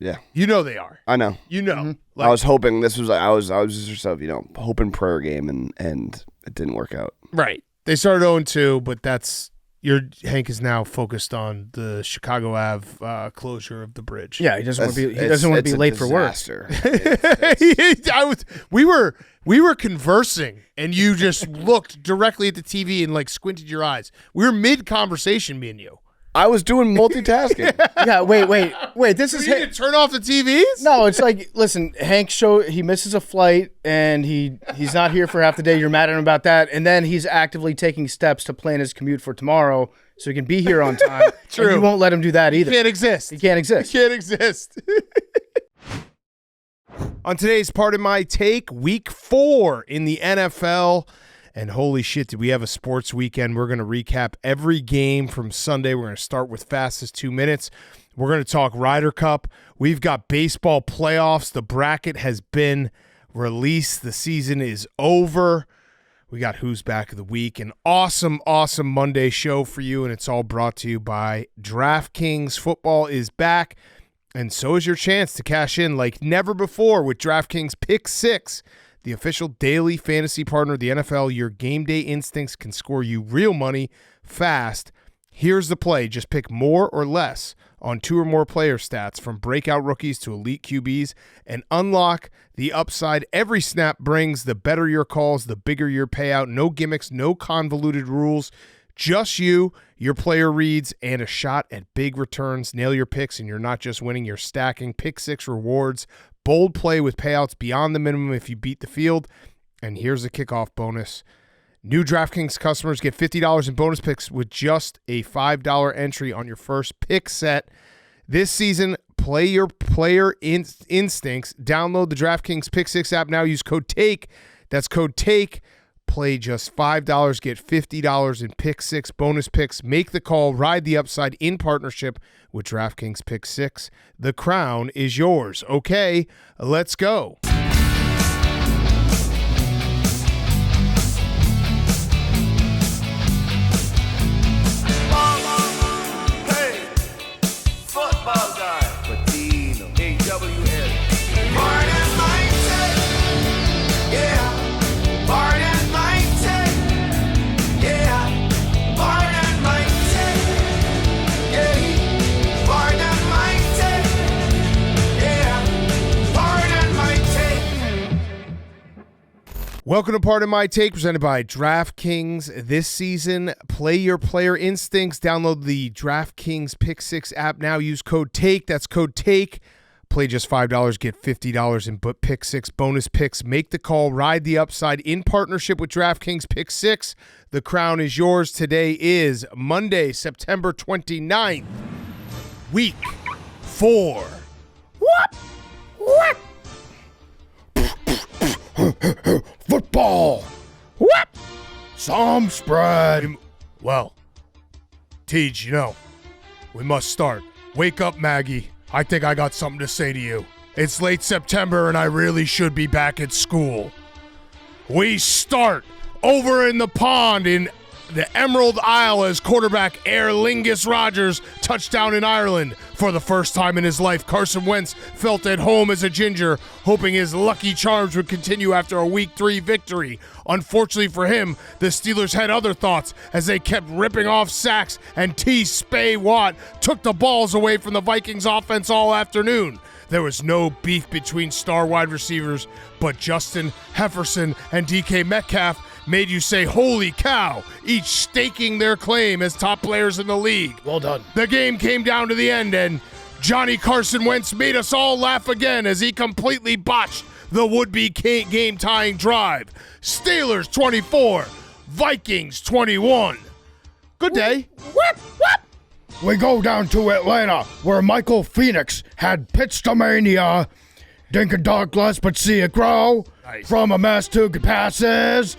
Yeah. You know they are. I know. You know. Mm-hmm. Like, I was hoping this was. I was just hope and prayer game, and it didn't work out. Right. They started 0-2, but Hank is now focused on the Chicago Ave closure of the bridge. Yeah, he doesn't want to be late for work. We were conversing, and you just looked directly at the TV and like squinted your eyes. We were mid conversation, me and you. I was doing multitasking. Yeah, wait. This is you need to turn off the TVs? No, it's like, listen, Hank he misses a flight and he's not here for half the day. You're mad at him about that, and then he's actively taking steps to plan his commute for tomorrow so he can be here on time. True. And you won't let him do that either. He can't exist. He can't exist. On today's part of my take, week 4 in the NFL. And holy shit, did we have a sports weekend. We're going to recap every game from Sunday. We're going to start with fastest 2 minutes. We're going to talk Ryder Cup. We've got baseball playoffs. The bracket has been released. The season is over. We got Who's Back of the Week. An awesome, awesome Monday show for you, and it's all brought to you by DraftKings. Football is back, and so is your chance to cash in like never before with DraftKings Pick 6. The official daily fantasy partner of the NFL. Your game day instincts can score you real money fast. Here's the play. Just pick more or less on 2 or more player stats from breakout rookies to elite QBs and unlock the upside every snap brings. The better your calls, the bigger your payout. No gimmicks, no convoluted rules. Just you, your player reads, and a shot at big returns. Nail your picks, and you're not just winning, you're stacking. Pick 6 rewards. Bold play with payouts beyond the minimum if you beat the field. And here's a kickoff bonus. New DraftKings customers get $50 in bonus picks with just a $5 entry on your first pick set. This season, play your player instincts. Download the DraftKings Pick 6 app now. Use code TAKE. That's code TAKE. Play just $5, get $50 in Pick 6 bonus picks. Make the call, ride the upside in partnership with DraftKings Pick 6. The crown is yours. Okay, let's go. Hey, football guy. Patino. AWL. Pardon my take. Yeah. Pardon my take. Yeah. Pardon my take. Yeah. Pardon my take. Yeah. Pardon my take. Welcome to Part of My Take, presented by DraftKings. This season, play your player instincts. Download the DraftKings Pick 6 app now. Use code TAKE. That's code TAKE. Play just $5, get $50 in Pick 6 bonus picks. Make the call, ride the upside in partnership with DraftKings Pick 6. The crown is yours. Today is Monday, September 29th, week 4. What? Football. What? Some spread. Well, Tej, we must start. Wake up, Maggie. I think I got something to say to you. It's late September and I really should be back at school. We start over in the pond in the Emerald Isle as quarterback Aer Lingus Rodgers touchdown in Ireland. For the first time in his life, Carson Wentz felt at home as a ginger, hoping his lucky charms would continue after a Week 3 victory. Unfortunately for him, the Steelers had other thoughts as they kept ripping off sacks, and T. Spay Watt took the balls away from the Vikings offense all afternoon. There was no beef between star wide receivers, but Justin Jefferson and DK Metcalf made you say, holy cow, each staking their claim as top players in the league. Well done. The game came down to the end, and Johnny Carson Wentz made us all laugh again as he completely botched the would-be game-tying drive. Steelers 24, Vikings 21. Good day. Whip. We go down to Atlanta, where Michael Phoenix had pitch-to-mania. Dink a dog less, but see it grow. Nice. From a mess to passes.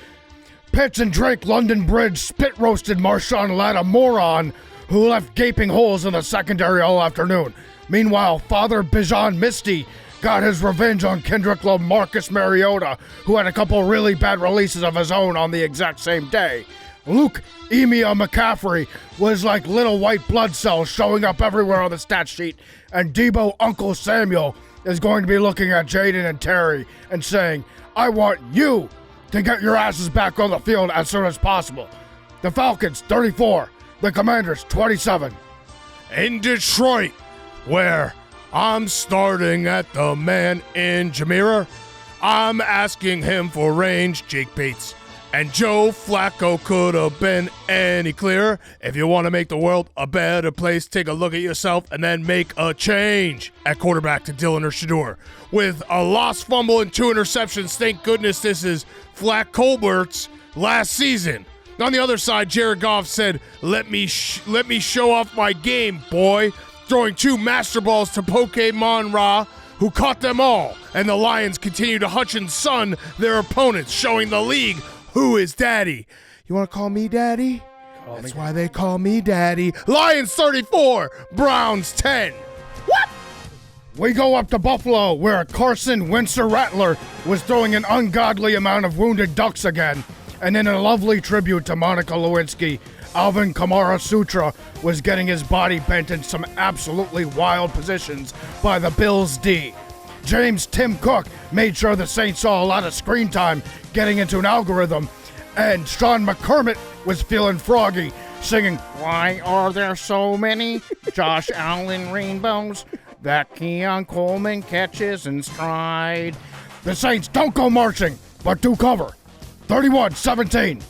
Pitts and Drake London Bridge spit-roasted Marshawn Lattimore, who left gaping holes in the secondary all afternoon. Meanwhile, Father Bijan Misty got his revenge on Kendrick Lamarcus Mariota, who had a couple really bad releases of his own on the exact same day. Luke Emia McCaffrey was like little white blood cells showing up everywhere on the stat sheet, and Debo Uncle Samuel is going to be looking at Jaden and Terry and saying, I want you to get your asses back on the field as soon as possible. The Falcons, 34. The Commanders, 27. In Detroit, where I'm starting at the man in Jameer, I'm asking him for range, Jake Bates. And Joe Flacco could have been any clearer. If you want to make the world a better place, take a look at yourself and then make a change. At quarterback to Dylan Shador. With a lost fumble and 2 interceptions, thank goodness this is Flack Colbert's last season. On the other side, Jared Goff said, let me show off my game, boy. Throwing 2 master balls to Pokemon Ra, who caught them all. And the Lions continue to hutch and sun their opponents, showing the league who is daddy. You want to call me daddy? That's why they call me daddy. Lions 34, Browns 10. What? We go up to Buffalo, where Carson Wentz-Rattler was throwing an ungodly amount of wounded ducks again. And in a lovely tribute to Monica Lewinsky, Alvin Kamara Sutra was getting his body bent in some absolutely wild positions by the Bills D. James Tim Cook made sure the Saints saw a lot of screen time getting into an algorithm, and Sean McCormick was feeling froggy, singing, Why are there so many Josh Allen rainbows that Keon Coleman catches in stride? The Saints don't go marching, but do cover. 31-17.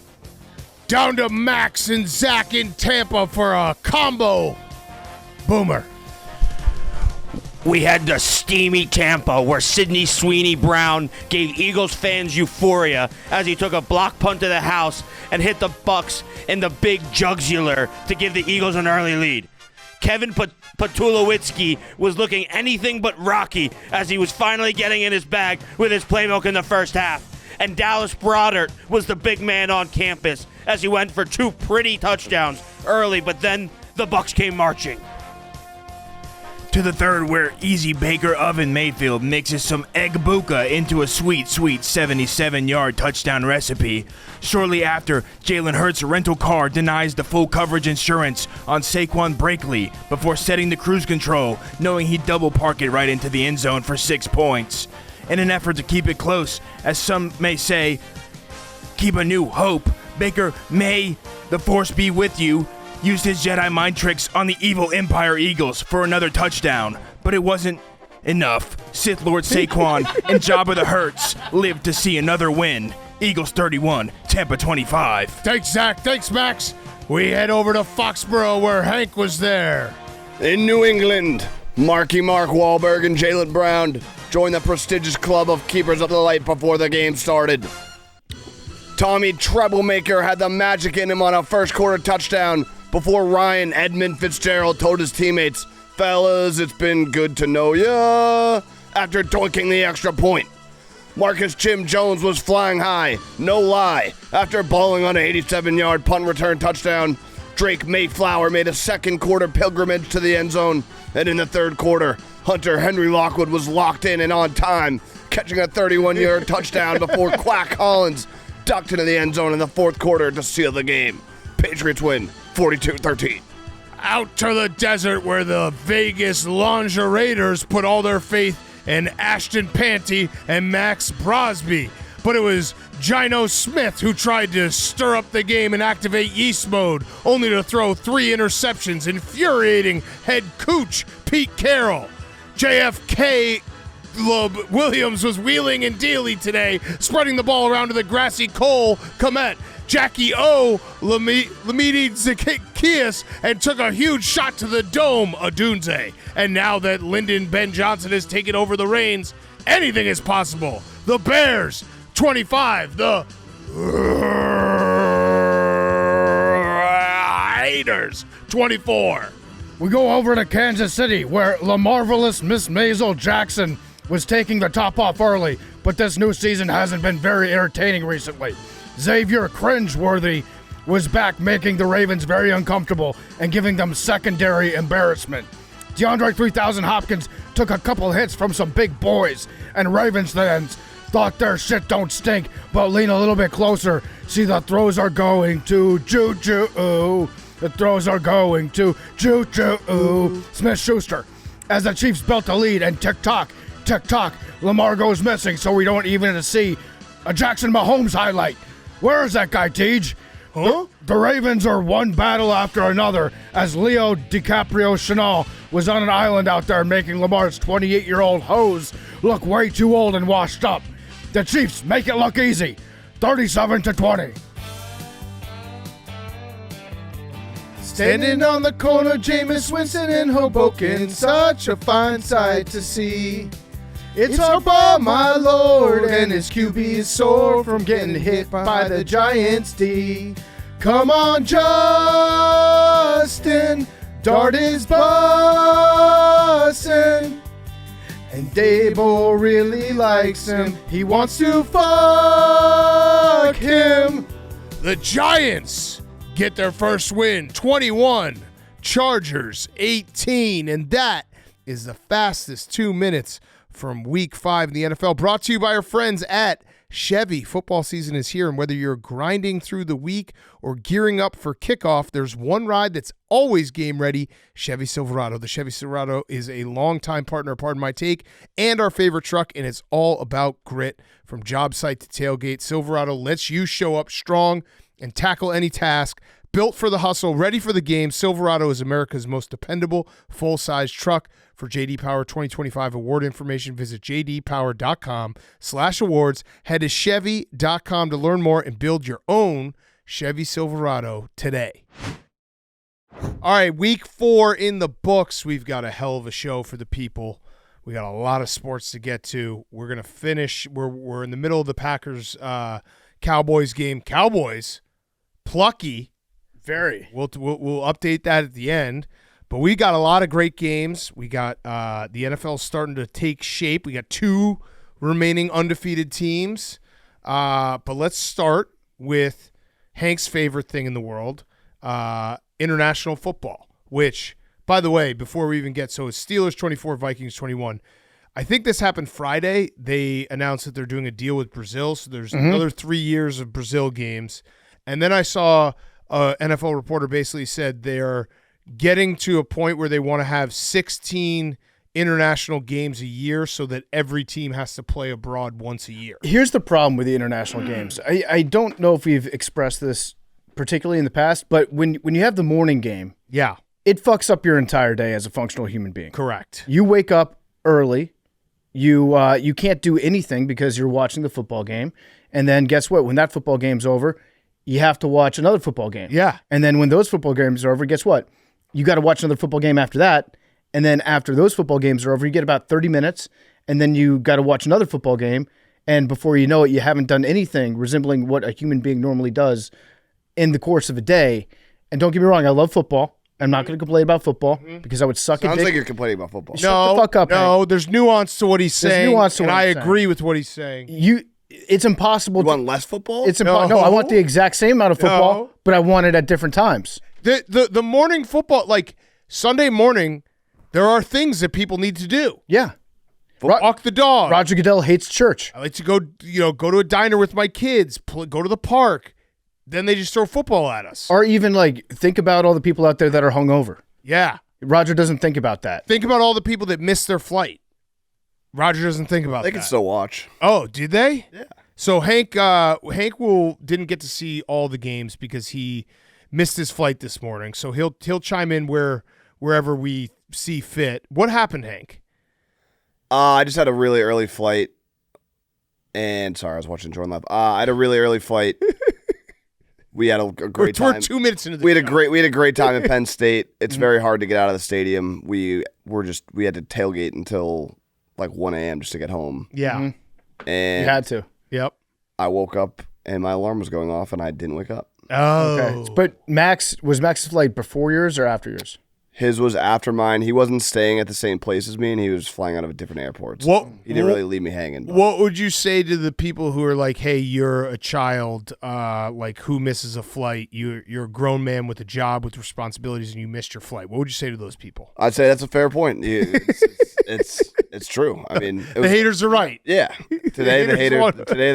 Down to Max and Zach in Tampa for a combo. Boomer. We had the steamy Tampa, where Sidney Sweeney Brown gave Eagles fans euphoria as he took a block punt to the house and hit the Bucs in the big jugular to give the Eagles an early lead. Kevin Patulowitsky was looking anything but rocky as he was finally getting in his bag with his playbook in the first half. And Dallas Broadert was the big man on campus as he went for 2 pretty touchdowns early, but then the Bucs came marching. To the third, where Easy Baker Oven Mayfield mixes some egg buka into a sweet 77-yard touchdown recipe. Shortly after, Jalen Hurts' rental car denies the full coverage insurance on Saquon Barkley before setting the cruise control, knowing he'd double park it right into the end zone for 6 points. In an effort to keep it close, as some may say, keep a new hope, Baker, may the force be with you, used his Jedi mind tricks on the evil Empire Eagles for another touchdown, but it wasn't enough. Sith Lord Saquon and Jabba the Hurts lived to see another win. Eagles 31, Tampa 25. Thanks, Zach. Thanks, Max. We head over to Foxborough, where Hank was there. In New England, Mark Wahlberg and Jalen Brown joined the prestigious club of Keepers of the Light before the game started. Tommy Troublemaker had the magic in him on a first quarter touchdown before Ryan Edmund Fitzgerald told his teammates, fellas, it's been good to know ya, after doinking the extra point. Marcus Jim Jones was flying high, no lie, after balling on an 87-yard punt return touchdown. Drake Mayflower made a second quarter pilgrimage to the end zone, and in the third quarter, Hunter Henry Lockwood was locked in and on time, catching a 31-yard touchdown before Quack Collins ducked into the end zone in the fourth quarter to seal the game. Patriots win 42-13. Out to the desert, where the Vegas Lingerators put all their faith in Ashton Panty and Max Brosby. But it was Gino Smith who tried to stir up the game and activate yeast mode, only to throw 3 interceptions, infuriating head coach Pete Carroll. JFK Williams was wheeling and dealing today, spreading the ball around to the grassy Cole Komet. Jackie O. Lamidi Zacchaeus and took a huge shot to the dome, Adunze. And now that Lyndon Ben Johnson has taken over the reins, anything is possible. The Bears, 25. The Raiders, 24. We go over to Kansas City, where La Marvelous Miss Maisel Jackson was taking the top off early, but this new season hasn't been very entertaining recently. Xavier Cringeworthy was back, making the Ravens very uncomfortable and giving them secondary embarrassment. DeAndre 3000 Hopkins took a couple hits from some big boys, and Ravens fans Thought their shit don't stink, but lean a little bit closer. See, the throws are going to Juju. The throws are going to Juju. Smith-Schuster. As the Chiefs built a lead, and tick-tock, Lamar goes missing, so we don't even see a Jackson Mahomes highlight. Where is that guy, Tej? Huh? The Ravens are one battle after another as Leo DiCaprio Chanel was on an island out there making Lamar's 28-year-old hose look way too old and washed up. The Chiefs make it look easy, 37-20. Standing on the corner, Jameis Winston in Hoboken, such a fine sight to see. It's Harbaugh, my lord, and his QB is sore from getting hit by the Giants' D. Come on, Justin, Dart is bussin', and Dable really likes him. He wants to fuck him. The Giants get their first win, 21, Chargers 18, and that is the fastest 2 minutes from Week 5 in the NFL, brought to you by our friends at Chevy. Football season is here, and whether you're grinding through the week or gearing up for kickoff, there's one ride that's always game ready, Chevy Silverado. The Chevy Silverado is a longtime partner, pardon my take, and our favorite truck, and it's all about grit. From job site to tailgate, Silverado lets you show up strong and tackle any task. Built for the hustle, ready for the game, Silverado is America's most dependable full-size truck. For J.D. Power 2025 award information, visit jdpower.com/awards. Head to Chevy.com to learn more and build your own Chevy Silverado today. All right, Week 4 in the books. We've got a hell of a show for the people. We got a lot of sports to get to. We're going to finish. We're in the middle of the Packers Cowboys game. Cowboys, plucky. Very. We'll update that at the end. But we got a lot of great games. We got the NFL starting to take shape. We got 2 remaining undefeated teams. But let's start with Hank's favorite thing in the world, international football, which, by the way, before we even get, so it's Steelers 24, Vikings 21. I think this happened Friday. They announced that they're doing a deal with Brazil, so there's another 3 years of Brazil games. And then I saw an NFL reporter basically said they're getting to a point where they want to have 16 international games a year so that every team has to play abroad once a year. Here's the problem with the international games. I don't know if we've expressed this particularly in the past, but when you have the morning game, Yeah, it fucks up your entire day as a functional human being. correct. You wake up early. You can't do anything because you're watching the football game. And then guess what? When that football game's over, you have to watch another football game. Yeah. And then when those football games are over, guess what? You got to watch another football game after that. And then after those football games are over, you get about 30 minutes. And then you got to watch another football game. And before you know it, you haven't done anything resembling what a human being normally does in the course of a day. And don't get me wrong, I love football. I'm not going to complain about football because I would suck a Sounds dick. like you're complaining about football. Shut the fuck up, No, Hank. there's nuance to what he's saying. nuance to and what I he's agree saying. with what he's saying. It's impossible. You want less football? No, I want the exact same amount of football, No. but I want it at different times. The morning football, like Sunday morning, there are things that people need to do. Yeah. Walk the dog. Roger Goodell hates church. I like to go to a diner with my kids, go to the park. Then they just throw football at us. Or even think about all the people out there that are hungover. Yeah. Roger doesn't think about that. Think about all the people that missed their flight. Roger doesn't think about They that. can still watch. Oh, did they? Yeah. So Hank didn't get to see all the games because he missed his flight this morning. So he'll chime in wherever we see fit. What happened, Hank? I just had a really early flight. And sorry, I was watching Jordan Love. I had a really early flight. We had a great We're time. 2 minutes into the We had a show. great time in Penn State. It's very hard to get out of the stadium. We had to tailgate until like 1 a.m. just to get home. Yeah. And You had to. Yep. I woke up and my alarm was going off and I didn't wake up. Oh. Okay. But was Max's flight before yours or after yours? His was after mine. He wasn't staying at the same place as me, and he was flying out of a different airport. He didn't really leave me hanging. What would you say to the people who are like, "Hey, you're a child, like who misses a flight? You're a grown man with a job with responsibilities, and you missed your flight." What would you say to those people? I'd say that's a fair point. It's true. I mean, The haters are right. Yeah. Today the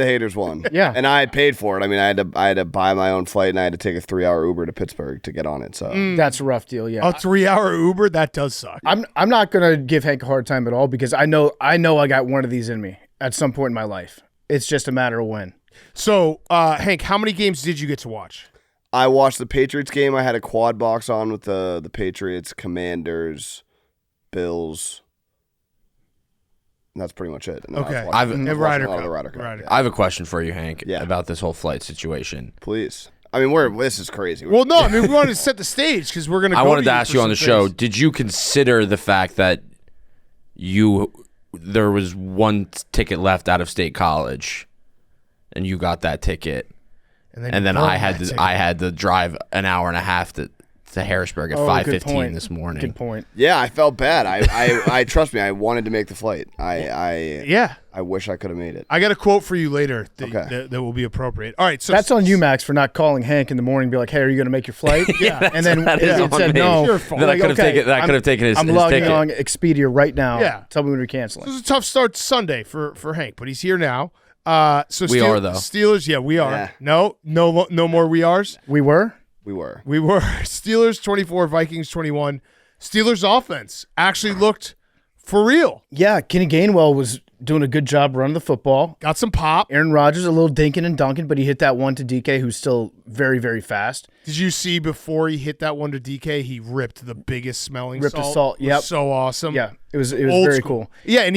haters won. Yeah. And I had paid for it. I mean, I had to buy my own flight and I had to take a 3-hour Uber to Pittsburgh to get on it. So That's a rough deal. Yeah. A 3-hour Uber, that does suck. I'm not gonna give Hank a hard time at all because I know I got one of these in me at some point in my life. It's just a matter of when. So, Hank, how many games did you get to watch? I watched the Patriots game. I had a quad box on with the Patriots, Commanders, Bills. And that's pretty much it. And then Okay. I was watching- And I was watching Ryder a lot of Cup. the Ryder Cup. Ryder Yeah. I have a question for you, Hank, Yeah. about this whole flight situation. Please. I mean, this is crazy. Well, no, I mean, we wanted to set the stage because we're going to I go wanted to you ask for you on the some show, things. did you consider the fact that there was one ticket left out of state college and you got that ticket and then you I burned had that to ticket. I had to drive an hour and a half to Harrisburg at Oh, good 5:15 point. this morning. Good point. Yeah, I felt bad. I trust me. I wanted to make the flight. I wish I could have made it. I got a quote for you later that, Okay. that will be appropriate. All right, so That's on you, Max, for not calling Hank in the morning and be like, hey, are you going to make your flight? Yeah. And then That is it on said me. no. Your fault. Then I Like, could have okay, taken his I'm his logging ticket. on Expedia right now. Yeah. Tell me when you're It canceling. was a tough start to Sunday for Hank, but he's here now. So We are, though. Steelers, yeah, we are. Yeah. No more we are's. We were? We were. We were. Steelers 24, Vikings 21. Steelers offense actually looked for real. Yeah, Kenny Gainwell was doing a good job running the football. Got some pop. Aaron Rodgers a little dinking and dunking, but he hit that one to DK, who's still very, very fast. Did you see before he hit that one to DK, he ripped the biggest smelling Ripped the salt? salt, It was yep. so awesome. Yeah, it was Old very school. cool. Yeah, and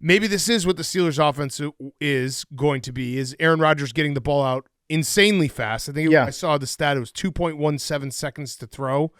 maybe this is what the Steelers offense is going to be, is Aaron Rodgers getting the ball out insanely fast. I think Yeah. I saw the stat, it was 2.17 seconds to throw.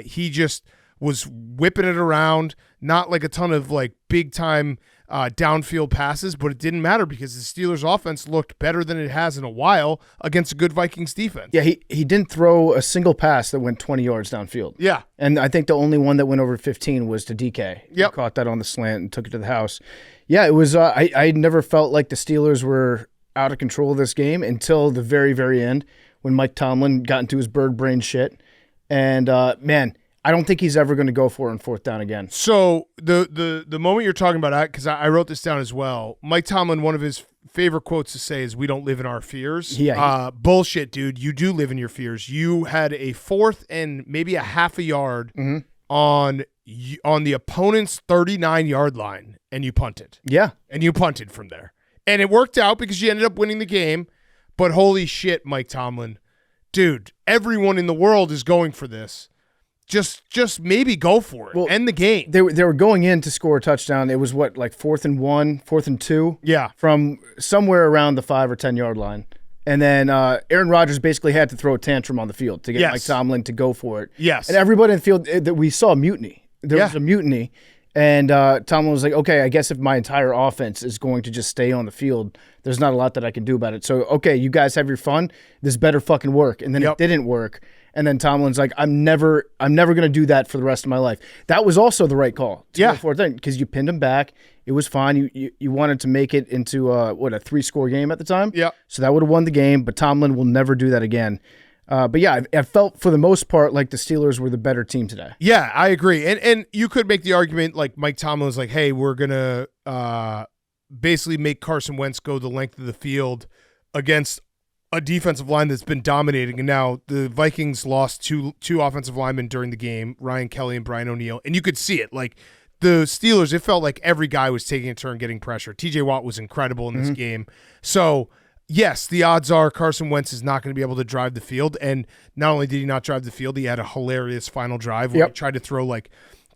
He just was whipping it around, not like a ton of like big time downfield passes, but it didn't matter because the Steelers offense looked better than it has in a while against a good Vikings defense. Yeah, he didn't throw a single pass that went 20 yards downfield. Yeah. And I think the only one that went over 15 was to DK. He Yep. caught that on the slant and took it to the house. Yeah, it was. I never felt like the Steelers were out of control of this game until the very, very end when Mike Tomlin got into his bird brain shit. And man, I don't think he's ever going to go for it on fourth down again. So the moment you're talking about, because I wrote this down as well, Mike Tomlin, one of his favorite quotes to say is, "We don't live in our fears." Yeah, bullshit, dude. You do live in your fears. You had a fourth and maybe a half a yard on the opponent's 39-yard line, and you punted. Yeah. And you punted from there. And it worked out because you ended up winning the game. But holy shit, Mike Tomlin. Dude, everyone in the world is going for this. Just maybe go for it. Well, end the game. They were going in to score a touchdown. It was what, like 4th and 1, 4th and 2? Yeah. From somewhere around the 5 or 10 yard line. And then Aaron Rodgers basically had to throw a tantrum on the field to get Yes. Mike Tomlin to go for it. Yes. And everybody in the field, that we saw mutiny. There Yeah. was a mutiny. And Tomlin was like, okay, I guess if my entire offense is going to just stay on the field, there's not a lot that I can do about it. So, okay, you guys have your fun. This better fucking work. And then Yep. it didn't work. And then Tomlin's like, I'm never going to do that for the rest of my life. That was also the right call. Yeah. Because you pinned him back. It was fine. You wanted to make it into, a 3-score game at the time? Yep. So that would have won the game, but Tomlin will never do that again. But yeah, I felt for the most part like the Steelers were the better team today. Yeah, I agree. And you could make the argument like Mike Tomlin was like, hey, we're going to basically make Carson Wentz go the length of the field against a defensive line that's been dominating. And now the Vikings lost two offensive linemen during the game, Ryan Kelly and Brian O'Neill. And you could see it. Like the Steelers, it felt like every guy was taking a turn getting pressure. TJ Watt was incredible in this game. So yes, the odds are Carson Wentz is not going to be able to drive the field. And not only did he not drive the field, he had a hilarious final drive where he tried to throw like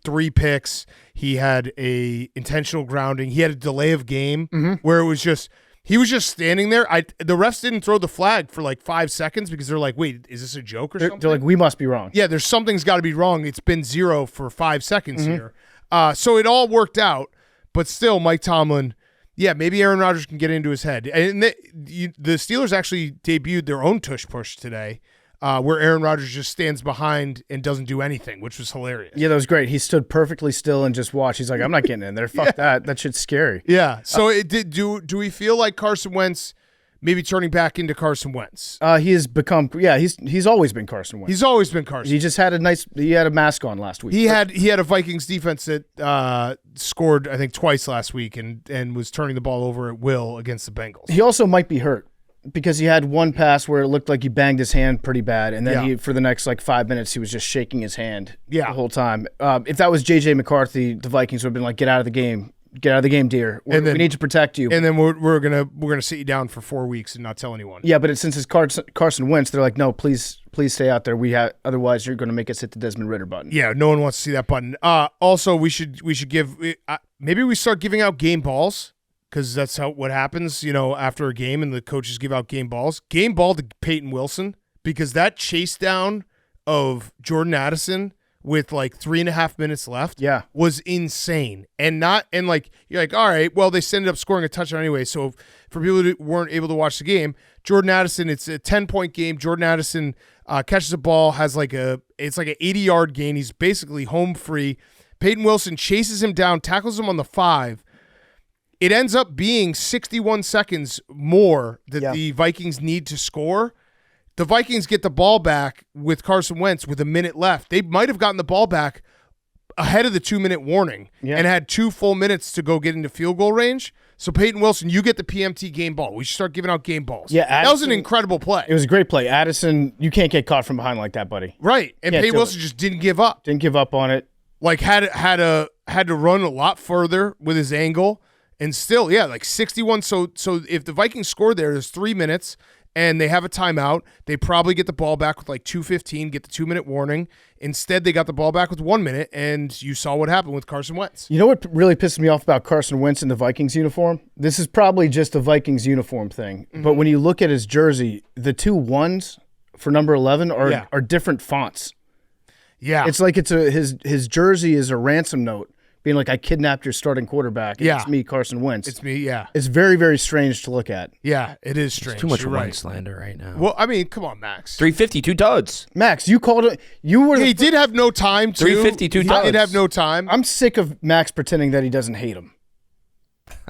3 picks. He had a intentional grounding. He had a delay of game where it was just he was just standing there. The refs didn't throw the flag for like 5 seconds because they're like, wait, is this a joke or something? They're like, we must be wrong. Yeah, there's something's got to be wrong. It's been 0 for 5 seconds here. So it all worked out, but still, Mike Tomlin. Yeah, maybe Aaron Rodgers can get into his head. And the Steelers actually debuted their own tush push today, where Aaron Rodgers just stands behind and doesn't do anything, which was hilarious. Yeah, that was great. He stood perfectly still and just watched. He's like, I'm not getting in there. Fuck that. That shit's scary. Yeah. So do we feel like Carson Wentz maybe turning back into Carson Wentz. He has become, he's always been Carson Wentz. He's always been Carson. He just had he had a mask on last week. He had a Vikings defense that scored, I think, twice last week and was turning the ball over at will against the Bengals. He also might be hurt because he had one pass where it looked like he banged his hand pretty bad, and then for the next 5 minutes he was just shaking his hand the whole time. If that was J.J. McCarthy, the Vikings would have been like, get out of the game. Get out of the game, dear. We need to protect you. And then we're gonna sit you down for 4 weeks and not tell anyone. Yeah, but since it's Carson Wentz, they're like, no, please stay out there. Otherwise you're gonna make us hit the Desmond Ridder button. Yeah, no one wants to see that button. Also, we should give maybe we start giving out game balls because that's what happens. After a game and the coaches give out game balls. Game ball to Peyton Wilson because that chase down of Jordan Addison with 3.5 minutes left was insane. And you're like, all right, well, they ended up scoring a touchdown anyway. So for people who weren't able to watch the game, Jordan Addison, it's a 10-point game. Jordan Addison catches a ball, has it's like an 80-yard gain. He's basically home free. Peyton Wilson chases him down, tackles him on the 5. It ends up being 61 seconds more that the Vikings need to score. The Vikings get the ball back with Carson Wentz with a minute left. They might have gotten the ball back ahead of the 2-minute warning and had 2 full minutes to go get into field goal range. So Peyton Wilson, you get the PMT game ball. We should start giving out game balls. Yeah, that was an incredible play. It was a great play. Addison, you can't get caught from behind like that, buddy. Right, and Peyton Wilson just didn't give up. Didn't give up on it. Had to run a lot further with his angle, and still, 61. So if the Vikings score there's 3 minutes. And they have a timeout. They probably get the ball back with 2:15, get the 2-minute warning. Instead, they got the ball back with 1 minute, and you saw what happened with Carson Wentz. You know what really pisses me off about Carson Wentz in the Vikings uniform? This is probably just a Vikings uniform thing. Mm-hmm. But when you look at his jersey, the 2 1s for number 11 are different fonts. Yeah. It's like his jersey is a ransom note. Being like, I kidnapped your starting quarterback. And it's me, Carson Wentz. It's me, yeah. It's very, very strange to look at. Yeah, it is strange. It's too much Wentz slander right now. Well, I mean, come on, Max. 352 duds. Max, you called it. You were. He did have no time, too. 352 duds. He did have no time. I'm sick of Max pretending that he doesn't hate him.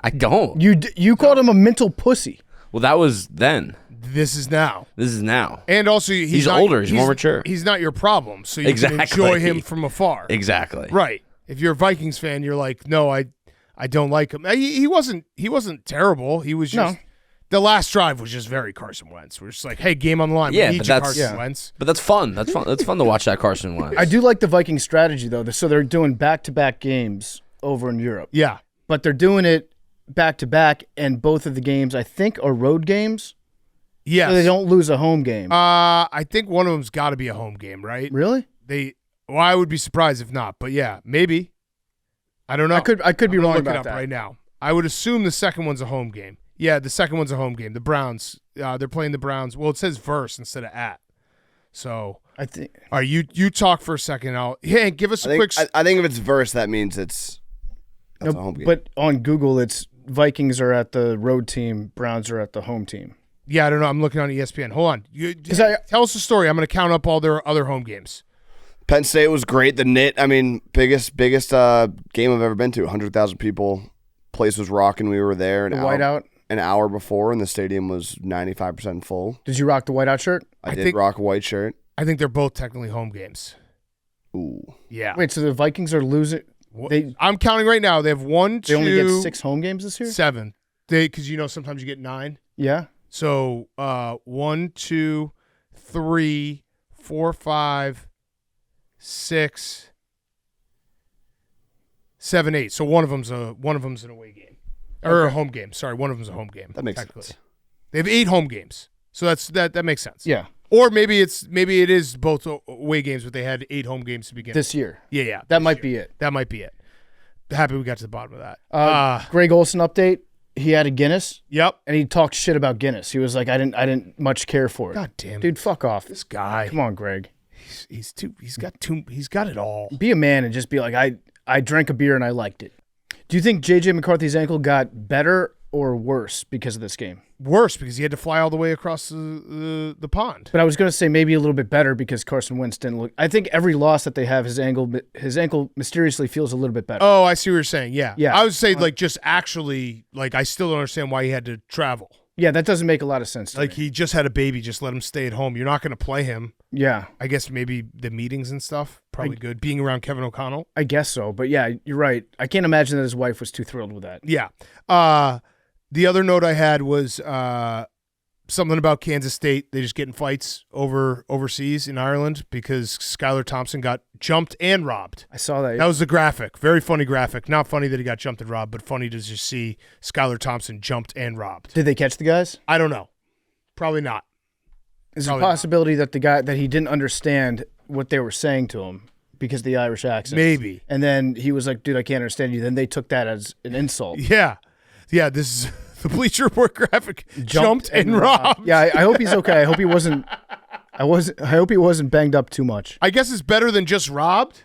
I don't. You called him a mental pussy. Well, that was then. This is now. And also, he's older. He's more mature. He's not your problem, so you can enjoy him from afar. Exactly. Right. If you're a Vikings fan, you're like, no, I don't like him. He wasn't terrible. He was just the last drive was just very Carson Wentz. We're just like, hey, game on the line. Yeah, we need you, Carson Wentz. But that's fun. That's fun to watch that Carson Wentz. I do like the Vikings strategy though. So they're doing back-to-back games over in Europe. Yeah, but they're doing it back-to-back, and both of the games I think are road games. Yes, so they don't lose a home game. I think one of them's got to be a home game, right? Really? Well, I would be surprised if not, but yeah, maybe. I don't know. I could be wrong about up that right now. I would assume the second one's a home game. Yeah, the second one's a home game. The Browns, they're playing the Browns. Well, it says verse instead of at. So I think. All right, you talk for a second. Give us a quick. I think if it's verse, that means that's a home game. But on Google, it's Vikings are at the road team, Browns are at the home team. Yeah, I don't know. I'm looking on ESPN. Hold on. Tell us the story. I'm going to count up all their other home games. Penn State was great. The knit, biggest game I've ever been to. 100,000 people. Place was rocking. We were there an hour before, and the stadium was 95% full. Did you rock the whiteout shirt? I did rock a white shirt. I think they're both technically home games. Ooh. Yeah. Wait, so the Vikings are losing? I'm counting right now. They have 1, 2. They only get 6 home games this year? 7. Because sometimes you get 9. Yeah. So 1, 2, 3, 4, 5, 6, 7, 8. So one of them's an away game or a home game. Sorry, one of them's a home game. That makes sense. They have 8 home games, so that makes sense. Yeah. Or maybe it is both away games, but they had 8 home games to begin this year. Yeah. That might be it. That might be it. Happy we got to the bottom of that. Greg Olsen update. He had a Guinness. Yep. And he talked shit about Guinness. He was like, I didn't much care for it. God damn it. Dude, fuck off. This guy. Come on, Greg. He's got it all. Be a man and just be like, I drank a beer and I liked it. Do you think J.J. McCarthy's ankle got better or worse because of this game? Worse, because he had to fly all the way across the pond. But I was going to say maybe a little bit better because Carson Wentz didn't look. I think every loss that they have, his ankle mysteriously feels a little bit better. Oh, I see what you're saying. Yeah. Yeah. I would say just actually, I still don't understand why he had to travel. Yeah, that doesn't make a lot of sense to Like me. he just had a baby, just let him stay at home. You're not going to play him. Yeah, I guess maybe the meetings and stuff, probably good. Being around Kevin O'Connell. I guess so. But yeah, you're right. I can't imagine that his wife was too thrilled with that. Yeah. The other note I had was something about Kansas State. They just get in fights overseas in Ireland because Skylar Thompson got jumped and robbed. I saw that. That was the graphic. Very funny graphic. Not funny that he got jumped and robbed, but funny to just see Skylar Thompson jumped and robbed. Did they catch the guys? I don't know. Probably not. Is there a possibility that the guy that he didn't understand what they were saying to him because of the Irish accent? Maybe. And then he was like, "Dude, I can't understand you." Then they took that as an insult. Yeah. Yeah, this is the Bleacher Report graphic. Jumped and robbed. Yeah, I hope he's okay. I hope he wasn't. I hope he wasn't banged up too much. I guess it's better than just robbed.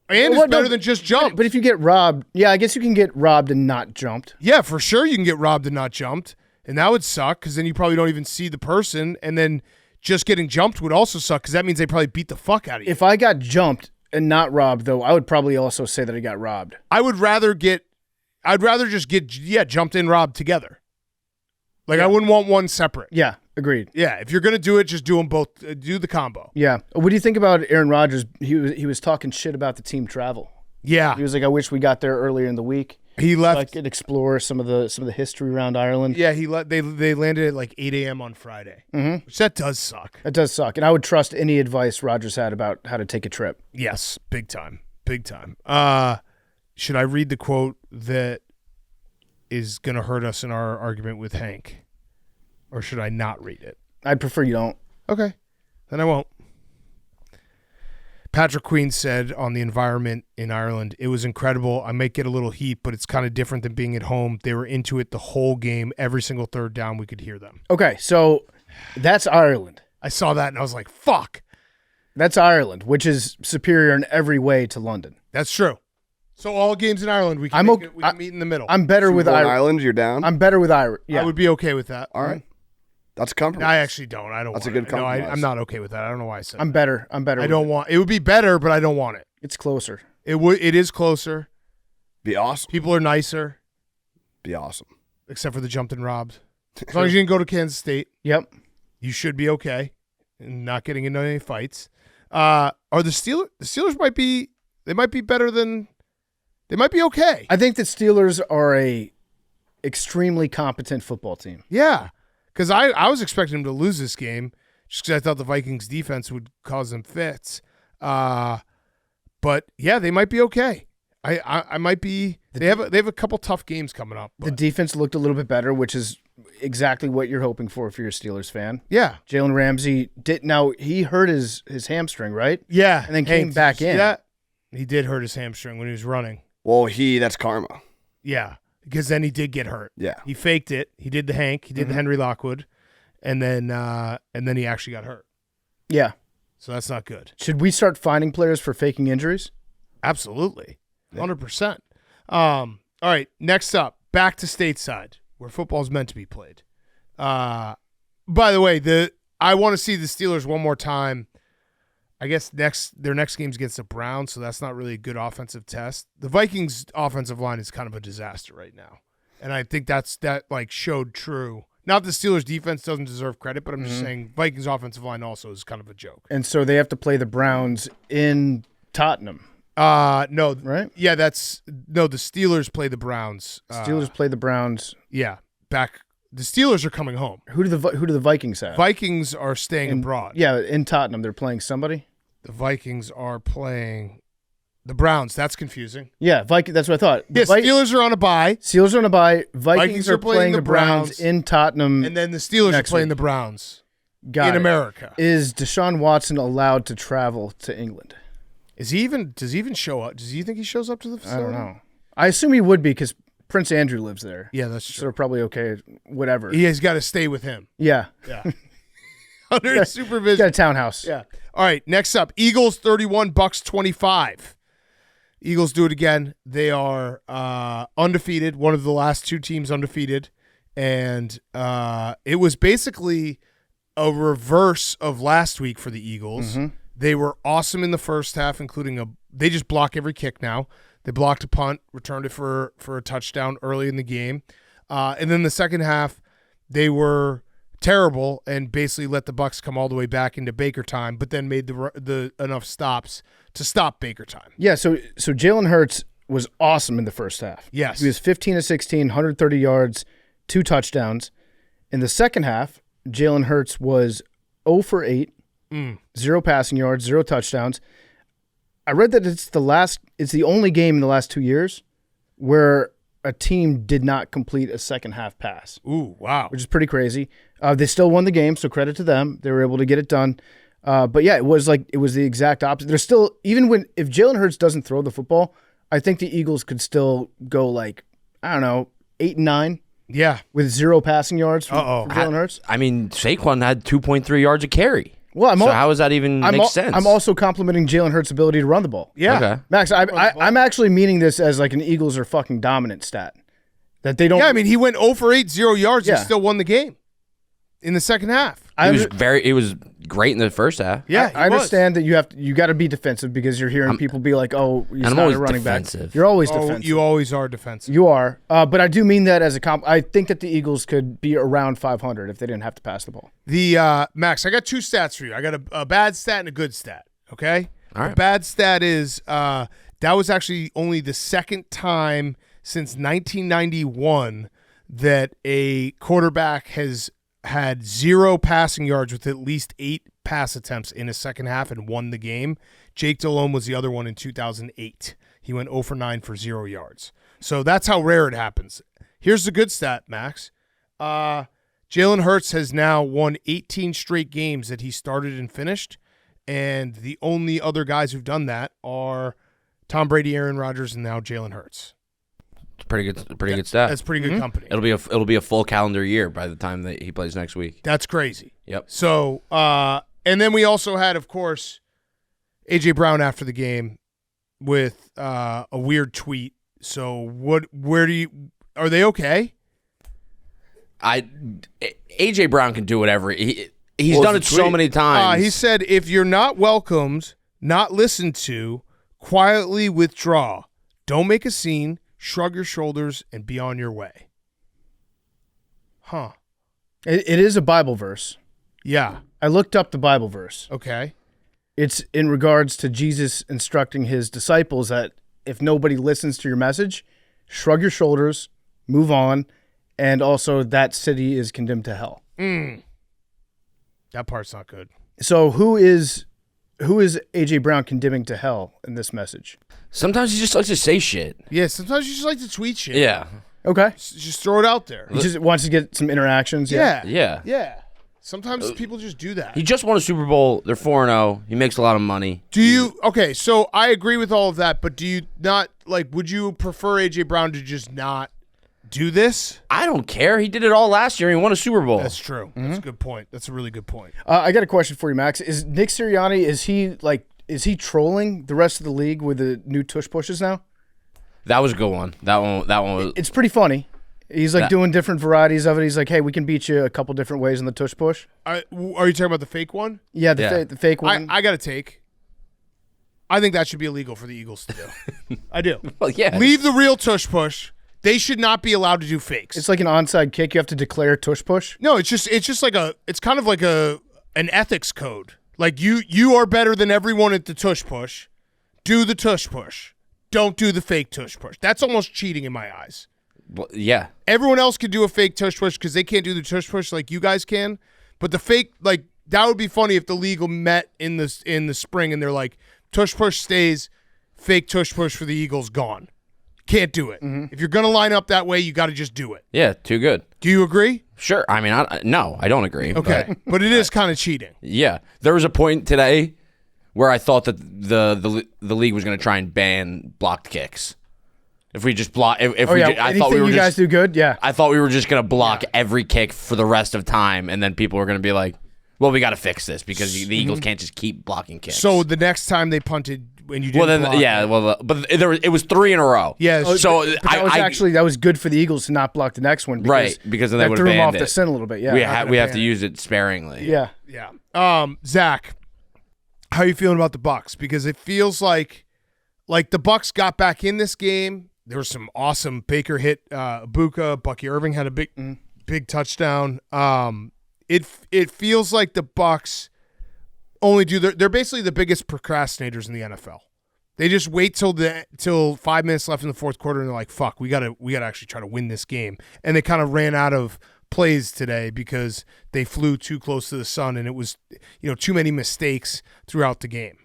And Well, it's better no, than just jumped. But if you get robbed, yeah, I guess you can get robbed and not jumped. Yeah, for sure you can get robbed and not jumped. And that would suck because then you probably don't even see the person. And then just getting jumped would also suck because that means they probably beat the fuck out of you. If I got jumped and not robbed, though, I would probably also say that I got robbed. I'd rather just get jumped and robbed together. Like I wouldn't want one separate. Yeah, agreed. Yeah, if you're going to do it, just do them both. Do the combo. Yeah. What do you think about Aaron Rodgers? He was talking shit about the team travel. Yeah. He was like, "I wish we got there earlier in the week. He so I left. could explore some of the history around Ireland." Yeah, they landed at like 8 a.m. on Friday, which that does suck. It does suck, and I would trust any advice Rodgers had about how to take a trip. Yes, big time. Should I read the quote that is going to hurt us in our argument with Hank, or should I not read it? I'd prefer you don't. Okay, then I won't. Patrick Queen said on the environment in Ireland, "It was incredible. I might get a little heat, but it's kind of different than being at home. They were into it the whole game. Every single third down, we could hear them." Okay, so that's Ireland. I saw that and I was like, fuck. That's Ireland, which is superior in every way to London. That's true. So all games in Ireland, we can, we can meet in the middle. I'm better with Ireland. Ireland. You're down. I'm better with Ireland. Yeah. I would be okay with that. All right. That's a compromise. I actually don't. I don't. That's want a good it. No, compromise. I'm not okay with that. I don't know why I said. I'm better. I'm better. I don't want. It would be better, but I don't want it. It's closer. It would. It is closer. Be awesome. People are nicer, Be awesome. except for the jumped and robbed. As long as you didn't go to Kansas State, Yep. you should be okay, and not getting into any fights. Are the Steelers? The Steelers might be. They might be better than. They might be okay. I think the Steelers are a extremely competent football team. Yeah, because I was expecting them to lose this game just because I thought the Vikings defense would cause them fits. But yeah, they might be okay. I might be. They have a couple tough games coming up. The defense looked a little bit better, which is exactly what you're hoping for if you're a Steelers fan. Yeah, Jalen Ramsey did. Now he hurt his hamstring, right? yeah, And then came back in. Yeah, he did hurt his hamstring when he was running. Well, that's karma. Yeah, because then he did get hurt. Yeah. He faked it. He did the Hank. He did the Henry Lockwood, and then he actually got hurt. Yeah. So that's not good. Should we start finding players for faking injuries? Absolutely, 100%. All right, next up, back to stateside where football is meant to be played. By the way, I want to see the Steelers one more time. I guess their next game's against the Browns, so that's not really a good offensive test. The Vikings' offensive line is kind of a disaster right now, and I think that showed true. Not the Steelers' defense doesn't deserve credit, but I'm just saying Vikings' offensive line also is kind of a joke. And so they have to play the Browns in Tottenham. No, right? Yeah, the Steelers play the Browns. Steelers play the Browns. Yeah, back. The Steelers are coming home. Who do the Vikings have? Vikings are staying abroad. Yeah, in Tottenham, they're playing somebody. The Vikings are playing the Browns. That's confusing. Yeah, That's what I thought. Yeah, Steelers are on a bye. Steelers are on a bye. Vikings are playing the Browns in Tottenham, and then the Steelers are playing week. the Browns in America. Is Deshaun Watson allowed to travel to England? Does he even show up? Does he think he shows up to the facility? I don't know. I assume he would be because Prince Andrew lives there. Yeah, that's So true. they're probably okay. Whatever. He's got to stay with him. Yeah. Yeah. Under his supervision. Got a townhouse. Yeah. All right, next up, Eagles 31, Bucs 25. Eagles do it again. They are undefeated, one of the last two teams undefeated, and it was basically a reverse of last week for the Eagles. Mm-hmm. They were awesome in the first half, including they just block every kick now. They blocked a punt, returned it for a touchdown early in the game. And then the second half, they were terrible and basically let the Bucs come all the way back into Baker time, but then made the enough stops to stop Baker time. Yeah, so Jalen Hurts was awesome in the first half. Yes. He was 15 of 16, 130 yards, 2 touchdowns. In the second half, Jalen Hurts was 0 for 8, 0 passing yards, 0 touchdowns. I read that it's the only game in the last 2 years where a team did not complete a second half pass. Ooh, wow. Which is pretty crazy. They still won the game, so credit to them. They were able to get it done. But yeah, it was the exact opposite. There's still, if Jalen Hurts doesn't throw the football, I think the Eagles could still go 8-9. Yeah. With 0 passing yards for Jalen Hurts. I mean, Saquon had 2.3 yards a carry. Well, how does that even make sense? I'm also complimenting Jalen Hurts' ability to run the ball. Yeah. Okay. Max, I'm actually meaning this as like an Eagles are fucking dominant stat. That they don't. Yeah, I mean, he went 0 for 8, 0 yards, Yeah. and still won the game in the second half. He was great in the first half. Yeah, I understand that you got to be defensive because you're hearing people be like, "Oh, he's I'm not always a running defensive. back." You're always defensive. You always are defensive. You are, but I do mean that as a comp. I think that the Eagles could be around 500 if they didn't have to pass the ball. The Max, I got 2 stats for you. I got a bad stat and a good stat. Okay. All right. The bad stat is that was actually only the second time since 1991 that a quarterback has had 0 passing yards with at least 8 pass attempts in a second half and won the game. Jake Delhomme was the other one in 2008. He went 0 for 9 for 0 yards. So that's how rare it happens. Here's the good stat, Max. Jalen Hurts has now won 18 straight games that he started and finished, and the only other guys who've done that are Tom Brady, Aaron Rodgers, and now Jalen Hurts. It's pretty good stat. That's pretty good company. It'll be a full calendar year by the time that he plays next week. That's crazy. Yep. So, and then we also had, of course, A.J. Brown after the game with a weird tweet. So, are they okay? A.J. Brown can do whatever. He's done it so many times. He said, if you're not welcomed, not listened to, quietly withdraw. Don't make a scene. Shrug your shoulders and be on your way. Huh. It is a Bible verse. Yeah. I looked up the Bible verse. Okay. It's in regards to Jesus instructing his disciples that if nobody listens to your message, shrug your shoulders, move on, and also that city is condemned to hell. That part's not good. So who is A.J. Brown condemning to hell in this message? Sometimes he just likes to say shit. Yeah, sometimes you just like to tweet shit. Yeah. Okay. Just throw it out there. He just wants to get some interactions. Yeah. Yeah. Sometimes people just do that. He just won a Super Bowl. They're 4-0. He makes a lot of money. Okay, so I agree with all of that, but do you not, would you prefer A.J. Brown to just not do this? I don't care. He did it all last year and he won a Super Bowl. That's true. That's a good point. That's a really good point. I got a question for you, Max. Is Nick Sirianni, is he trolling the rest of the league with the new tush pushes now? That was a good one. That one was. It's pretty funny. He's doing different varieties of it. He's like, hey, we can beat you a couple different ways in the tush push. Are you talking about the fake one? Yeah, the fake one. I got a take. I think that should be illegal for the Eagles to do. I do. Well, yeah. Leave the real tush push. They should not be allowed to do fakes. It's like an onside kick. You have to declare tush push. No, it's kind of like an ethics code. Like you are better than everyone at the tush push. Do the tush push. Don't do the fake tush push. That's almost cheating in my eyes. Well, yeah. Everyone else can do a fake tush push because they can't do the tush push like you guys can. But the fake, that would be funny if the league met in the spring and they're like, tush push stays, fake tush push for the Eagles gone. Can't do it. If you're going to line up that way, you got to just do it. Yeah, too good. Do you agree? Sure. I mean, no, I don't agree. Okay. But it is kind of cheating. Yeah. There was a point today where I thought that the league was going to try and ban blocked kicks. If we just block, I thought we were guys do good. Yeah, I thought we were just gonna block every kick for the rest of time, and then people were gonna be like, "Well, we got to fix this because the Eagles can't just keep blocking kicks." So the next time they punted, when you didn't block, but it was 3 in a row. Yeah. So that was good for the Eagles to not block the next one. Because then they would threw have them off banned the it. scent a little bit. Yeah, we have to use it sparingly. Yeah. Zach, how are you feeling about the Bucs? Because it feels like the Bucs got back in this game. There was some awesome Baker hit Ibuka. Bucky Irving had a big big touchdown. It feels like the Bucs only do they're basically the biggest procrastinators in the NFL. They just wait till 5 minutes left in the fourth quarter and they're like, "Fuck, we gotta actually try to win this game." And they kind of ran out of plays today because they flew too close to the sun and it was too many mistakes throughout the game.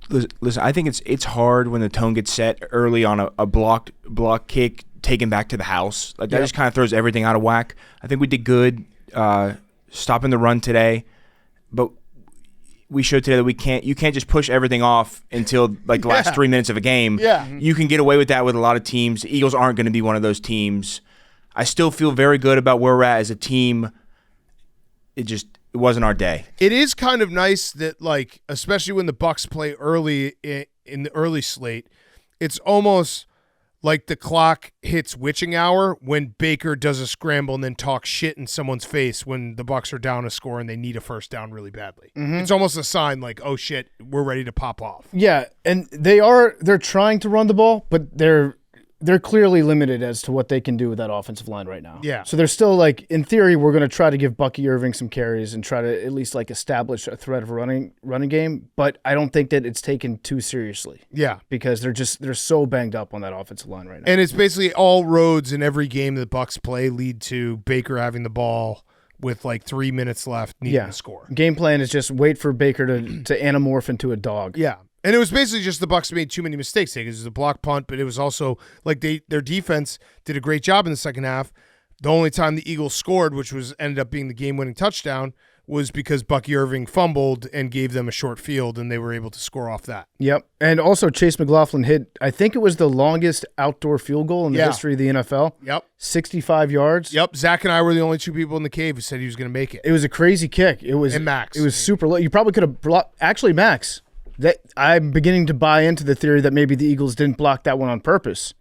Listen. I think it's hard when the tone gets set early on a block kick taken back to the house. Like that just kind of throws everything out of whack. I think we did good stopping the run today, but we showed today that you can't just push everything off until like the last 3 minutes of a game. Yeah. You can get away with that with a lot of teams. The Eagles aren't going to be one of those teams. I still feel very good about where we're at as a team. It wasn't our day. It is kind of nice that, like, especially when the Bucs play early in the early slate, it's almost like the clock hits witching hour when Baker does a scramble and then talks shit in someone's face when the Bucs are down a score and they need a first down really badly. Mm-hmm. It's almost a sign like, oh shit, we're ready to pop off. Yeah, and they're trying to run the ball, but they're clearly limited as to what they can do with that offensive line right now. Yeah. So they're still like, in theory, we're going to try to give Bucky Irving some carries and try to at least like establish a threat of a running game. But I don't think that it's taken too seriously. Yeah. Because they're so banged up on that offensive line right now. And it's basically all roads in every game the Bucs play lead to Baker having the ball with like 3 minutes left needing to score. Game plan is just wait for Baker to anamorph into a dog. Yeah. And it was basically just the Bucs made too many mistakes. It was a block punt, but it was also like their defense did a great job in the second half. The only time the Eagles scored, which ended up being the game-winning touchdown, was because Bucky Irving fumbled and gave them a short field, and they were able to score off that. Yep. And also Chase McLaughlin hit, I think it was the longest outdoor field goal in the history of the NFL. Yep. 65 yards. Yep. Zach and I were the only two people in the cave who said he was going to make it. It was a crazy kick. And Max. It was super low. You probably could have blocked. Actually, Max. I'm beginning to buy into the theory that maybe the Eagles didn't block that one on purpose,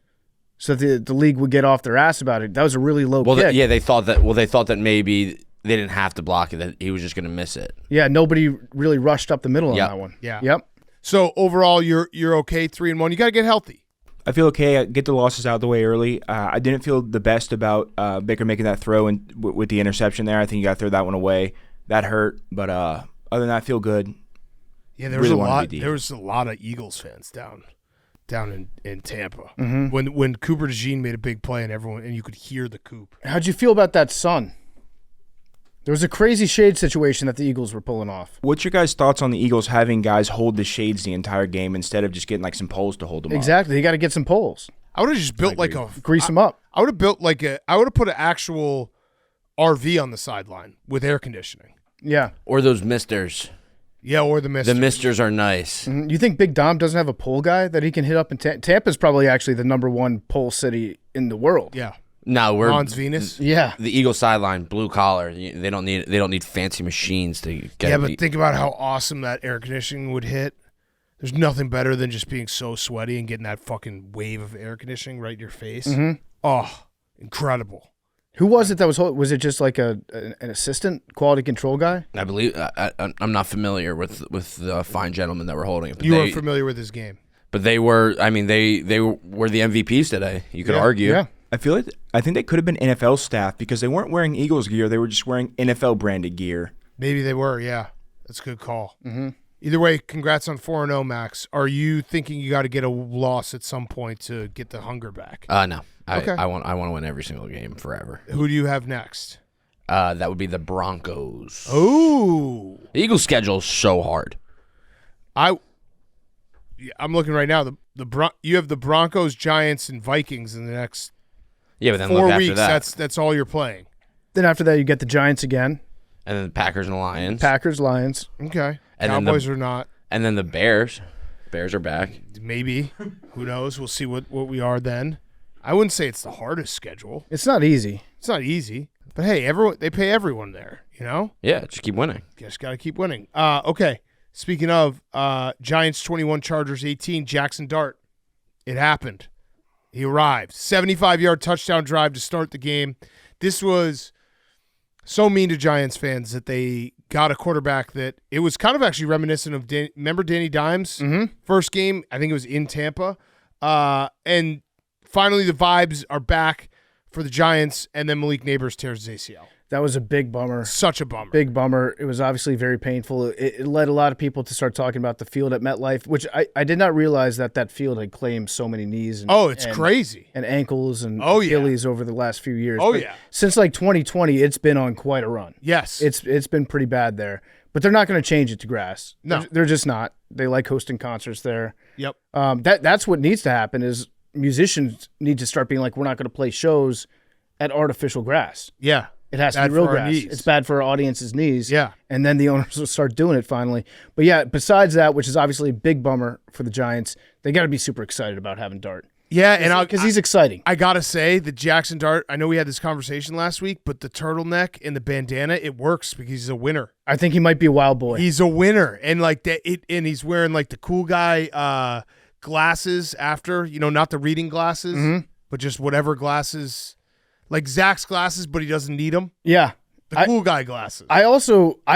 so that the league would get off their ass about it. That was a really low kick. They thought that maybe they didn't have to block it; that he was just going to miss it. Yeah, nobody really rushed up the middle on that one. Yeah. Yep. So overall, you're okay, 3-1. You got to get healthy. I feel okay. Get the losses out of the way early. I didn't feel the best about Baker making that throw and with the interception there. I think you got to throw that one away. That hurt, but other than that, I feel good. Yeah, there was a lot of Eagles fans down in Tampa when Cooper DeJean made a big play and you could hear the coop. How'd you feel about that sun? There was a crazy shade situation that the Eagles were pulling off. What's your guys' thoughts on the Eagles having guys hold the shades the entire game instead of just getting like some poles to hold them up? Exactly, you got to get some poles. I would have just built grease them up. I would have put an actual RV on the sideline with air conditioning. Yeah, or those misters. Yeah, or the misters. The misters are nice. Mm-hmm. You think Big Dom doesn't have a pole guy that he can hit up in Tampa? Tampa's probably actually the #1 pole city in the world. Yeah. No, we're Ron's Venus. Yeah. The Eagle sideline, blue collar. They don't need fancy machines to get. Yeah, but think about how awesome that air conditioning would hit. There's nothing better than just being so sweaty and getting that fucking wave of air conditioning right in your face. Mm-hmm. Oh, incredible. Who was it that was it just like an assistant quality control guy? I believe I'm not familiar with the fine gentlemen that were holding it. But you weren't familiar with his game. But they were, I mean, they were the MVPs today. You could argue. Yeah. I think they could have been NFL staff because they weren't wearing Eagles gear. They were just wearing NFL branded gear. Maybe they were, yeah. That's a good call. Mm-hmm. Either way, congrats on 4-0, Max. Are you thinking you got to get a loss at some point to get the hunger back? No. Okay. I want to win every single game forever. Who do you have next? That would be the Broncos. Oh. The Eagles' schedule is so hard. I'm looking right now. You have the Broncos, Giants, and Vikings in the next but then 4 look weeks. after that. That's all you're playing. Then after that, you get the Giants again. And then the Packers and the Lions. Packers, Lions. Okay. And Cowboys are not. And then the Bears. Bears are back. Maybe. Who knows? We'll see what we are then. I wouldn't say it's the hardest schedule. It's not easy. It's not easy. But hey, they pay everyone there, you know? Yeah, just keep winning. Just got to keep winning. Okay. Speaking of Giants 21, Chargers 18, Jaxson Dart. It happened. He arrived. 75-yard touchdown drive to start the game. This was so mean to Giants fans that they got a quarterback that it was kind of actually reminiscent of remember Danny Dimes' first game? I think it was in Tampa. And finally the vibes are back for the Giants, and then Malik Neighbors tears his ACL. That was a big bummer. Such a bummer. Big bummer. It was obviously very painful. It led a lot of people to start talking about the field at MetLife, which I did not realize that field had claimed so many knees. It's crazy. And ankles and Achilles over the last few years. But since like 2020, it's been on quite a run. Yes. It's been pretty bad there. But they're not going to change it to grass. No. They're just not. They like hosting concerts there. Yep. That's what needs to happen is musicians need to start being like, we're not going to play shows at artificial grass. Yeah. It has to be real grass. It's bad for our audience's knees. Yeah. And then the owners will start doing it finally. But yeah, besides that, which is obviously a big bummer for the Giants, they got to be super excited about having Dart. Yeah, because he's exciting. I got to say, the Jaxson Dart, I know we had this conversation last week, but the turtleneck and the bandana, it works because he's a winner. I think he might be a wild boy. He's a winner. And like that, and he's wearing like the cool guy glasses after, not the reading glasses, but just whatever glasses. Like Zach's glasses, but he doesn't need them. Yeah. The cool guy glasses. I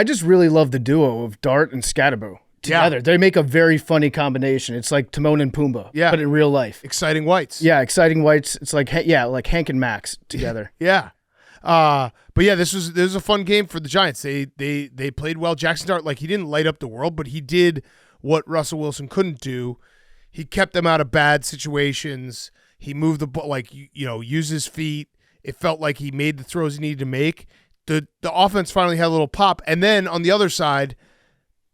just really love the duo of Dart and Scatterbo together. Yeah. They make a very funny combination. It's like Timon and Pumbaa, but in real life. Exciting whites. Yeah, exciting whites. It's like Hank and Max together. Yeah. But yeah, this was a fun game for the Giants. They played well. Jaxson Dart, like he didn't light up the world, but he did what Russell Wilson couldn't do. He kept them out of bad situations. He moved the ball, used his feet. It felt like he made the throws he needed to make. The offense finally had a little pop. And then on the other side,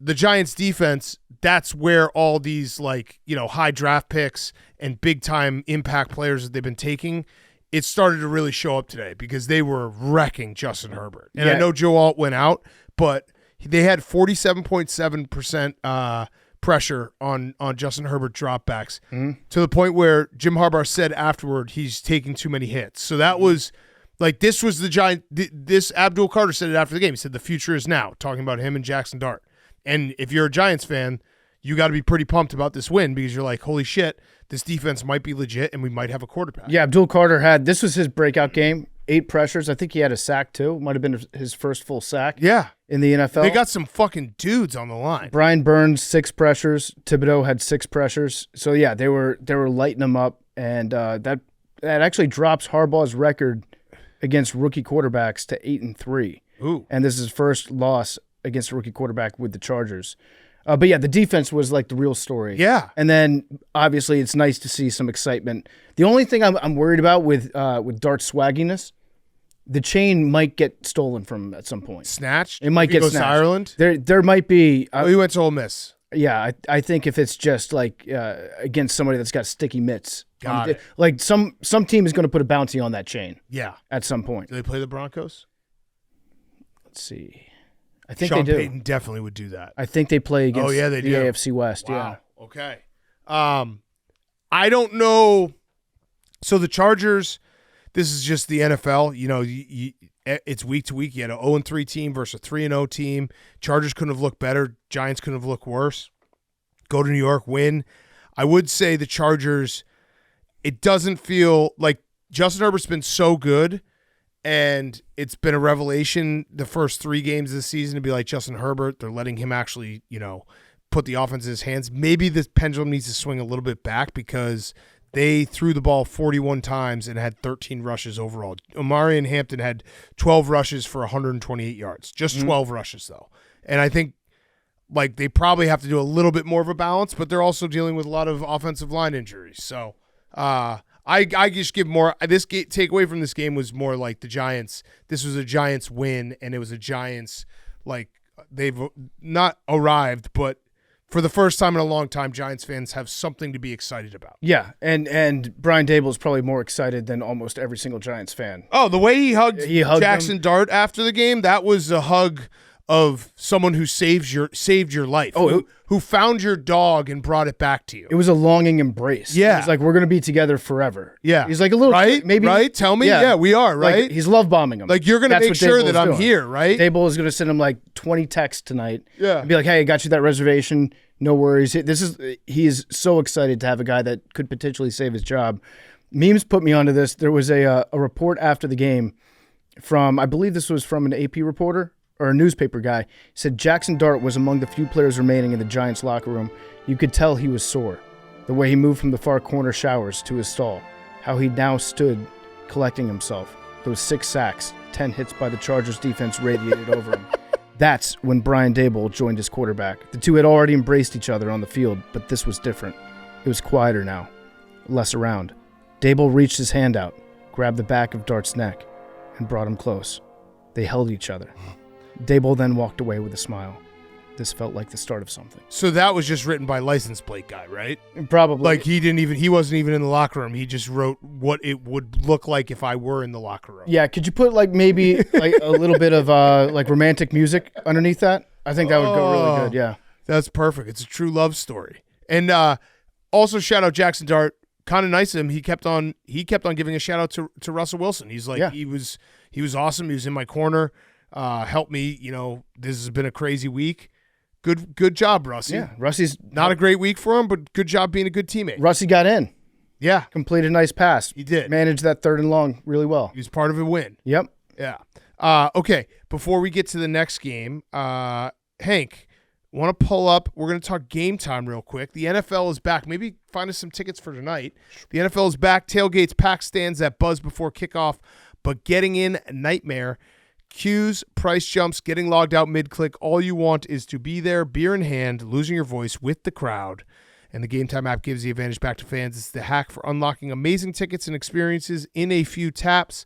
the Giants defense, that's where all these high draft picks and big time impact players that they've been taking, it started to really show up today because they were wrecking Justin Herbert. And I know Joe Alt went out, but they had 47.7% pressure on Justin Herbert dropbacks to the point where Jim Harbaugh said afterward he's taking too many hits. So that was this was the Giant. This Abdul Carter said it after the game. He said the future is now, talking about him and Jaxson Dart. And if you're a Giants fan, you got to be pretty pumped about this win because you're like, holy shit, this defense might be legit and we might have a quarterback. Yeah, Abdul Carter this was his breakout game. 8 pressures. I think he had a sack too. Might have been his first full sack. Yeah. In the NFL. They got some fucking dudes on the line. Brian Burns, 6 pressures. Thibodeau had 6 pressures. So yeah, they were lighting them up, and that actually drops Harbaugh's record against rookie quarterbacks to 8-3. Ooh. And this is his first loss against a rookie quarterback with the Chargers. But yeah, the defense was like the real story. Yeah. And then obviously it's nice to see some excitement. The only thing I'm worried about with Dart's swagginess, the chain might get stolen from him at some point. Snatched? It might get goes snatched. to Ireland? There might be. He went to Ole Miss. Yeah, I think if it's just like against somebody that's got sticky mitts. Got it. Like some team is going to put a bounty on that chain. Yeah. At some point. Do they play the Broncos? Let's see. I think Sean they do. Payton definitely would do that. I think they play against they the do. AFC West. Wow. Yeah. Okay. I don't know. So the Chargers, this is just the NFL. It's week to week. You had an 0-3 team versus a 3-0 team. Chargers couldn't have looked better. Giants couldn't have looked worse. Go to New York, win. I would say the Chargers, it doesn't feel like Justin Herbert's been so good, and it's been a revelation the first 3 games of the season to be like Justin Herbert. They're letting him actually, put the offense in his hands. Maybe this pendulum needs to swing a little bit back because they threw the ball 41 times and had 13 rushes overall. Omari and Hampton had 12 rushes for 128 yards. Just 12 rushes, though. And I think they probably have to do a little bit more of a balance, but they're also dealing with a lot of offensive line injuries. So I just give more. This takeaway from this game was more like the Giants. This was a Giants win, and it was a Giants, they've not arrived, but for the first time in a long time, Giants fans have something to be excited about. Yeah, and Brian Dable is probably more excited than almost every single Giants fan. Oh, the way he hugged Jaxson Dart after the game, that was a hug of someone who saved your life. Oh, who found your dog and brought it back to you. It was a longing embrace. Yeah. He's like, we're going to be together forever. Yeah. He's like a little, right? Maybe. Right? Tell me. Yeah, we are, right? Like, he's love bombing him. Like, you're going to make sure that I'm here, right? Dable is going to send him 20 texts tonight. Yeah. And be like, hey, I got you that reservation. No worries. He is so excited to have a guy that could potentially save his job. Memes put me onto this. There was a report after the game from, I believe this was from an AP reporter or a newspaper guy. He said Jaxson Dart was among the few players remaining in the Giants locker room. You could tell he was sore. The way he moved from the far corner showers to his stall. How he now stood collecting himself. Those 6 sacks, 10 hits by the Chargers defense radiated over him. That's when Brian Daboll joined his quarterback. The two had already embraced each other on the field, but this was different. It was quieter now, less around. Daboll reached his hand out, grabbed the back of Dart's neck, and brought him close. They held each other. Daboll then walked away with a smile. This felt like the start of something. So that was just written by license plate guy, right? Probably. Like he wasn't even in the locker room. He just wrote what it would look like if I were in the locker room. Yeah, could you put like maybe like a little bit of like romantic music underneath that? I think that would go really good. Yeah, that's perfect. It's a true love story. And also shout out Jaxson Dart. Kind of nice of him. He kept on giving a shout out to Russell Wilson. He's like he was awesome. He was in my corner. Helped me. This has been a crazy week. Good job, Russie. Yeah, Russie's not a great week for him, but good job being a good teammate. Russie got in. Yeah. Completed a nice pass. He did. Managed that 3rd and long really well. He was part of a win. Yep. Yeah. Okay, before we get to the next game, Hank, want to pull up, we're going to talk game time real quick. The NFL is back. Maybe find us some tickets for tonight. The NFL is back. Tailgates, packed stands that buzz before kickoff, but getting in, a nightmare. Queues, price jumps, getting logged out mid-click. All you want is to be there, beer in hand, losing your voice with the crowd. And the Game Time app gives the advantage back to fans. It's the hack for unlocking amazing tickets and experiences in a few taps.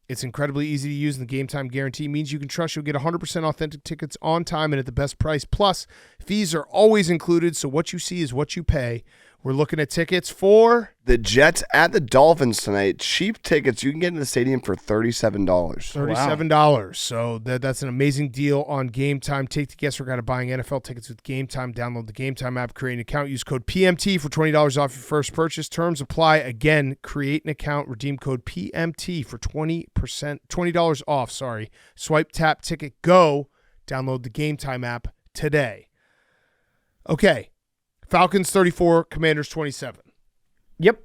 It's incredibly easy to use, and the Game Time guarantee means you can trust you'll get 100% authentic tickets on time and at the best price. Plus, fees are always included, so what you see is what you pay. We're looking at tickets for the Jets at the Dolphins tonight. Cheap tickets. You can get in the stadium for $37. $37. Wow. So that's an amazing deal on Game Time. Take the guesswork out of buying NFL tickets with Game Time. Download the Game Time app, create an account, use code PMT for $20 off your first purchase. Terms apply. Again, create an account, redeem code PMT for $20 off. Swipe, tap, ticket, go. Download the Game Time app today. Okay. Falcons 34, Commanders 27. Yep.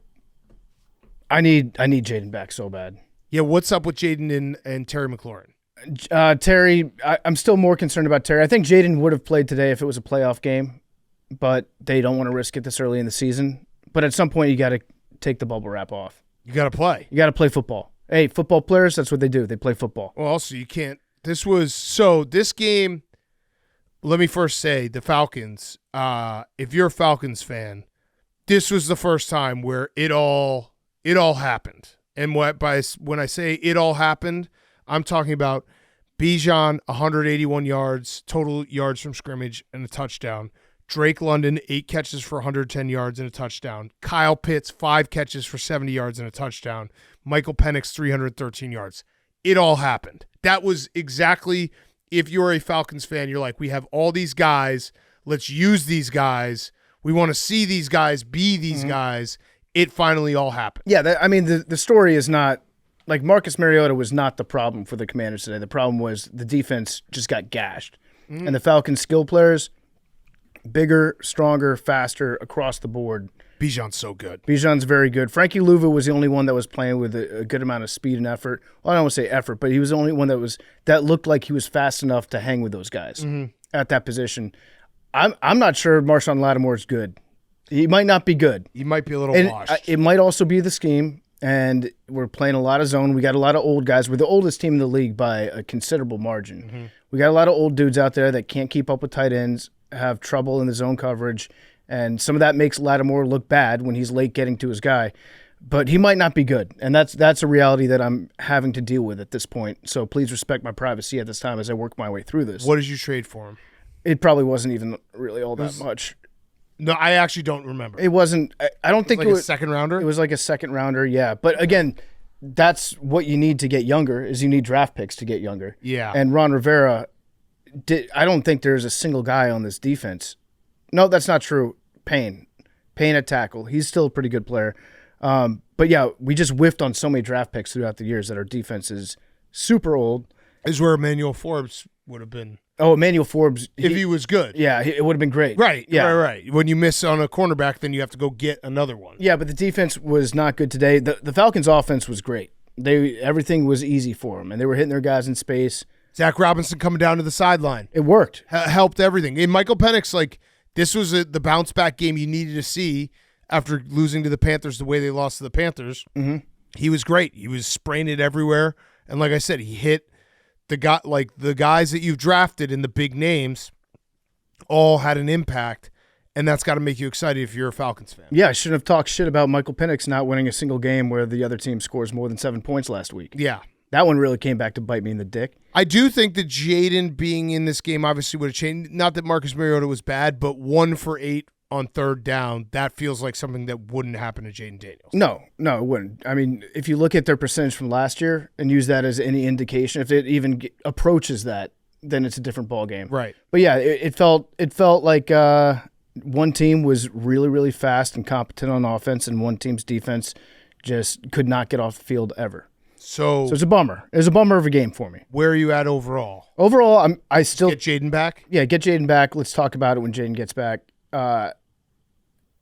I need Jaden back so bad. Yeah, what's up with Jaden and Terry McLaurin? Terry, I'm still more concerned about Terry. I think Jaden would have played today if it was a playoff game, but they don't want to risk it this early in the season. But at some point, you got to take the bubble wrap off. You got to play. You got to play football. Hey, football players, that's what they do. They play football. Well, also, you can't. This game, let me first say, the Falcons, if you're a Falcons fan, this was the first time where it all happened. And when I say it all happened, I'm talking about Bijan, 181 yards, total yards from scrimmage, and a touchdown. Drake London, 8 catches for 110 yards and a touchdown. Kyle Pitts, 5 catches for 70 yards and a touchdown. Michael Penix, 313 yards. It all happened. That was exactly, if you're a Falcons fan, you're like, we have all these guys. Let's use these guys. We want to see these guys be these guys. It finally all happened. Yeah, the story is not, like Marcus Mariota was not the problem for the Commanders today. The problem was the defense just got gashed. And the Falcons' skill players, bigger, stronger, faster across the board. Bijan's so good. Bijan's very good. Frankie Louva was the only one that was playing with a good amount of speed and effort. Well, I don't want to say effort, but he was the only one that looked like he was fast enough to hang with those guys at that position. I'm not sure Marshawn Lattimore is good. He might not be good. He might be a little washed. It might also be the scheme, and we're playing a lot of zone. We got a lot of old guys. We're the oldest team in the league by a considerable margin. We got a lot of old dudes out there that can't keep up with tight ends, have trouble in the zone coverage, and some of that makes Lattimore look bad when he's late getting to his guy. But he might not be good, and that's a reality that I'm having to deal with at this point. So please respect my privacy at this time as I work my way through this. What did you trade for him? It probably wasn't even really all that much. No, I actually don't remember. It wasn't. I don't think it was a second rounder. It was like a second rounder, yeah. But again, that's what you need to get younger. Is you need draft picks to get younger. Yeah. And Ron Rivera, I don't think there's a single guy on this defense. No, that's not true. Payne at tackle. He's still a pretty good player. But yeah, we just whiffed on so many draft picks throughout the years that our defense is super old. Is where Emmanuel Forbes would have been. Oh, Emmanuel Forbes. If he was good. Yeah, it would have been great. Right, yeah. right. When you miss on a cornerback, then you have to go get another one. Yeah, but the defense was not good today. The Falcons' offense was great. Everything was easy for them, and they were hitting their guys in space. Zach Robinson coming down to the sideline. It worked. Helped everything. And Michael Penix, this was the bounce-back game you needed to see after losing to the Panthers the way they lost to the Panthers. He was great. He was spraying it everywhere. And like I said, he hit the guys that you've drafted in the big names all had an impact. And that's got to make you excited if you're a Falcons fan. Yeah, I shouldn't have talked shit about Michael Penix not winning a single game where the other team scores more than 7 points last week. Yeah. That one really came back to bite me in the dick. I do think that Jaden being in this game obviously would have changed. Not that Marcus Mariota was bad, but 1 for 8 on third down, that feels like something that wouldn't happen to Jaden Daniels. No, it wouldn't. I mean, if you look at their percentage from last year and use that as any indication, if it even approaches that, then it's a different ball game. Right. But yeah, it felt like one team was really, really fast and competent on offense, and one team's defense just could not get off the field ever. So it's a bummer. It was a bummer of a game for me. Where are you at overall? Overall, I still get Jaden back. Yeah, get Jaden back. Let's talk about it when Jaden gets back.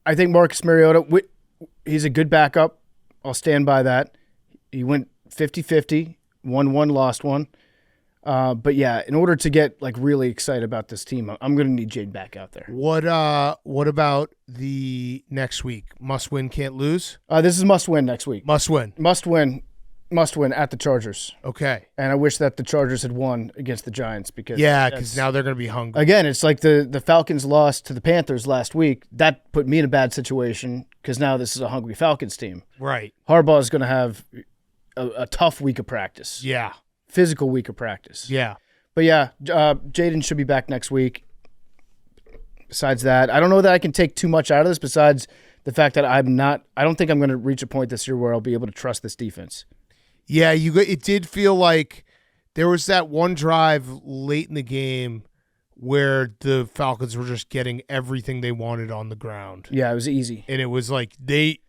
I think Marcus Mariota, he's a good backup. I'll stand by that. He went 50-50, won one, lost one. But yeah, in order to get like really excited about this team, I'm going to need Jaden back out there. What about the next week? Must win, can't lose? This is must win next week. Must win. Must win at the Chargers. Okay. And I wish that the Chargers had won against the Giants because now they're going to be hungry. Again, it's like the Falcons lost to the Panthers last week. That put me in a bad situation because now this is a hungry Falcons team. Right. Harbaugh is going to have a tough week of practice. Yeah. Physical week of practice. Yeah. But yeah, Jaden should be back next week. Besides that, I don't know that I can take too much out of this besides the fact that I don't think I'm going to reach a point this year where I'll be able to trust this defense. Yeah, it did feel like there was that one drive late in the game where the Falcons were just getting everything they wanted on the ground. Yeah, it was easy. And it was like the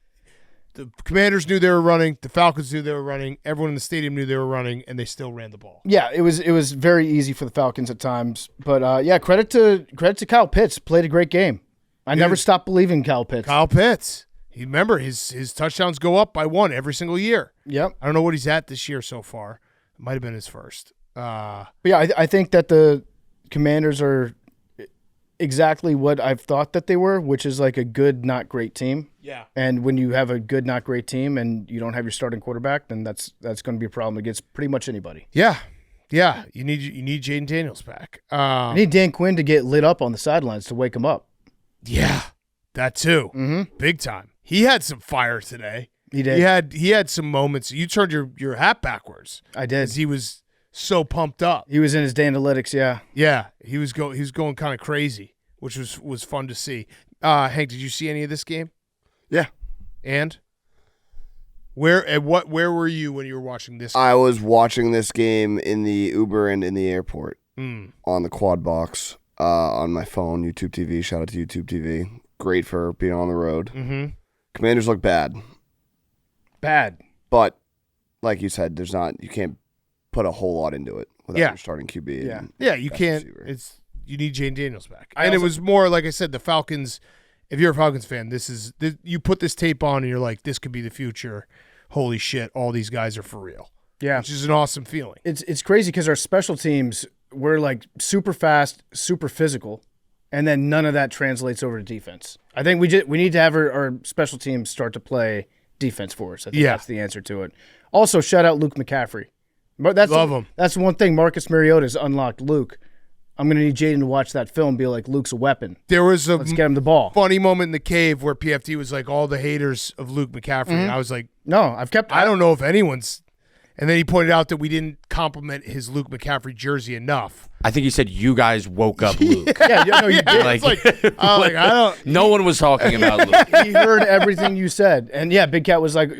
Commanders knew they were running, the Falcons knew they were running, everyone in the stadium knew they were running, and they still ran the ball. Yeah, it was very easy for the Falcons at times. But yeah, credit to Kyle Pitts. Played a great game. I never stopped believing in Kyle Pitts. Kyle Pitts. Remember, his touchdowns go up by 1 every single year. Yep. I don't know what he's at this year so far. It might have been his first. But yeah, I think that the Commanders are exactly what I've thought that they were, which is like a good, not great team. Yeah. And when you have a good, not great team and you don't have your starting quarterback, then that's going to be a problem against pretty much anybody. Yeah. Yeah. You need Jaden Daniels back. You need Dan Quinn to get lit up on the sidelines to wake him up. Yeah. That too. Mm-hmm. Big time. He had some fire today. He did. He had some moments. You turned your hat backwards. I did. 'Cause he was so pumped up. He was in his Dandalytics, yeah. Yeah, he was going kind of crazy, which was fun to see. Hank, did you see any of this game? Yeah. And where were you when you were watching this game? I was watching this game in the Uber and in the airport on the quad box on my phone, YouTube TV. Shout out to YouTube TV. Great for being on the road. Mm-hmm. Commanders look bad. Bad. But like you said, you can't put a whole lot into it without your starting QB. Yeah. Yeah, you can't. Receiver. You need Jaden Daniels back. It was more like I said, the Falcons. If you're a Falcons fan, you put this tape on and you're like, this could be the future. Holy shit, all these guys are for real. Yeah. Which is an awesome feeling. It's crazy because our special teams were like super fast, super physical, and then none of that translates over to defense. I think we need to have our special teams start to play defense for us. I think that's the answer to it. Also, shout out Luke McCaffrey. Love him. That's one thing. Marcus Mariota's unlocked Luke. I'm going to need Jaden to watch that film and be like, Luke's a weapon. Let's get him the ball. Funny moment in the cave where PFT was like, all the haters of Luke McCaffrey. Mm-hmm. And I was like, no, I don't know if anyone's. And then he pointed out that we didn't compliment his Luke McCaffrey jersey enough. I think he said you guys woke up Luke. Yeah, no, you did. I don't. No one was talking about Luke. He heard everything you said. And yeah, Big Cat was like,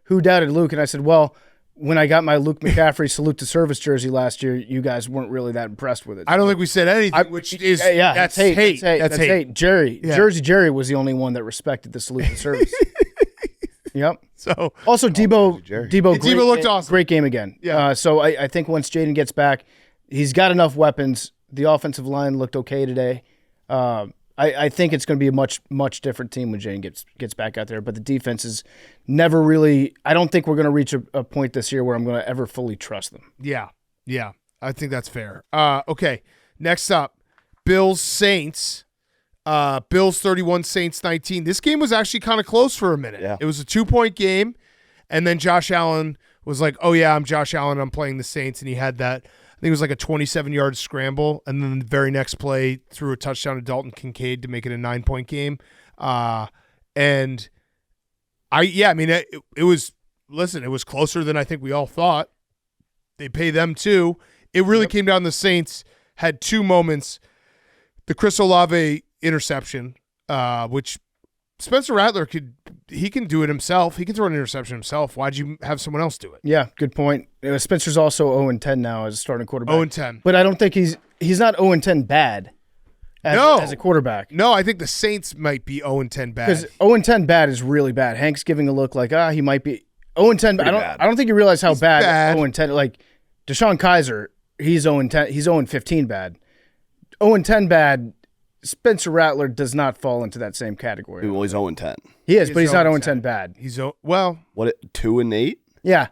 who doubted Luke? And I said, well, when I got my Luke McCaffrey salute to service jersey last year, you guys weren't really that impressed with it. I don't think we said anything, which is that's hate. That's hate. Jersey Jerry was the only one that respected the salute to service. Yep. So also Debo looked awesome. Great game again. Yeah. So I think once Jaden gets back, he's got enough weapons. The offensive line looked okay today. I think it's going to be a much different team when Jaden gets back out there. But the defense is never really. I don't think we're going to reach a point this year where I'm going to ever fully trust them. Yeah. I think that's fair. Okay. Next up, Bills Saints. Bills 31, Saints 19. This game was actually kind of close for a minute. Yeah. It was a 2-point game, And then Josh Allen was like, oh, yeah, I'm Josh Allen. I'm playing the Saints. And he had that, I think it was like a 27-yard scramble. And then the very next play threw a touchdown to Dalton Kincaid to make it a 9-point game. And it was closer than I think we all thought. They pay them too. It really came down to the Saints had two moments. The Chris Olave interception, which Spencer Rattler can do it himself. He can throw an interception himself. Why'd you have someone else do it? Yeah, good point. Spencer's also 0-10 now as a starting quarterback. 0-10. But I don't think he's not 0-10 bad as a quarterback. No, I think the Saints might be 0-10 bad. Because 0-10 bad is really bad. Hank's giving a look like, he might be 0-10. I don't think you realize how bad 0-10. Like Deshaun Kaiser, he's 0-10. He's 0-15 bad. 0-10 bad. Spencer Rattler does not fall into that same category. Well, he's 0-10. He is, but he's not 0-10 bad. He's 2-8? Yeah.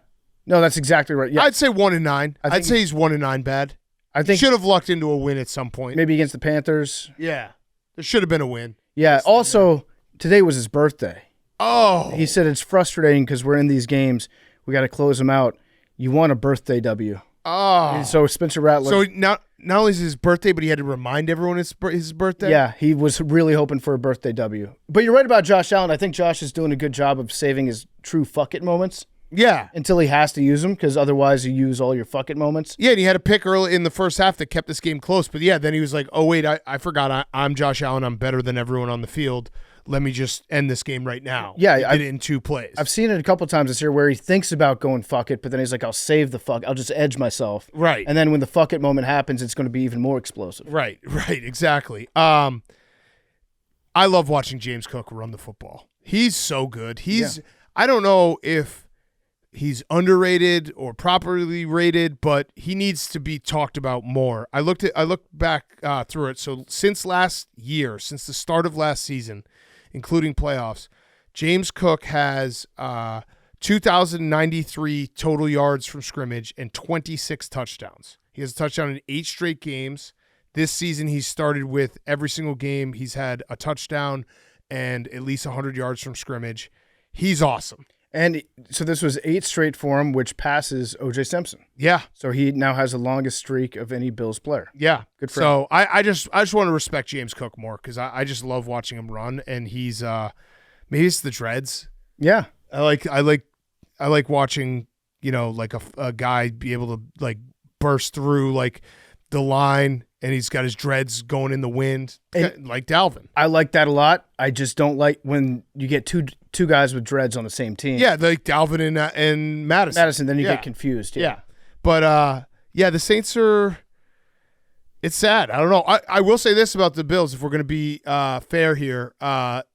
No, that's exactly right. Yeah. I'd say 1-9. I'd say he's 1-9 bad. I think should have lucked into a win at some point. Maybe against the Panthers. Yeah. There should have been a win. Yeah. Also, today was his birthday. Oh. He said it's frustrating because we're in these games. We got to close them out. You want a birthday W. Oh. And so Spencer Rattler. So not only is it his birthday, but he had to remind everyone it's his birthday? Yeah, he was really hoping for a birthday W. But you're right about Josh Allen. I think Josh is doing a good job of saving his true fuck it moments. Yeah. Until he has to use them, because otherwise you use all your fuck it moments. Yeah, and he had a pick early in the first half that kept this game close. But yeah, then he was like, oh, wait, I forgot. I'm Josh Allen. I'm better than everyone on the field. Let me just end this game right now. Yeah. He did it in 2 plays. I've seen it a couple times this year where he thinks about going fuck it, but then he's like, I'll save the fuck. I'll just edge myself. Right. And then when the fuck it moment happens, it's going to be even more explosive. Right, exactly. I love watching James Cook run the football. He's so good. I don't know if he's underrated or properly rated, but he needs to be talked about more. I looked back through it. So since the start of last season, including playoffs, James Cook has 2,093 total yards from scrimmage and 26 touchdowns. He has a touchdown in 8 straight games. This season, he's started with every single game. He's had a touchdown and at least 100 yards from scrimmage. He's awesome. And so this was 8 straight for him, which passes O.J. Simpson. Yeah. So he now has the longest streak of any Bills player. Yeah. Good for him. So I just want to respect James Cook more because I just love watching him run, and he's maybe it's the dreads. Yeah. I like watching, like a guy be able to like burst through like the line, and he's got his dreads going in the wind, like Dalvin. I like that a lot. I just don't like when you get two guys with dreads on the same team. Yeah, like Dalvin and Madison. Then you get confused. Yeah. But the Saints are. It's sad. I don't know. I will say this about the Bills, if we're going to be fair here.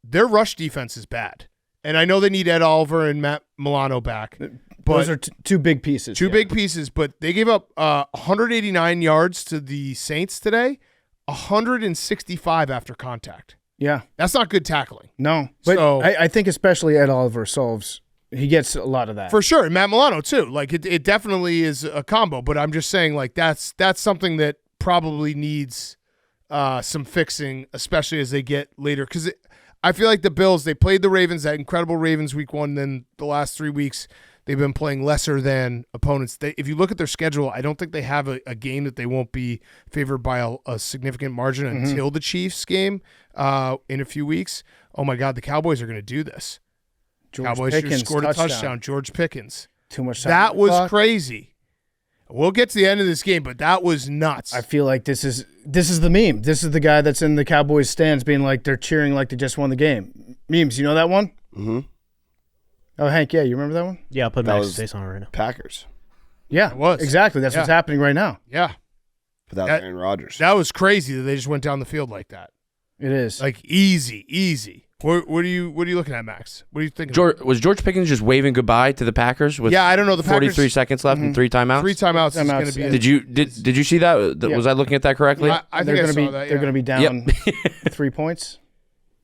Their rush defense is bad. And I know they need Ed Oliver and Matt Milano back. But those are two big pieces. Big pieces, but they gave up 189 yards to the Saints today, 165 after contact. Yeah. That's not good tackling. No. But I think especially Ed Oliver he gets a lot of that. For sure. And Matt Milano, too. Like, it definitely is a combo, but I'm just saying, like, that's something that probably needs some fixing, especially as they get later. Because I feel like the Bills, they played the Ravens, that incredible Ravens week 1, then the last 3 weeks, they've been playing lesser than opponents. If you look at their schedule, I don't think they have a game that they won't be favored by a significant margin until the Chiefs game in a few weeks. Oh, my God, the Cowboys are going to do this. Cowboys Pickens scored a touchdown. George Pickens. Too much time. That was crazy. We'll get to the end of this game, but that was nuts. I feel like this is the meme. This is the guy that's in the Cowboys stands being like they're cheering like they just won the game. Memes, you know that one? Mm-hmm. Oh, Hank, yeah, you remember that one? Yeah, I'll put Max's face on it right now. Packers. Yeah, it was. Exactly. That's what's happening right now. Yeah. Without Aaron Rodgers. That was crazy that they just went down the field like that. It is. Like easy. What are you looking at, Max? What are you thinking? Was George Pickens just waving goodbye to the Packers with I don't know. The 43 Packers, seconds left and 3 timeouts? 3 timeouts is going to be Did you see that? Yeah. Was I looking at that correctly? I think I saw that. They're going to be down 3 points.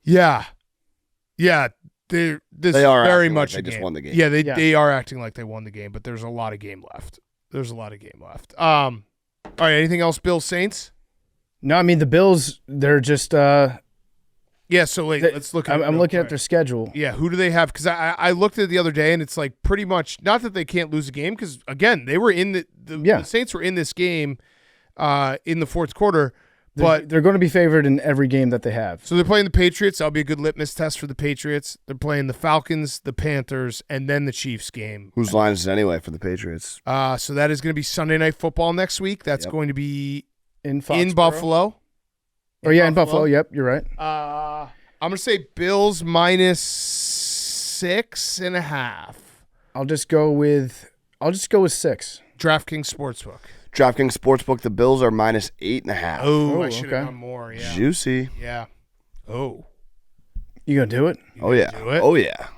Yeah. This They are very acting much like they just won the game. Yeah, they are acting like they won the game, but there's a lot of game left. All right, anything else, Bills Saints? No, I mean the Bills. They're just Yeah, so wait, let's look at it. I'm looking at their schedule. Yeah, who do they have? Because I looked at it the other day, and it's like pretty much, not that they can't lose a game, because, again, they were in the Saints were in this game in the fourth quarter, but they're going to be favored in every game that they have. So they're playing the Patriots. That'll be a good litmus test for the Patriots. They're playing the Falcons, the Panthers, and then the Chiefs game. Whose line is it anyway for the Patriots? So that is going to be Sunday Night Football next week. That's going to be in Buffalo. In Buffalo. Yep, you're right. I'm going to say Bills minus 6.5. I'll just go with 6. DraftKings Sportsbook. DraftKings Sportsbook, the Bills are minus 8.5. Oh, I should have done more. Yeah. Juicy. Yeah. Oh. You gonna do it? Oh yeah. Do it? Oh yeah.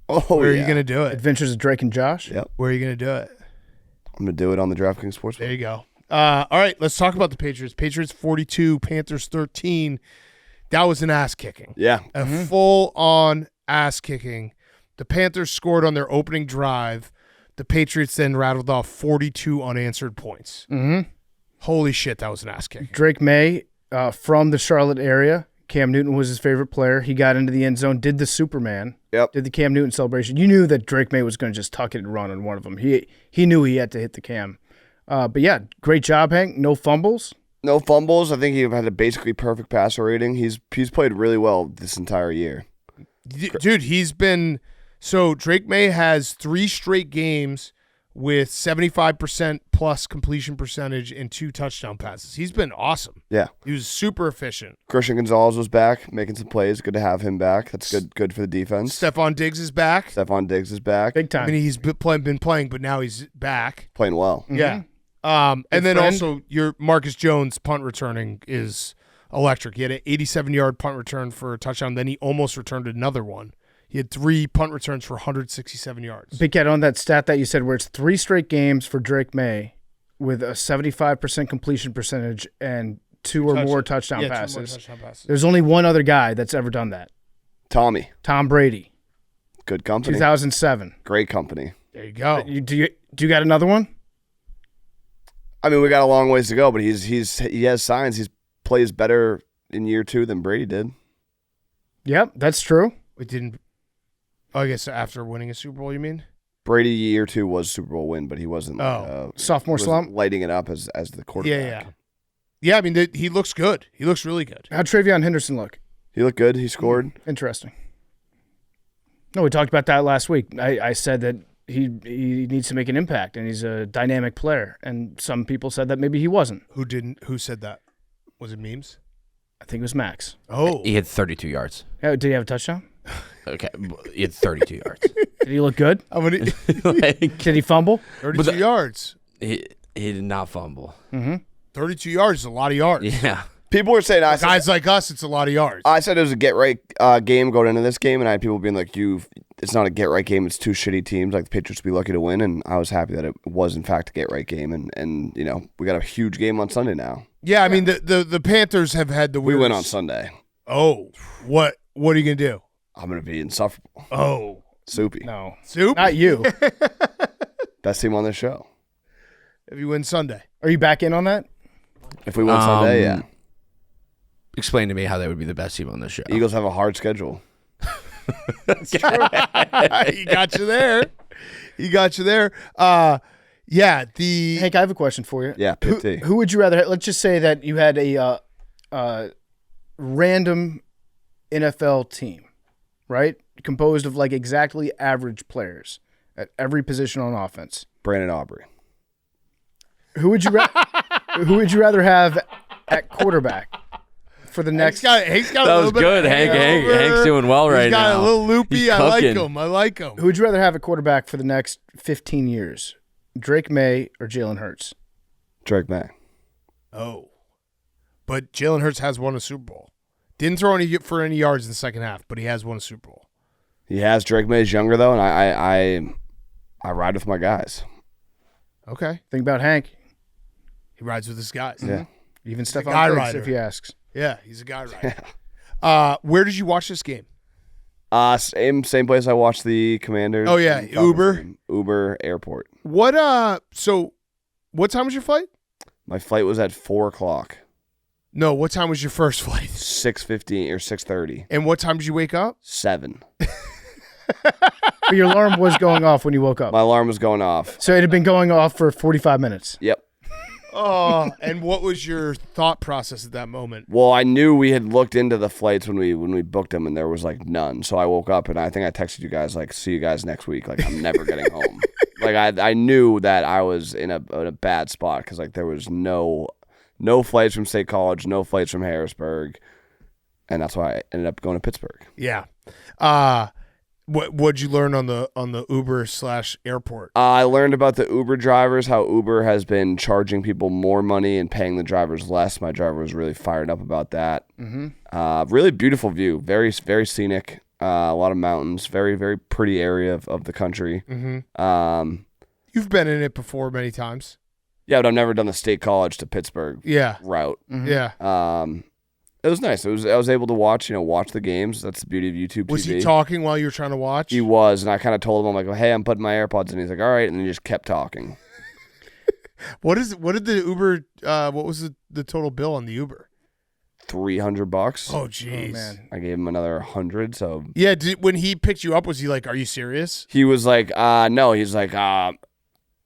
Oh Where are you gonna do it? Adventures of Drake and Josh. Yep. Where are you gonna do it? I'm gonna do it on the DraftKings Sportsbook. There you go. All right, let's talk about the Patriots. Patriots 42, Panthers 13. That was an ass kicking. Yeah. A full-on ass kicking. The Panthers scored on their opening drive. The Patriots then rattled off 42 unanswered points. Mm-hmm. Holy shit, that was an ass kick. Drake May from the Charlotte area. Cam Newton was his favorite player. He got into the end zone, did the Superman, did the Cam Newton celebration. You knew that Drake May was going to just tuck it and run on one of them. He knew he had to hit the Cam. But yeah, great job, Hank. No fumbles. No fumbles. I think he had a basically perfect passer rating. He's played really well this entire year. Dude, he's been – so Drake May has 3 straight games with 75% plus completion percentage and 2 touchdown passes. He's been awesome. Yeah. He was super efficient. Christian Gonzalez was back, making some plays. Good to have him back. That's good for the defense. Stephon Diggs is back. Big time. I mean, he's been playing, but now he's back. Playing well. Mm-hmm. Yeah. And then also your Marcus Jones punt returning is electric. He had an 87-yard punt return for a touchdown. Then he almost returned another one. He had 3 punt returns for 167 yards. Big Cat, on that stat that you said where it's 3 straight games for Drake May with a 75% completion percentage and 2 or more touchdown passes. There's only one other guy that's ever done that. Tom Brady. Good company. 2007. Great company. There you go. Do you got another one? I mean, we got a long ways to go, but he has signs. He plays better in year 2 than Brady did. Yep, that's true. It didn't. Oh, I guess after winning a Super Bowl, you mean? Brady year 2 was Super Bowl win, but he wasn't. Sophomore slump, lighting it up as the quarterback. Yeah. I mean, he looks good. He looks really good. How'd Travion Henderson look? He looked good. He scored. Interesting. No, we talked about that last week. I said that he needs to make an impact, and he's a dynamic player. And some people said that maybe he wasn't. Who didn't? Who said that? Was it memes? I think it was Max. Oh, He had 32 yards. Did he have a touchdown? Okay, he had 32 yards. Did he look good? Did he fumble? 32 yards. He did not fumble. 32 yards is a lot of yards. Yeah. People were saying, Guys like us, it's a lot of yards. I said it was a get-right game going into this game, and I had people being like, it's not a get-right game. It's 2 shitty teams. Like, the Patriots would be lucky to win, and I was happy that it was, in fact, a get-right game. And you know, we got a huge game on Sunday now. Yeah, I mean, the Panthers have had the We weirdest. win on Sunday. Oh, what are you going to do? I'm going to be insufferable. Oh. Soupy. No. Soup? Not you. Best team on this show. If you win Sunday. Are you back in on that? If we win Sunday, yeah. Explain to me how they would be the best team on this show. Eagles have a hard schedule. He got you there. Yeah, Hank, I have a question for you. Yeah, Pitt T. Who would you rather have? Let's just say that you had a random NFL team, right? Composed of like exactly average players at every position on offense. Brandon Aubrey. Who would you rather have at quarterback for the next? Hank's got That a was little bit good, of Hank. hangover. Hank's doing well right He's got now. a little loopy. He's I like cooking. him. Who would you rather have at quarterback for the next 15 years? Drake May or Jalen Hurts? Drake May. Oh. But Jalen Hurts has won a Super Bowl. Didn't throw for any yards in the second half, but he has won a Super Bowl. He has. Drake May's younger, though, and I ride with my guys. Okay. Think about Hank. He rides with his guys. Yeah. Even a Stephon guy Diggs, rider. if he asks. Yeah, he's a guy rider. Where did you watch this game? Same place I watched the Commanders. Oh, yeah, and Falcons Uber? game. Uber Airport. So what time was your flight? My flight was at 4:00. No, what time was your first flight? 6:15 or 6:30. And what time did you wake up? 7. But your alarm was going off when you woke up. My alarm was going off. So it had been going off for 45 minutes. Yep. Oh, and what was your thought process at that moment? Well, I knew we had looked into the flights when we booked them, and there was like none. So I woke up, and I think I texted you guys like, "See you guys next week." Like I'm never getting home. Like I knew that I was in a bad spot because like there was no flights from State College, no flights from Harrisburg, and that's why I ended up going to Pittsburgh. Yeah. What'd you learn on the Uber/airport? I learned about the Uber drivers, how Uber has been charging people more money and paying the drivers less. My driver was really fired up about that. Mm-hmm. Really beautiful view, very very scenic. A lot of mountains, very very pretty area of the country. Mm-hmm. You've been in it before many times. Yeah, but I've never done the State College to Pittsburgh route. Mm-hmm. Yeah. It was nice. I was able to watch the games. That's the beauty of YouTube Was TV. he talking while you were trying to watch? He was, and I kind of told him, I'm like, well, hey, I'm putting my AirPods in. He's like, all right, and he just kept talking. What did the Uber? What was the total bill on the Uber? $300. Oh, jeez. Oh, man. I gave him another 100. So yeah, when he picked you up, was he like, "Are you serious?" he was like, no. He's like,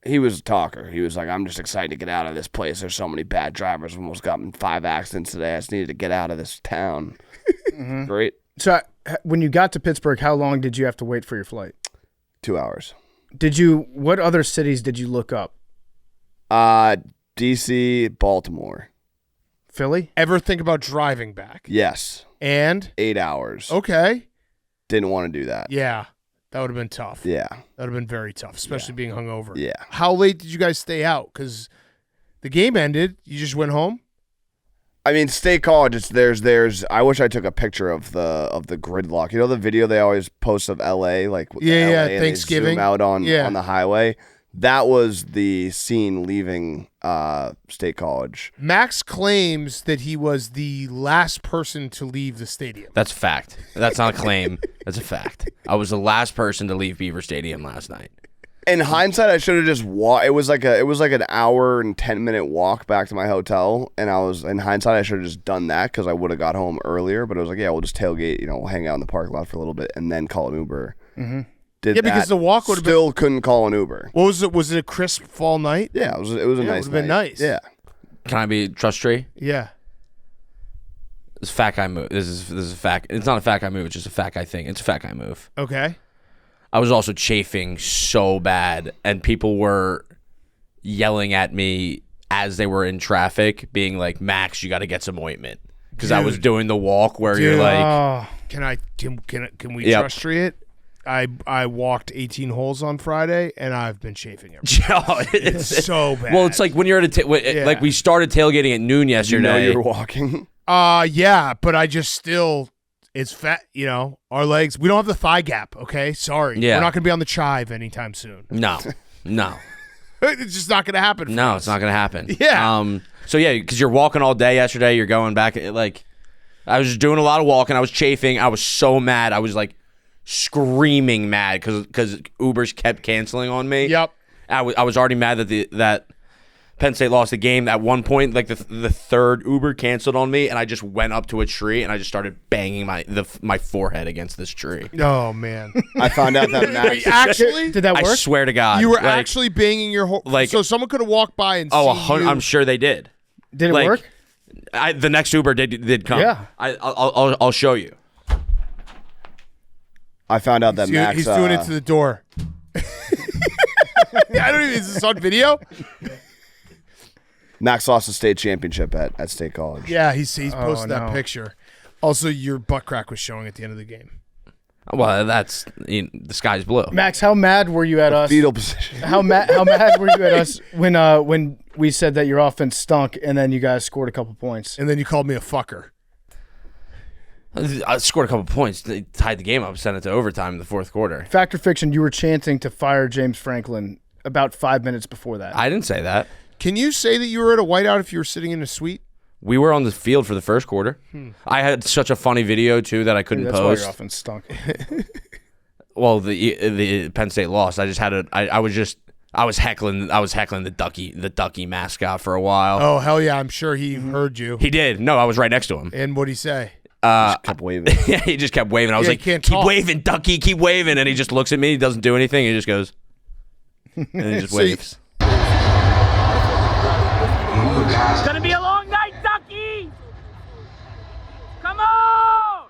he was a talker. He was like, I'm just excited to get out of this place. There's so many bad drivers. I've almost gotten 5 accidents today. I just needed to get out of this town. Mm-hmm. Great. So when you got to Pittsburgh, how long did you have to wait for your flight? 2 hours. What other cities did you look up? D.C., Baltimore. Philly? Ever think about driving back? Yes. And 8 hours. Okay. Didn't want to do that. Yeah. That would have been tough. Yeah. That would have been very tough, especially being hungover. Yeah. How late did you guys stay out? Because the game ended. You just went home? I mean, State College, there's I wish I took a picture of the gridlock. You know the video they always post of LA, like with the LA and Thanksgiving. they zoom out on the highway? That was the scene leaving State College. Max claims that he was the last person to leave the stadium. That's a fact. That's not a claim. That's a fact. I was the last person to leave Beaver Stadium last night. In hindsight, I should have just walked. It was like an hour and 10-minute walk back to my hotel, and in hindsight, I should have just done that because I would have got home earlier. But it was like, yeah, we'll just tailgate, we'll hang out in the parking lot for a little bit, and then call an Uber. Mm-hmm. Because the walk would have still couldn't call an Uber. What was it? Was it a crisp fall night? Yeah, it was a nice night. It would have been nice. Yeah. Can I be trust tree? Yeah. This is a fact I move. This is a fact. It's not a fact I move. It's just a fact I think. It's a fact I move. Okay. I was also chafing so bad, and people were yelling at me as they were in traffic, being like, "Max, you got to get some ointment," because I was doing the walk where you're like, "Can we trust tree it?" I walked 18 holes on Friday, and I've been chafing everything. It's so bad. Well, it's like when you're at like we started tailgating at noon yesterday. You were walking. Yeah, but I just still, it's fat. Our legs. We don't have the thigh gap. Okay, sorry. Yeah. We're not gonna be on the chive anytime soon. No. It's just not gonna happen. No, it's not gonna happen. Yeah. So yeah, because you're walking all day yesterday. You're going back. Like, I was just doing a lot of walking. I was chafing. I was so mad. I was like screaming mad because Ubers kept canceling on me. Yep. I was already mad that Penn State lost the game. At one point, like the third Uber canceled on me, and I just went up to a tree and I just started banging my forehead against this tree. Oh man! I found out that Max actually did that work? I swear to God, you were actually banging your whole. So someone could have walked by and. I'm sure they did. Did it work? The next Uber did come. Yeah. I'll show you. I found out that Max. He's doing it to the door. I don't even. Is this on video? Max lost the state championship at State College. Yeah, he's posted that picture. Also, your butt crack was showing at the end of the game. Well, that's the sky's blue. Max, how mad were you at us? Fetal position. How mad were you at us when we said that your offense stunk and then you guys scored a couple points? And then you called me a fucker. I scored a couple points. They tied the game up, sent it to overtime in the fourth quarter. Fact or fiction, you were chanting to fire James Franklin about 5 minutes before that. I didn't say that. Can you say that you were at a whiteout if you were sitting in a suite? We were on the field for the first quarter. I had such a funny video, too, that I couldn't That's post. Why your offense stunk. Well, the Penn State lost. I just had I was just I was heckling the ducky mascot for a while. Oh, hell yeah. I'm sure he heard you. He did. No, I was right next to him. And what'd he say? Just kept waving. Yeah, he just kept waving. I was Yeah, like, he can't keep talk. waving, ducky, keep waving. And he just looks at me. He doesn't do anything. He just goes, and he just See- waves. It's gonna be a long night, Ducky! Come on!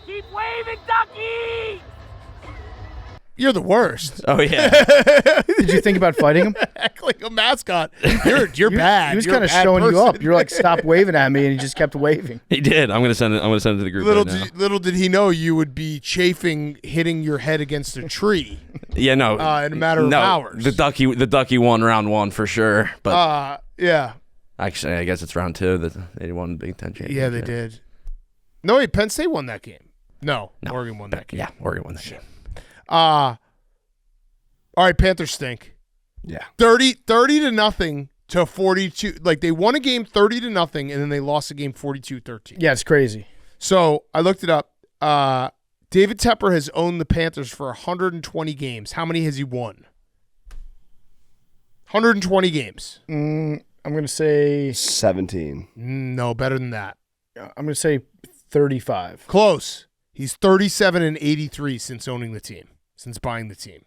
Keep waving, Ducky! You're the worst. Oh, yeah. Did you think about fighting him? Heckling a mascot. You're bad. He was You're a kind of bad showing you person. up. You're like, stop waving at me, and he just kept waving. He did. I'm gonna send it to the group right now. Little did he know you would be chafing, hitting your head against a tree. Yeah, no. In a matter of hours. The ducky won round 1 for sure. But Yeah. actually, I guess it's round 2 that they won the Big Ten championship. Yeah, they did. No, wait, Penn State won that game. No, Oregon won that game. Yeah, Oregon won that game. All right, Panthers stink. Yeah. 30 to nothing to 42. Like, they won a game 30 to nothing, and then they lost a game 42-13. Yeah, it's crazy. So I looked it up. David Tepper has owned the Panthers for 120 games. How many has he won? 120 games. I'm going to say 17. No, better than that. I'm going to say 35. Close. He's 37-83 since owning the team, since buying the team.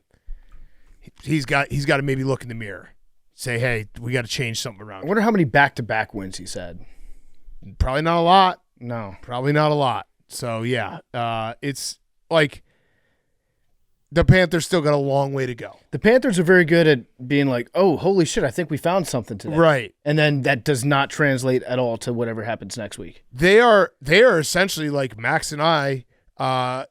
He's got to maybe look in the mirror, say, hey, we got to change something I around. wonder how many back-to-back wins he's had. Probably not a lot. No. Probably not a lot. So, yeah, it's like the Panthers still got a long way to go. The Panthers are very good at being like, oh, holy shit, I think we found something today. Right. And then that does not translate at all to whatever happens next week. They are essentially like Max and I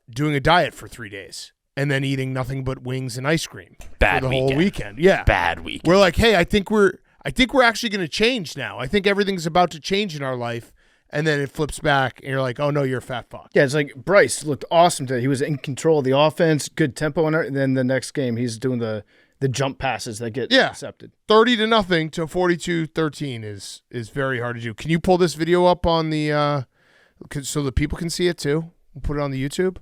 doing a diet for 3 days and then eating nothing but wings and ice cream Bad for the whole weekend. weekend. Yeah. Bad week. We're like, hey, I think we're actually going to change now. I think everything's about to change in our life. And then it flips back, and you're like, oh, no, you're a fat fuck. Yeah, it's like Bryce looked awesome today. He was in control of the offense, good tempo in it. And then the next game, he's doing the jump passes that get accepted. 30 to nothing to 42-13 is very hard to do. Can you pull this video up on the so the people can see it too? We'll put it on the YouTube.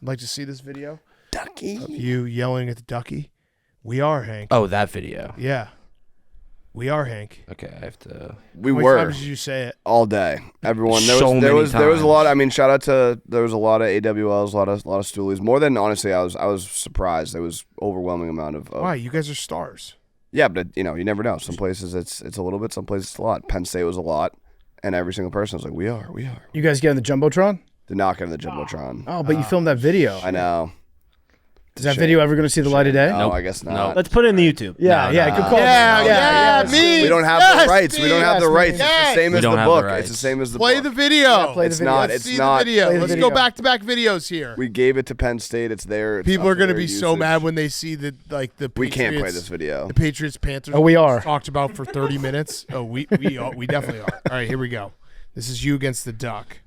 I'd like to see this video. Ducky. Of you yelling at the ducky. We are, Hank. Oh, that video. Yeah. We are, Hank. Okay, I have to. We How many were times did you say it? all day. Everyone. There So was many there was a lot. times. I mean, shout out to there was a lot of AWLs, a lot of stoolies. More than honestly, I was surprised. There was overwhelming amount of. Why? You guys are stars. Yeah, but you never know. Some places it's a little bit. Some places it's a lot. Penn State was a lot, and every single person was like, "We are." You guys get on the Jumbotron? Did not get in the jumbotron. Oh, but you filmed that video. I know. Is that video ever going to see the light of day? No, I guess not. Let's put it in the YouTube. Yeah, good call. Yeah, me. We don't have Yes, the rights. We don't have the yes, rights. It's yes. the same We as the don't have the book. rights. It's the same as the Play book. the video. play the It's video. not. Let's It's see not. the video. Play the Let's video. go back-to-back videos here. We gave it to Penn State. It's there. It's People up are for going to their be so usage. mad when they see the Patriots. We can't play this video. The Patriots Panthers. Oh, we are. Talked about for 30 minutes. Oh, we definitely are. All right, here we go. This is you against the duck.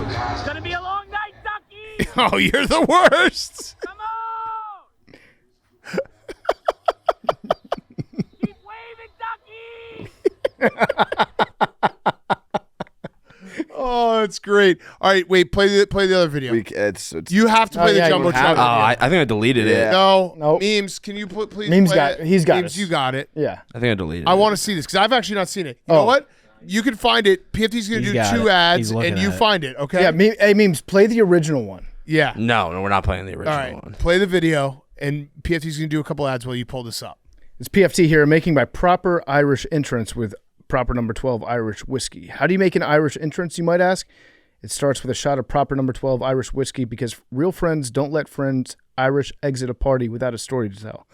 It's gonna be a long night, Ducky! Oh, you're the worst. Come on! Keep waving, Ducky! Oh, it's great. All right, wait. Play the other video. It's You have to play the yeah, you Jumbotron. have video. it. I think I deleted it. Yeah. No, Nope. Memes. Can you please? Memes play got it? it. He's got Memes, it. you got it. Yeah. I think I deleted I it. want to see this because I've actually not seen it. You know what? You can find it. PFT's going to He's do got 2 it. ads, He's looking and you at it. find it. Okay. Yeah, hey, Memes, play the original one. Yeah. No, we're not playing the All original right. one. Play the video, and PFT's going to do a couple ads while you pull this up. It's PFT here, making my proper Irish entrance with proper number 12 Irish whiskey. How do you make an Irish entrance, you might ask? It starts with a shot of proper number 12 Irish whiskey because real friends don't let friends Irish exit a party without a story to tell.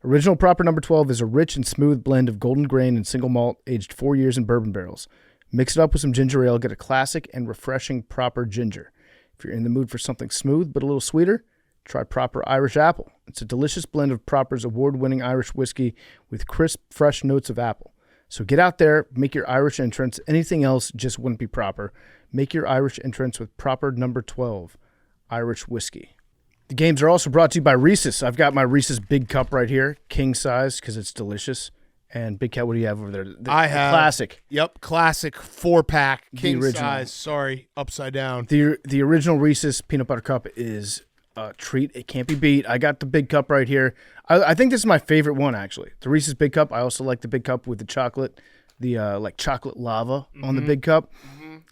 Original proper number 12 is a rich and smooth blend of golden grain and single malt aged 4 years in bourbon barrels. Mix it up with some ginger ale, get a classic and refreshing proper ginger. If you're in the mood for something smooth but a little sweeter, try Proper Irish Apple. It's a delicious blend of Proper's award-winning Irish whiskey with crisp, fresh notes of apple. So get out there, make your Irish entrance. Anything else just wouldn't be proper. Make your Irish entrance with Proper number 12 Irish whiskey. The games are also brought to you by Reese's. I've got my Reese's Big Cup right here, king size, because it's delicious. And Big Cat, what do you have over there? I have classic. Yep, classic 4-pack, king original. size. Sorry, upside down. The original Reese's Peanut Butter Cup is a treat. It can't be beat. I got the big cup right here. I think this is my favorite one, actually. The Reese's Big Cup. I also like the big cup with the chocolate, the like chocolate lava on the big cup.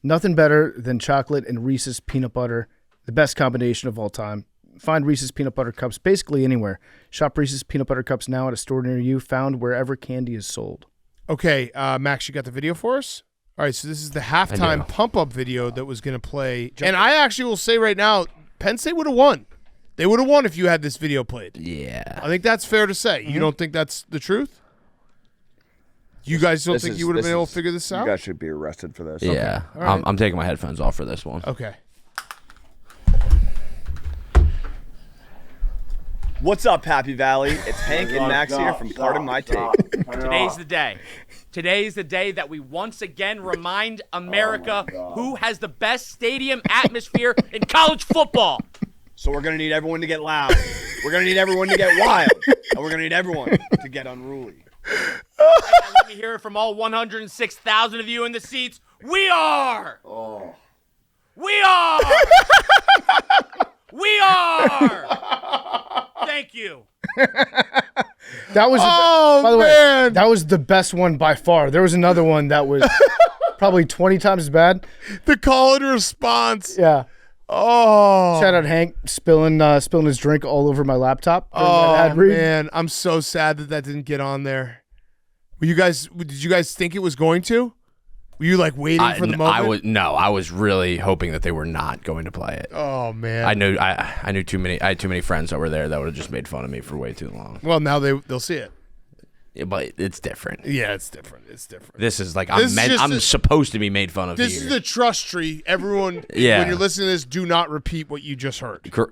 Nothing better than chocolate and Reese's peanut butter. The best combination of all time. Find Reese's Peanut Butter Cups basically anywhere. Shop Reese's Peanut Butter Cups now at a store near you, found wherever candy is sold. Okay, Max, you got the video for us? All right, so this is the halftime pump-up video that was going to play. And I actually will say right now, Penn State would have won. They would have won if you had this video played. Yeah. I think that's fair to say. You don't think that's the truth? You guys don't think you would have been able to figure this out? You guys should be arrested for this. Yeah. All right. I'm taking my headphones off for this one. Okay. What's up, Happy Valley? It's Hank and Max here from Pardon My Take. Today's the day. Today's the day that we once again remind America who has the best stadium atmosphere in college football. So we're going to need everyone to get loud. We're going to need everyone to get wild. And we're going to need everyone to get unruly. Let me hear it from all 106,000 of you in the seats. We are! We are! We are! Thank you. That was, by the man. way, that was the best one by far. There was another one that was probably 20 times as bad. The call and response. Yeah. Oh. Shout out Hank spilling his drink all over my laptop. Oh, man. I'm so sad that didn't get on there. Did you guys think it was going to? Were you like waiting for the moment? I was really hoping that they were not going to play it. Oh man. I had too many friends that were there that would have just made fun of me for way too long. Well, now they'll see it. Yeah, but it's different. Yeah, it's different. It's different. This is like I'm supposed to be made fun of This here. is the trust tree. Everyone, Yeah. when you're listening to this, do not repeat what you just heard. Okay?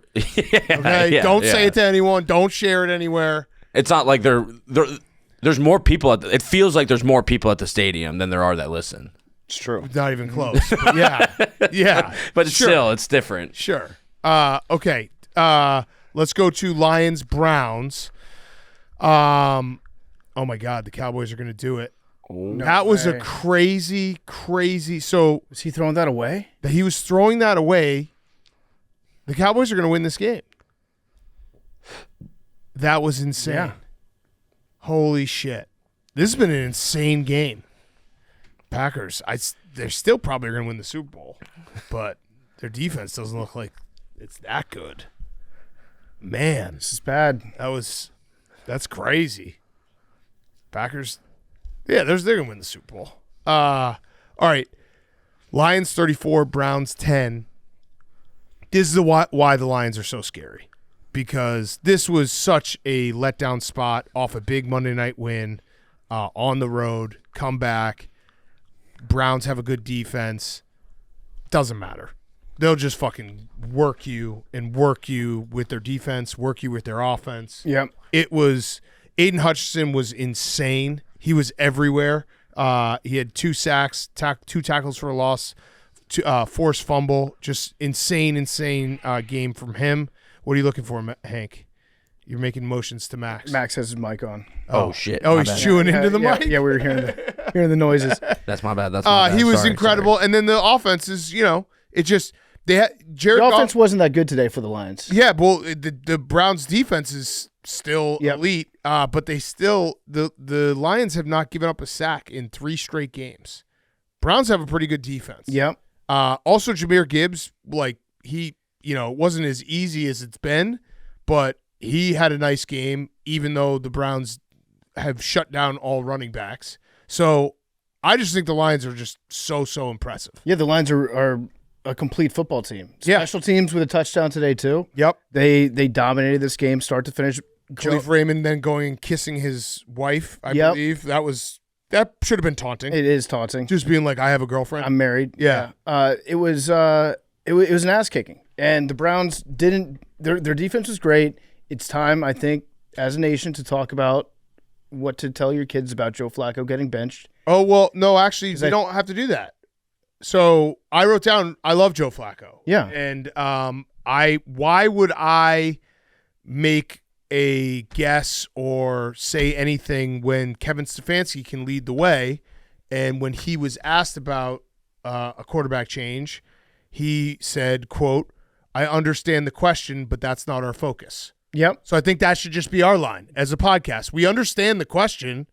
Okay? Don't say it to anyone. Don't share it anywhere. It's not like there's more people it feels like there's more people at the stadium than there are that listen. It's true. Not even close. But yeah. Yeah. But Sure. still, it's different. Sure. Okay. Let's go to Lions Browns. Oh my God, the Cowboys are going to do it. That was a crazy. So Was he throwing that away? he was throwing that away. The Cowboys are going to win this game. That was insane. Yeah. Holy shit. This has been an insane game. Packers, they're still probably going to win the Super Bowl, but their defense doesn't look like it's that good. Man, This is bad. that's crazy. Packers, yeah, they're going to win the Super Bowl. All right, Lions 34, Browns 10. This is why the Lions are so scary, because this was such a letdown spot off a big Monday night win on the road, come back. Browns have a good defense. Doesn't matter. They'll just fucking work you with their defense, work you with their offense. Yep. It was Aiden Hutchinson was insane. He was everywhere. He had 2 sacks, 2 tackles for a loss, forced fumble. Just insane game from him. What are you looking for, Hank? You're making motions to Max. Max has his mic on. Oh shit. Oh, My he's bad. chewing into the mic. Yeah, we were hearing the noises. That's my bad. That's my bad. He was Sorry, incredible. And then the offense is, it just they had Jared The Goff. offense wasn't that good today for the Lions. Yeah, well, the Browns' defense is still Yep. elite, but they still the Lions have not given up a sack in 3 straight games. Browns have a pretty good defense. Yep. Also, Jahmyr Gibbs, he it wasn't as easy as it's been, but he had a nice game, even though the Browns have shut down all running backs. So I just think the Lions are just so impressive. Yeah, the Lions are a complete football team. Yeah. Special teams with a touchdown today too. Yep. They dominated this game start to finish. Khalif Raymond then going and kissing his wife, I Yep. believe. That should have been taunting. It is taunting. Just being like, I have a girlfriend. I'm married. Yeah. It was an ass kicking, and the Browns didn't. Their defense was great. It's time, I think, as a nation, to talk about what to tell your kids about Joe Flacco getting benched. Oh, well, no, actually, we don't have to do that. So I wrote down, I love Joe Flacco. Yeah. And why would I make a guess or say anything when Kevin Stefanski can lead the way. And when he was asked about a quarterback change, he said, quote, "I understand the question, but that's not our focus." Yep. So I think that should just be our line as a podcast. We understand the question,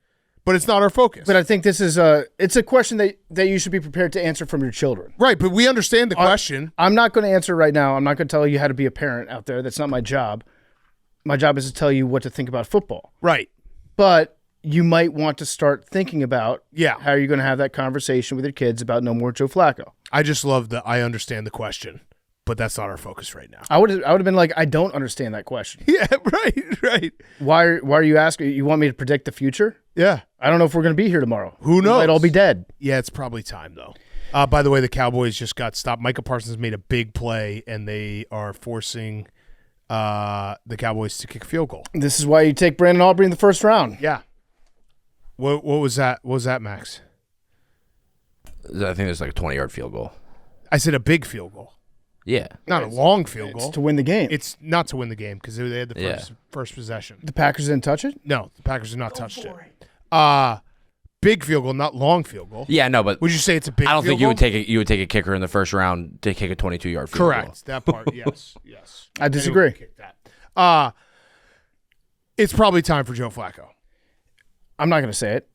but it's not our focus. But I think this is it's a question that you should be prepared to answer from your children. Right, but we understand the question. I'm not going to answer right now. I'm not going to tell you how to be a parent out there. That's not my job. My job is to tell you what to think about football. Right. But you might want to start thinking about Yeah. how you're going to have that conversation with your kids about no more Joe Flacco. I just love that I understand the question, but that's not our focus right now. I would have been like, I don't understand that question. Yeah, right. Why are you asking? You want me to predict the future? Yeah. I don't know if we're going to be here tomorrow. Who knows? We might all be dead. Yeah, it's probably time, though. By the way, the Cowboys just got stopped. Micah Parsons made a big play, and they are forcing the Cowboys to kick a field goal. This is why you take Brandon Aubrey in the first round. Yeah. What was that? What was that, Max? I think it's like a 20-yard field goal. I said a big field goal. Yeah. Not a long field goal. It's to win the game. It's not to win the game because they had the first possession. The Packers didn't touch it? No, the Packers did not touch it. Big field goal, not long field goal. Yeah, no, but Would you say it's a big? I don't field think you would goal? take a kicker in the first round to kick a 22-yard field Correct. goal. That part, yes. I disagree. Kick that. It's probably time for Joe Flacco. I'm not going to say it.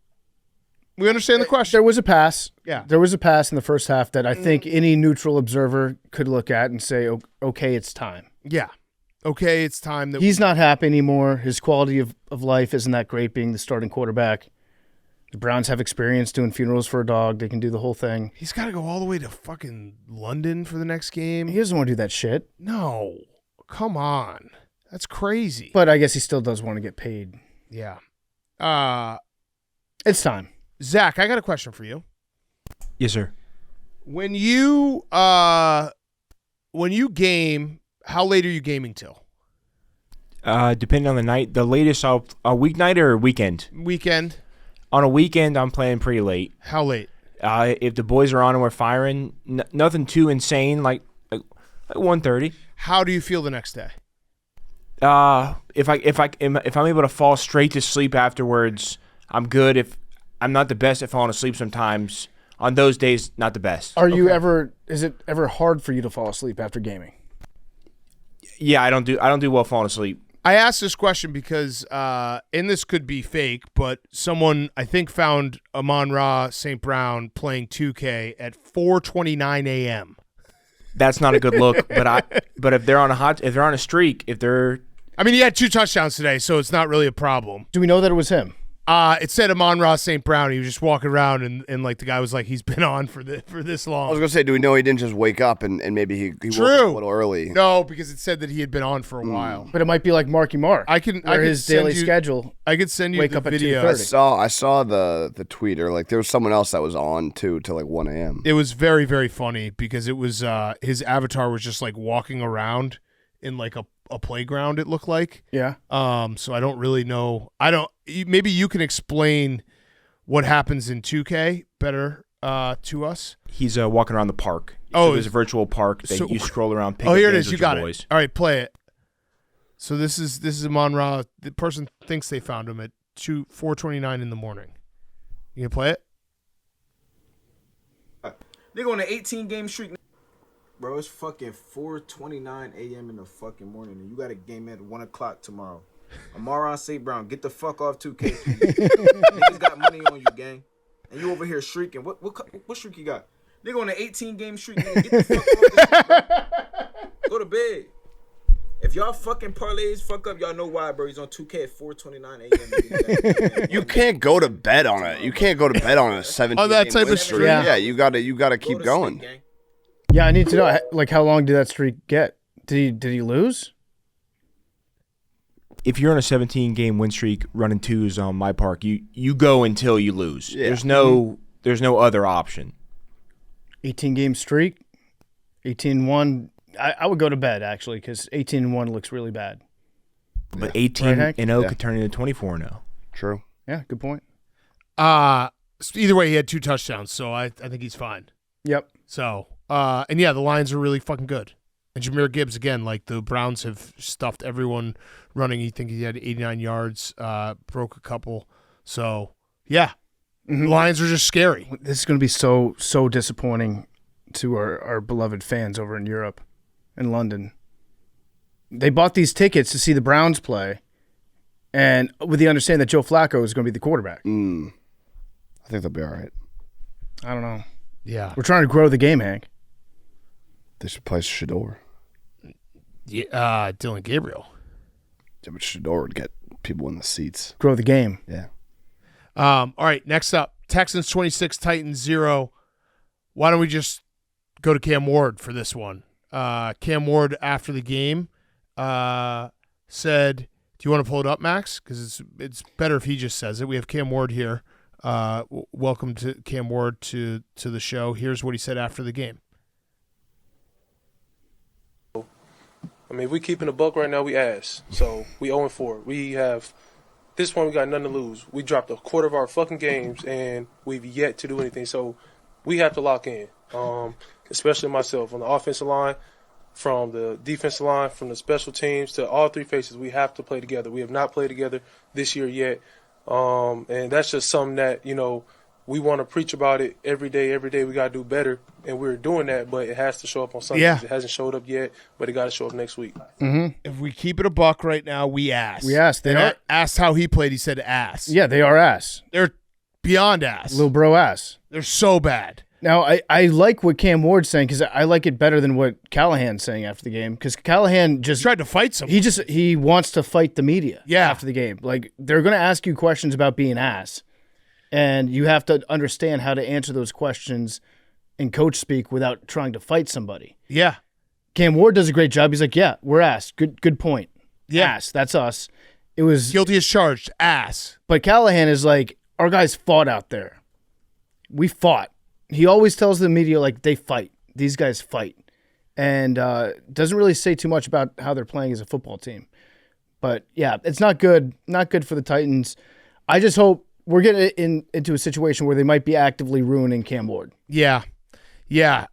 We understand the question. There was a pass. Yeah. There was a pass in the first half that I think any neutral observer could look at and say, okay, it's time. Yeah. Okay, it's time that He's not happy anymore. His quality of life isn't that great being the starting quarterback. The Browns have experience doing funerals for a dog. They can do the whole thing. he's got to go all the way to fucking London for the next game. He doesn't want to do that shit. No. Come on. That's crazy. But I guess he still does want to get paid. Yeah. It's time. Zach, I got a question for you. Yes, sir. When you game, how late are you gaming till? Depending on the night, the latest a weeknight or a weekend. Weekend. On a weekend, I'm playing pretty late. How late? If the boys are on and we're firing, nothing too insane, like 1:30. How do you feel the next day? If I'm able to fall straight to sleep afterwards, I'm good. If I'm not the best at falling asleep sometimes, on those days, not the best. Is it ever hard for you to fall asleep after gaming? Yeah, I don't do well falling asleep. I asked this question because, and this could be fake, but someone I think found Amon-Ra St. Brown playing 2K at 4:29 a.m. That's not a good look. But if they're on a streak, I mean, he had 2 touchdowns today, so it's not really a problem. Do we know that it was him? It said Amon-Ra St. Brown. He was just walking around, and like the guy was like, he's been on for this long. I was gonna say, do we know he didn't just wake up and maybe he woke True. up a little early? No, because it said that he had been on for a while. But it might be like Marky Mark. I can his send daily you- schedule. I could send you Wake the up at video. 2:30. I saw the tweet, or like there was someone else that was on too till like 1 a.m. It was very, very funny because it was his avatar was just like walking around in like a playground, it looked like. Yeah. So I don't really know. Maybe you can explain what happens in 2K better to us. he's walking around the park. Oh, So there's a virtual park that so- you scroll around. Pick Oh, up here it games is. You with your got it. boys. All right, play it. So this is Amon-Ra. The person thinks they found him at 4:29 in the morning. You can play it? They go on an 18-game streak. Bro, it's fucking 4:29 a.m. in the fucking morning, and you got a game at 1 o'clock tomorrow. Amon-Ra St. Brown, get the fuck off 2K. Niggas got money on you, gang. And you over here shrieking. What streak you got? Nigga on an 18-game streak, nigga. Get the fuck off this shit, bro. Go to bed. If y'all fucking parlays fuck up, y'all know why, bro. He's on 2K at 4:29 a.m. You can't go to bed on it. You can't go to bed on a 17 On that type of streak? Yeah, you gotta keep going. Yeah, I need to know, like, how long did that streak get? Did he lose? If you're on a 17-game win streak running twos on my park, you go until you lose. Yeah. There's no other option. 18-game streak, 18-1. I would go to bed, actually, because 18-1 looks really bad. But Right, Hank? 18-0 could turn into 24-0. True. Yeah, good point. Either way, he had 2 touchdowns, so I think he's fine. Yep. So, and yeah, the Lions are really fucking good. And Jahmyr Gibbs, again, like the Browns have stuffed everyone running. You think he had 89 yards, broke a couple. So, yeah, the Lions are just scary. This is going to be so disappointing to our beloved fans over in Europe and London. They bought these tickets to see the Browns play, and with the understanding that Joe Flacco is going to be the quarterback. I think they'll be all right. I don't know. Yeah. We're trying to grow the game, Hank. They should play Shador. Yeah, Dylan Gabriel. Yeah, but Shador would get people in the seats. Grow the game. Yeah. All right, next up, Texans 26, Titans 0. Why don't we just go to Cam Ward for this one? Cam Ward, after the game, said, do you want to pull it up, Max? Because it's better if he just says it. We have Cam Ward here. Welcome to Cam Ward to the show. Here's what he said after the game. I mean, if we keeping a buck right now, we ass. So we 0-4. We have this point. We got nothing to lose. We dropped a quarter of our fucking games, and we've yet to do anything. So we have to lock in, especially myself on the offensive line, from the defensive line, from the special teams to all three faces. We have to play together. We have not played together this year yet, and that's just something that we want to preach about it every day. Every day we got to do better, and we're doing that, but it has to show up on Sundays. Yeah. It hasn't showed up yet, but it got to show up next week. If we keep it a buck right now, we ass. We ass. They And are. I asked how he played. He said ass. Yeah, they are ass. They're beyond ass. Little bro ass. They're so bad. Now, I like what Cam Ward's saying because I like it better than what Callahan's saying after the game because Callahan just tried to fight someone. He wants to fight the media Yeah. after the game. Like, they're going to ask you questions about being ass, and you have to understand how to answer those questions in coach speak without trying to fight somebody. Yeah. Cam Ward does a great job. He's like, yeah, we're ass. Good point. Yeah. Ass. That's us. It was Guilty as charged. Ass. But Callahan is like, our guys fought out there. We fought. He always tells the media, like, they fight. These guys fight. And doesn't really say too much about how they're playing as a football team. But, yeah, it's not good. Not good for the Titans. I just hope we're getting into a situation where they might be actively ruining Cam Ward. Yeah. Yeah.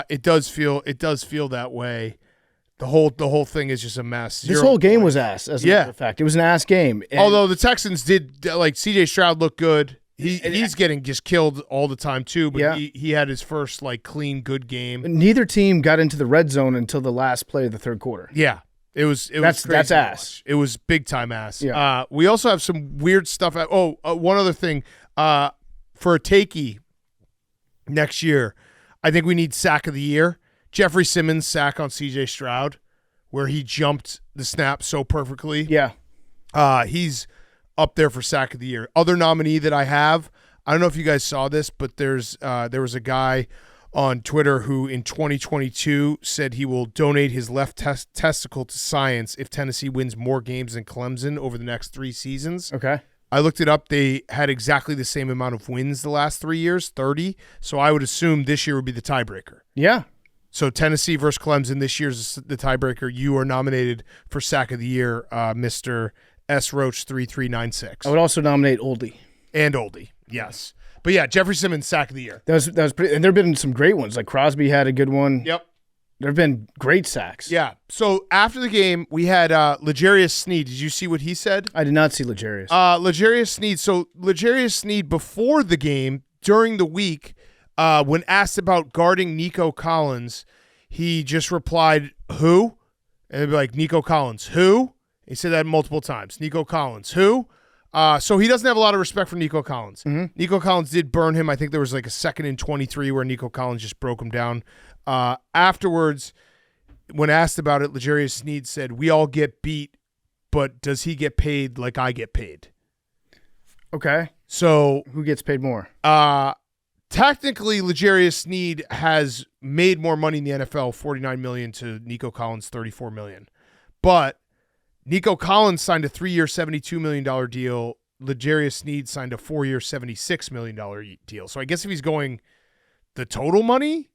It does feel that way. The whole thing is just a mess. This whole game was ass, as a matter of fact. It was an ass game. And although the Texans did, like, C.J. Stroud looked good. He's getting just killed all the time too, but he had his first like clean good game. Neither team got into the red zone until the last play of the third quarter. Yeah. It was crazy that's to ass. watch. It was big time ass. Yeah. We also have some weird stuff. One other thing. For a takey next year, I think we need sack of the year. Jeffrey Simmons' sack on C.J. Stroud, where he jumped the snap so perfectly. Yeah. He's up there for sack of the year. Other nominee that I have, I don't know if you guys saw this, but there was a guy on Twitter who in 2022 said he will donate his left testicle to science if Tennessee wins more games than Clemson over the next 3 seasons. Okay. I looked it up. They had exactly the same amount of wins the last 3 years, 30. So I would assume this year would be the tiebreaker. Yeah. So Tennessee versus Clemson this year's the tiebreaker. You are nominated for sack of the year, Mr. S. Roach 3396. I would also nominate Oldie. And Oldie, yes. But yeah, Jeffrey Simmons sack of the year. That was pretty, and there have been some great ones. Like Crosby had a good one. Yep. There have been great sacks. Yeah. So after the game, we had L'Jarius Sneed. Did you see what he said? I did not see L'Jarius. L'Jarius Sneed. So L'Jarius Sneed before the game, during the week, when asked about guarding Nico Collins, he just replied, "Who?" And they'd be like, "Nico Collins, who?" He said that multiple times. Nico Collins, who? So he doesn't have a lot of respect for Nico Collins. Mm-hmm. Nico Collins did burn him. I think there was like a 2nd and 23 where Nico Collins just broke him down. Afterwards, when asked about it, L'Jarius Sneed said, "We all get beat, but does he get paid like I get paid?" Okay. So who gets paid more? Technically, L'Jarius Sneed has made more money in the NFL, $49 million to Nico Collins, $34 million. But Nico Collins signed a 3-year, $72 million deal. L'Jarius Sneed signed a 4-year, $76 million deal. So I guess if he's going the total money,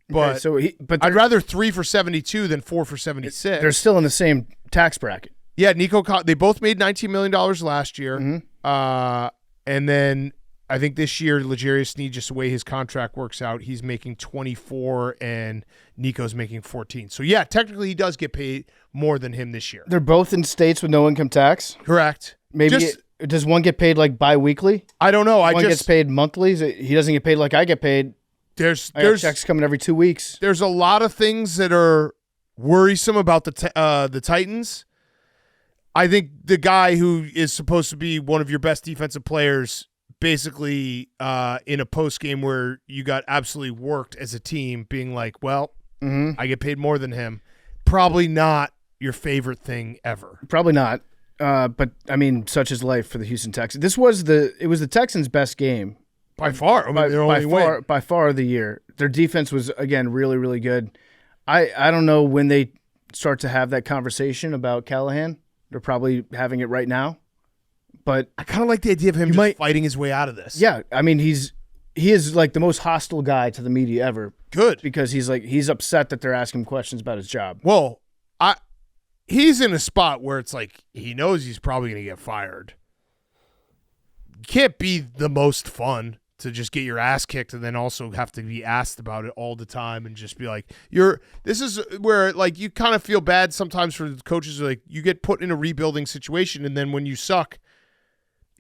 but, okay, I'd rather 3 for 72 than 4 for 76. They're still in the same tax bracket. Yeah, they both made $19 million last year. Mm-hmm. And then I think this year, L'Jarius Sneed, just the way his contract works out, he's making 24 and Nico's making 14. So, yeah, technically he does get paid more than him this year. They're both in states with no income tax. Correct. Maybe does one get paid like bi-weekly? I don't know. One gets paid monthly. He doesn't get paid like I get paid. There's checks coming every 2 weeks. There's a lot of things that are worrisome about the Titans. I think the guy who is supposed to be one of your best defensive players basically in a post game where you got absolutely worked as a team being like, well, I get paid more than him. Probably not your favorite thing ever. Probably not. But I mean, such is life for the Houston Texans. It was the Texans' best game by far. I mean, their only win. By far of the year. Their defense was again really, really good. I don't know when they start to have that conversation about Callahan. They're probably having it right now. But I kind of like the idea of him just fighting his way out of this. Yeah, I mean he is like the most hostile guy to the media ever. Good, because he's upset that they're asking him questions about his job. Well, he's in a spot where it's like he knows he's probably going to get fired. It can't be the most fun to just get your ass kicked and then also have to be asked about it all the time and just be like, this is where like you kind of feel bad sometimes for the coaches. Like you get put in a rebuilding situation and then when you suck,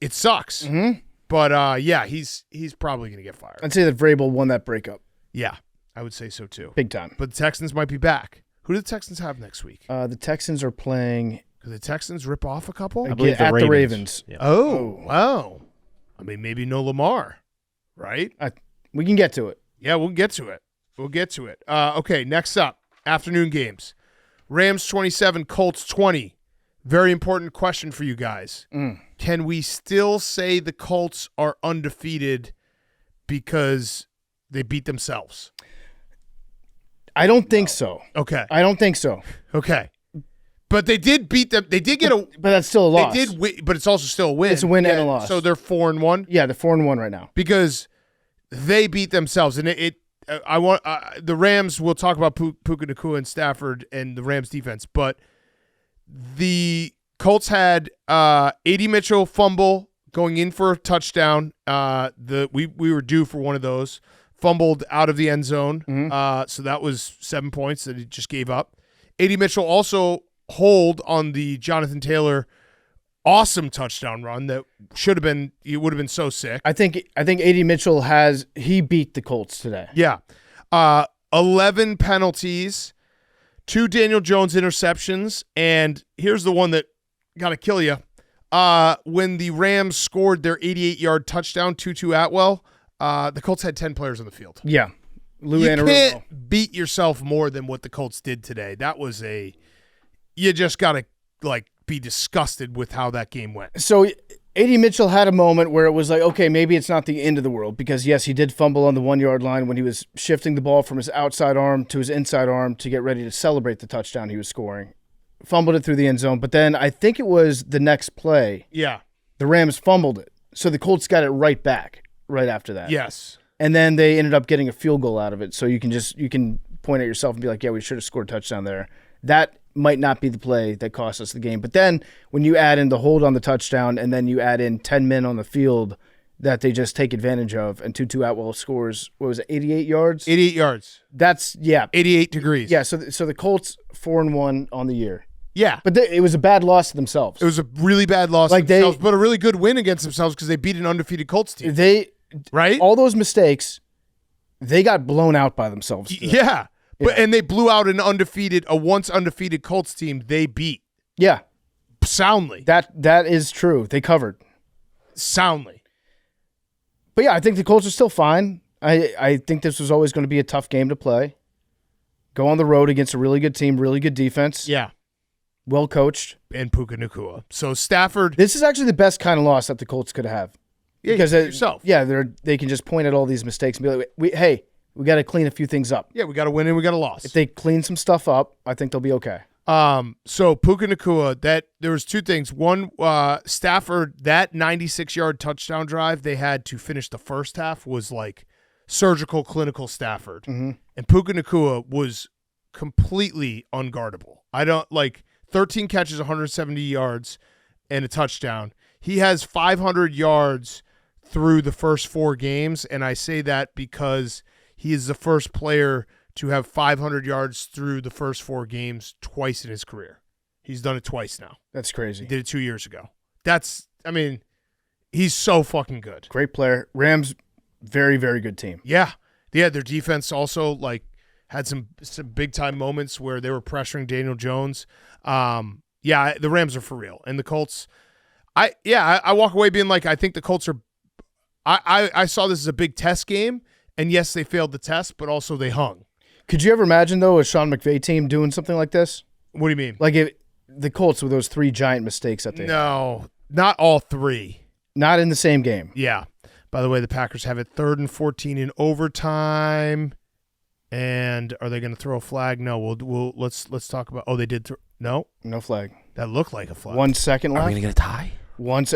it sucks. Mm-hmm. But yeah, he's probably going to get fired. I'd say that Vrabel won that breakup. Yeah, I would say so too. Big time. But the Texans might be back. Who do the Texans have next week? The Texans are playing. Could the Texans rip off a couple? I believe at the Ravens. Yeah. Oh, wow. I mean, maybe no Lamar, right? We can get to it. Yeah, we'll get to it. Okay, next up, afternoon games. Rams 27, Colts 20. Very important question for you guys. Can we still say the Colts are undefeated because they beat themselves? I don't think so. Okay. I don't think so. Okay. But they did beat them. They did get a. But that's still a loss. They did, but it's also still a win. It's a win and a loss. So they're 4-1. Yeah, they're 4-1 right now because they beat themselves. And I want the Rams. We'll talk about Puka Nacua and Stafford and the Rams defense, but the Colts had A.D. Mitchell fumble going in for a touchdown. We were due for one of those. Fumbled out of the end zone. So that was 7 points that he just gave up. A.D. Mitchell also hold on the Jonathan Taylor awesome touchdown run that should have been, it would have been so sick. I think A.D. Mitchell he beat the Colts today. Yeah. 11 penalties, 2 Daniel Jones interceptions, and here's the one that got to kill you. When the Rams scored their 88-yard touchdown, Tutu Atwell, the Colts had 10 players on the field. Yeah. You can't beat yourself more than what the Colts did today. That was you just got to be disgusted with how that game went. So A.D. Mitchell had a moment where it was like, okay, maybe it's not the end of the world because, yes, he did fumble on the 1-yard line when he was shifting the ball from his outside arm to his inside arm to get ready to celebrate the touchdown he was scoring. Fumbled it through the end zone, but then I think it was the next play. Yeah. The Rams fumbled it. So the Colts got it right back right after that. Yes. And then they ended up getting a field goal out of it. So you can point at yourself and be like, yeah, we should have scored a touchdown there. That might not be the play that cost us the game. But then when you add in the hold on the touchdown and then you add in 10 men on the field that they just take advantage of and Tutu Atwell scores, what was it, 88 yards? 88 yards. That's, yeah. 88 degrees. Yeah, so the Colts 4-1 on the year. Yeah. But it was a bad loss to themselves. It was a really bad loss to themselves, but a really good win against themselves because they beat an undefeated Colts team. Right? All those mistakes, they got blown out by themselves today. Yeah. And they blew out a once undefeated Colts team they beat. Yeah. Soundly. That is true. They covered. Soundly. But yeah, I think the Colts are still fine. I think this was always going to be a tough game to play. Go on the road against a really good team, really good defense. Yeah. Well coached. And Puka Nacua. So Stafford. This is actually the best kind of loss that the Colts could have. Yeah, because yourself. Yeah, they can just point at all these mistakes and be like, we got to clean a few things up. Yeah, we got to win and we got a loss. If they clean some stuff up, I think they'll be okay. So Puka Nacua, there was 2 things. One, Stafford, that 96-yard touchdown drive they had to finish the first half was like surgical clinical Stafford. Mm-hmm. And Puka Nacua was completely unguardable. 13 catches, 170 yards, and a touchdown. He has 500 yards through the first 4 games, and I say that because he is the first player to have 500 yards through the first 4 games twice in his career. He's done it twice now. That's crazy. He did it 2 years ago. He's so fucking good. Great player. Rams, very, very good team. Yeah. Their defense also had some big time moments where they were pressuring Daniel Jones. The Rams are for real. And the Colts, I walk away being like, I think the Colts are I saw this as a big test game, and yes, they failed the test, but also they hung. Could you ever imagine, though, a Sean McVay team doing something like this? What do you mean? Like the Colts with those 3 giant mistakes that they had. No, not all 3. Not in the same game. Yeah. By the way, the Packers have it 3rd and 14 in overtime. And are they going to throw a flag? No. Let's talk about. Oh, they did. No flag. That looked like a flag. 1 second left. Are we going to get a tie?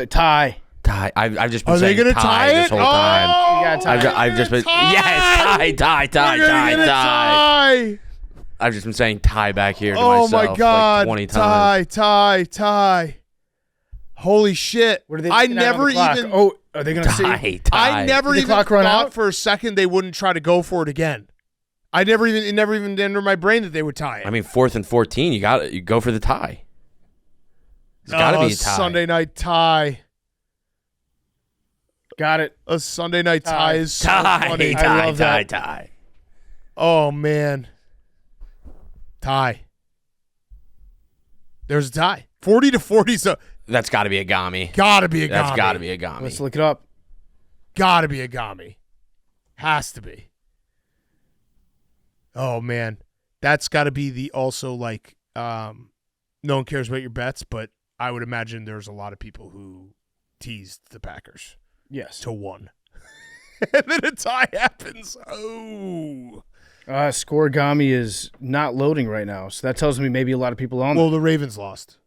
Tie. Tie. I've just been Are they saying gonna tie tie this it? whole time. You got tie. I've just been Tie! yes, tie. Tie. I've just been saying tie back here to Oh myself my God! like 20 times. Tie. Holy shit! What are they? I taking out on never the clock? even. Oh, are they going to see? Tie. I never Did the even clock run thought out? for a second they wouldn't try to go for it again. It never even entered my brain that they would tie it. I mean, 4th and 14. You go for the tie. It's got to be a tie. Sunday night tie. Got it. A Sunday night tie is so Tie. funny. I love that. Tie. Oh man, tie. There's a tie. 40-40. So That's got to be a Gami. gotta be a That's Gami. got to be a Gami. Let's look it up. Gotta be a Gami. Has to be. Oh man, that's got to be the also no one cares about your bets, but I would imagine there's a lot of people who teased the Packers Yes. to 1. And then a tie happens. Oh. Scoregami is not loading right now, so that tells me maybe a lot of people on. Well, the Ravens lost.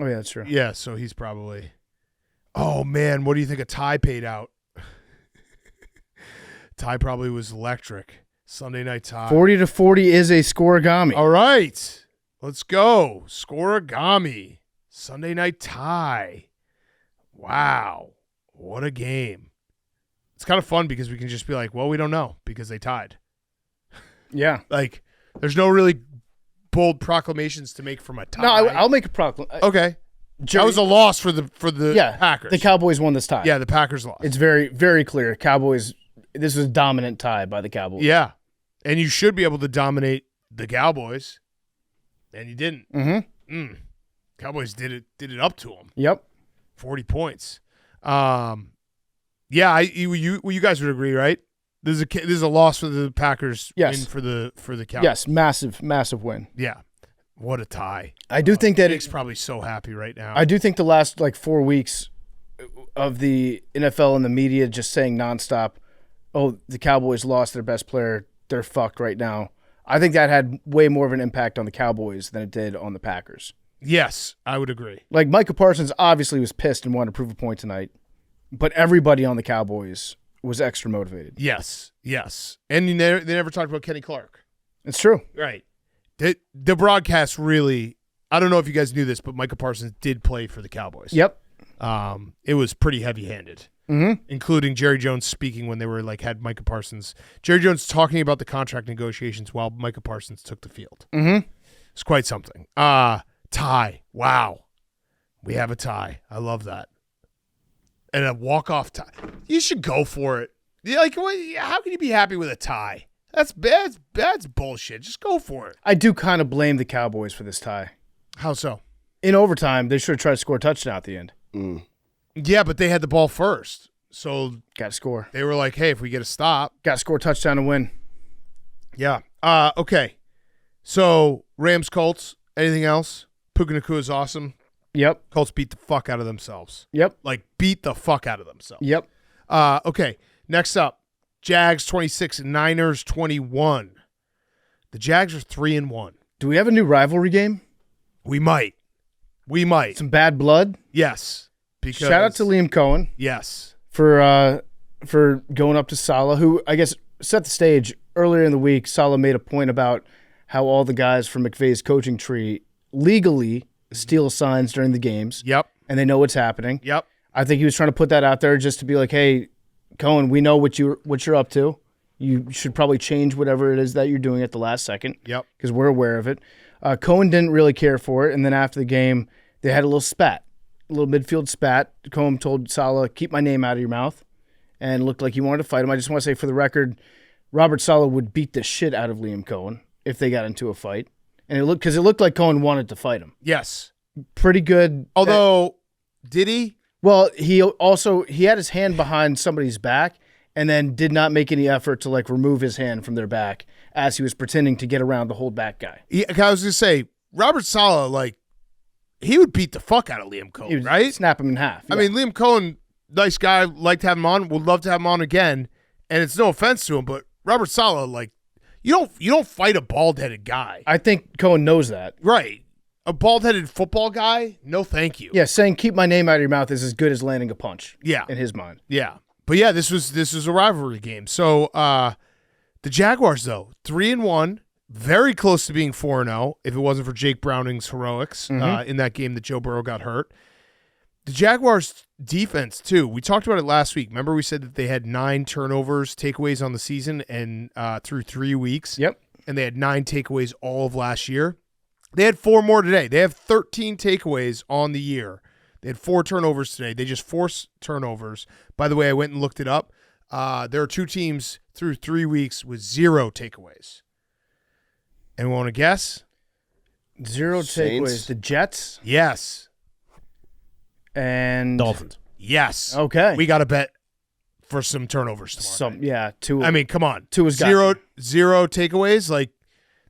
Oh yeah, that's true. Yeah, so he's probably. Oh man, what do you think a tie paid out? Tie probably was electric. Sunday night tie. 40-40 is a scoregami. All right, let's go. Scoregami. Sunday night tie. Wow, what a game. It's kind of fun because we can just be like, well, we don't know because they tied. Yeah. There's no really bold proclamations to make from a tie. No, I'll make a proclamation. Okay. That was a loss for the Packers. The Cowboys won this tie. Yeah, the Packers lost. It's very, very clear. Cowboys. This was a dominant tie by the Cowboys. Yeah, and you should be able to dominate the Cowboys, and you didn't. Mm-hmm. Cowboys did it up to them. Yep. 40 points. Yeah, you guys would agree, right? This is a loss for the Packers. Yes. Win for the Cowboys. Yes, massive win. Yeah. What a tie. I do think that Nick's probably so happy right now. I do think the last 4 weeks of the NFL and the media just saying nonstop, "Oh, the Cowboys lost their best player. They're fucked right now." I think that had way more of an impact on the Cowboys than it did on the Packers. Yes, I would agree. Micah Parsons obviously was pissed and wanted to prove a point tonight, but everybody on the Cowboys was extra motivated. Yes. And they never talked about Kenny Clark. It's true. Right. The broadcast really, I don't know if you guys knew this, but Micah Parsons did play for the Cowboys. Yep. It was pretty heavy-handed, including Jerry Jones speaking when they were had Micah Parsons. Jerry Jones talking about the contract negotiations while Micah Parsons took the field. It's quite something. Tie. Wow. We have a tie. I love that. And a walk-off tie. You should go for it. How can you be happy with a tie? That's bullshit. Just go for it. I do kind of blame the Cowboys for this tie. How so? In overtime, they should have tried to score a touchdown at the end. Yeah, but they had the ball first. So Got to score. they were like, hey, if we get a stop. Got to score a touchdown and win. Yeah. Okay. So Rams, Colts, anything else? Puka Nacua is awesome. Yep. Colts beat the fuck out of themselves. Yep. Beat the fuck out of themselves. Yep. Okay. Next up, Jags 26, Niners 21. The Jags are 3-1. Do we have a new rivalry game? We might. Some bad blood? Yes. Because Shout out to Liam Cohen. Yes. For going up to Saleh, who I guess set the stage. Earlier in the week, Saleh made a point about how all the guys from McVay's coaching tree legally steal signs during the games. Yep. And they know what's happening. Yep. I think he was trying to put that out there just to be like, hey, Cohen, we know what you're up to. You should probably change whatever it is that you're doing at the last second. Yep. Because we're aware of it. Cohen didn't really care for it, and then after the game, they had a little spat, a little midfield spat. Cohen told Saleh, keep my name out of your mouth, and looked like he wanted to fight him. I just want to say, for the record, Robert Saleh would beat the shit out of Liam Cohen if they got into a fight. And it looked like Cohen wanted to fight him. Yes. Pretty good. Although, did he? Well, he had his hand behind somebody's back and then did not make any effort to like remove his hand from their back as he was pretending to get around the hold back guy. Yeah, I was going to say, Robert Saleh, like, he would beat the fuck out of Liam Cohen, He would right? snap him in half. I mean, Liam Cohen, nice guy, like to have him on, would love to have him on again, and it's no offense to him, but Robert Saleh, like, you don't fight a bald-headed guy. I think Cohen knows that. Right. A bald-headed football guy? No, thank you. Yeah, saying keep my name out of your mouth is as good as landing a punch. Yeah. In his mind. Yeah. But yeah, this was a rivalry game. So the Jaguars, though, 3-1, very close to being 4-0 if it wasn't for Jake Browning's heroics in that game that Joe Burrow got hurt. The Jaguars' defense, too. We talked about it last week. Remember we said that they had 9 turnovers, takeaways on the season and through 3 weeks? Yep. And they had 9 takeaways all of last year. They had 4 more today. They have 13 takeaways on the year. They had 4 turnovers today. They just forced turnovers. By the way, I went and looked it up. There are 2 teams through 3 weeks with 0 takeaways. Anyone want to guess? 0 Saints? takeaways. The Jets Yes. and Dolphins. Yes. Okay. We got to bet for some turnovers tomorrow. Two. I mean, come on. Two is zero takeaways. Like,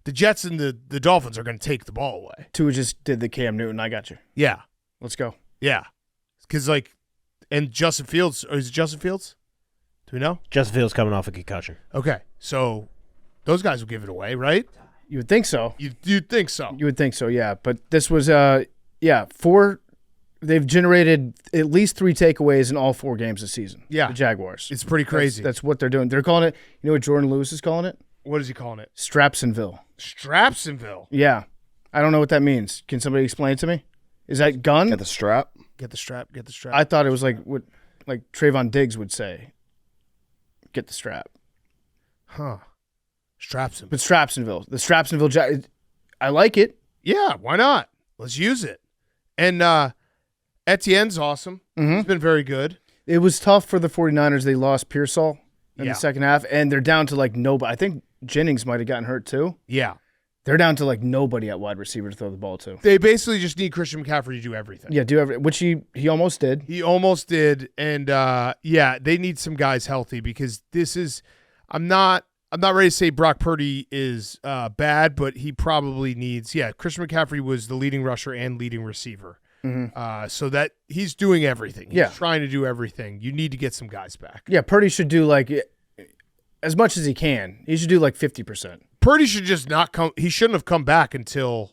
the Jets and the Dolphins are going to take the ball away. Tua just did the Cam Newton. I got you. Yeah. Let's go. Yeah. Because, like, and Justin Fields, or is it Justin Fields? Do we know? Justin Fields coming off a concussion. Okay. So those guys will give it away, right? You would think so. You'd think so. You would think so, yeah. But this was, 4. They've generated at least 3 takeaways in all 4 games this season. Yeah. The Jaguars. It's pretty crazy. That's what they're doing. They're calling it, you know what Jordan Lewis is calling it? What is he calling it? Strapsonville. Strapsonville. Yeah. I don't know what that means. Can somebody explain it to me? Is that gun? Get the strap. Get the strap. Get the strap. I thought it was like what Trayvon Diggs would say. Get the strap. Huh. Strapsonville. But Strapsonville. The Strapsonville I like it. Yeah, why not? Let's use it. And Etienne's awesome. He's been very good. It was tough for the 49ers. They lost Pearsall in Yeah. the second half, and they're down to like nobody. I think Jennings might have gotten hurt too. Yeah. They're down to like nobody at wide receiver to throw the ball to. They basically just need Christian McCaffrey to do everything. Yeah, which he almost did. He almost did. And they need some guys healthy because this is I'm not ready to say Brock Purdy is bad, but he probably needs Christian McCaffrey was the leading rusher and leading receiver. So that he's doing everything. He's trying to do everything. You need to get some guys back. Yeah, Purdy should do like as much as he can. He should do like 50%. Purdy should just not come. He shouldn't have come back until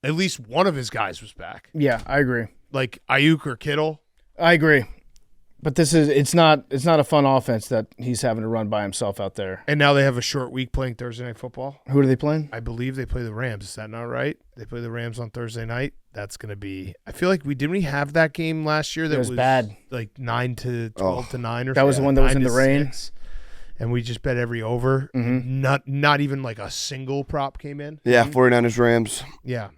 at least one of his guys was back. Yeah, I agree. Like Ayuk or Kittle. I agree. But it's not a fun offense that he's having to run by himself out there. And now they have a short week playing Thursday Night Football. Who are they playing? I believe they play the Rams. Is that not right? They play the Rams on Thursday night. That's going to be – I feel like didn't we have that game last year that was bad. Like 9 to 12 to 9 or something? That was the one that was in the rain. 6. And we just bet every over. Not even like a single prop came in. Yeah, 49ers Rams. Yeah.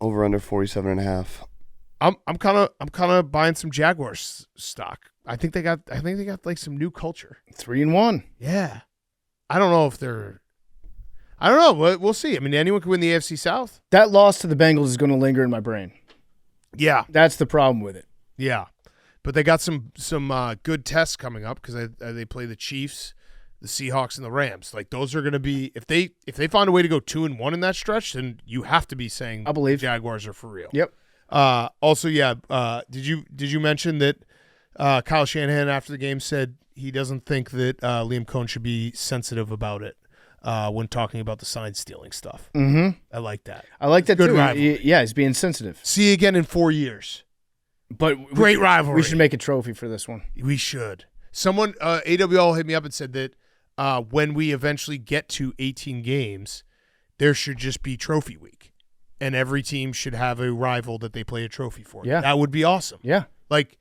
Over under 47.5. I'm kind of buying some Jaguars stock. I think they got like some new culture. 3-1. Yeah. I don't know if they're I don't know. We'll see. I mean, anyone can win the AFC South. That loss to the Bengals is going to linger in my brain. Yeah. That's the problem with it. Yeah. But they got some good tests coming up because they play the Chiefs, the Seahawks, and the Rams. Like those are going to be if they find a way to go 2-1 in that stretch, then you have to be saying I believe the Jaguars are for real. Yep. Also, did you mention that Kyle Shanahan after the game said he doesn't think that Liam Cohen should be sensitive about it when talking about the sign stealing stuff? Mm-hmm. I like that. I like that good too. Rivalry. Yeah, he's being sensitive. See you again in 4 years. But great rivalry. We should make a trophy for this one. We should. Someone AWL hit me up and said that when we eventually get to 18 games, there should just be trophy week, and every team should have a rival that they play a trophy for. Yeah, that would be awesome. Yeah, like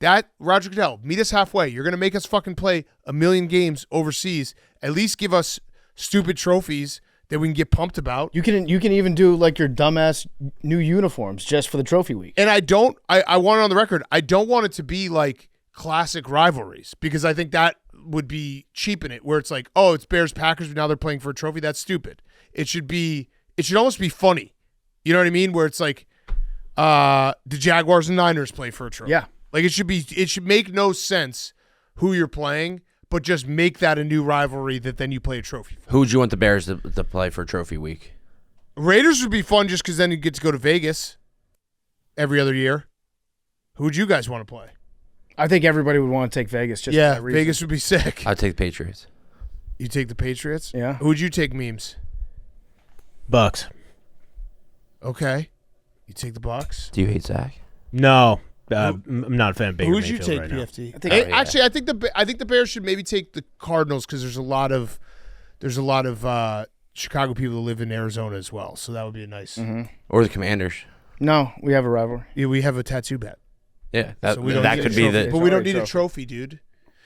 That, Roger Goodell, meet us halfway. You're going to make us fucking play a million games overseas. At least give us stupid trophies that we can get pumped about. You can even do like your dumbass new uniforms just for the trophy week. And I want it on the record, I don't want it to be like classic rivalries because I think that would be cheaping it where it's like, oh, it's Bears-Packers, but now they're playing for a trophy. That's stupid. It should almost be funny. You know what I mean? Where it's like the Jaguars and Niners play for a trophy. Yeah. Like it should make no sense who you're playing, but just make that a new rivalry that then you play a trophy for. Who would you want the Bears to play for trophy week? Raiders would be fun just because then you get to go to Vegas every other year. Who would you guys want to play? I think everybody would want to take Vegas just for that reason. Vegas would be sick. I'd take the Patriots. You take the Patriots? Yeah. Who would you take, Memes? Bucs. Okay. You take the Bucs? Do you hate Zach? No. I'm not a fan of Baker Who would you Mayfield take, right PFT? Actually, I think the Bears should maybe take the Cardinals because there's a lot of Chicago people who live in Arizona as well. So that would be a nice. Mm-hmm. Or the Commanders. No, we have a rivalry. Yeah, we have a tattoo bet. Yeah, that could be the. But we don't need a trophy, dude.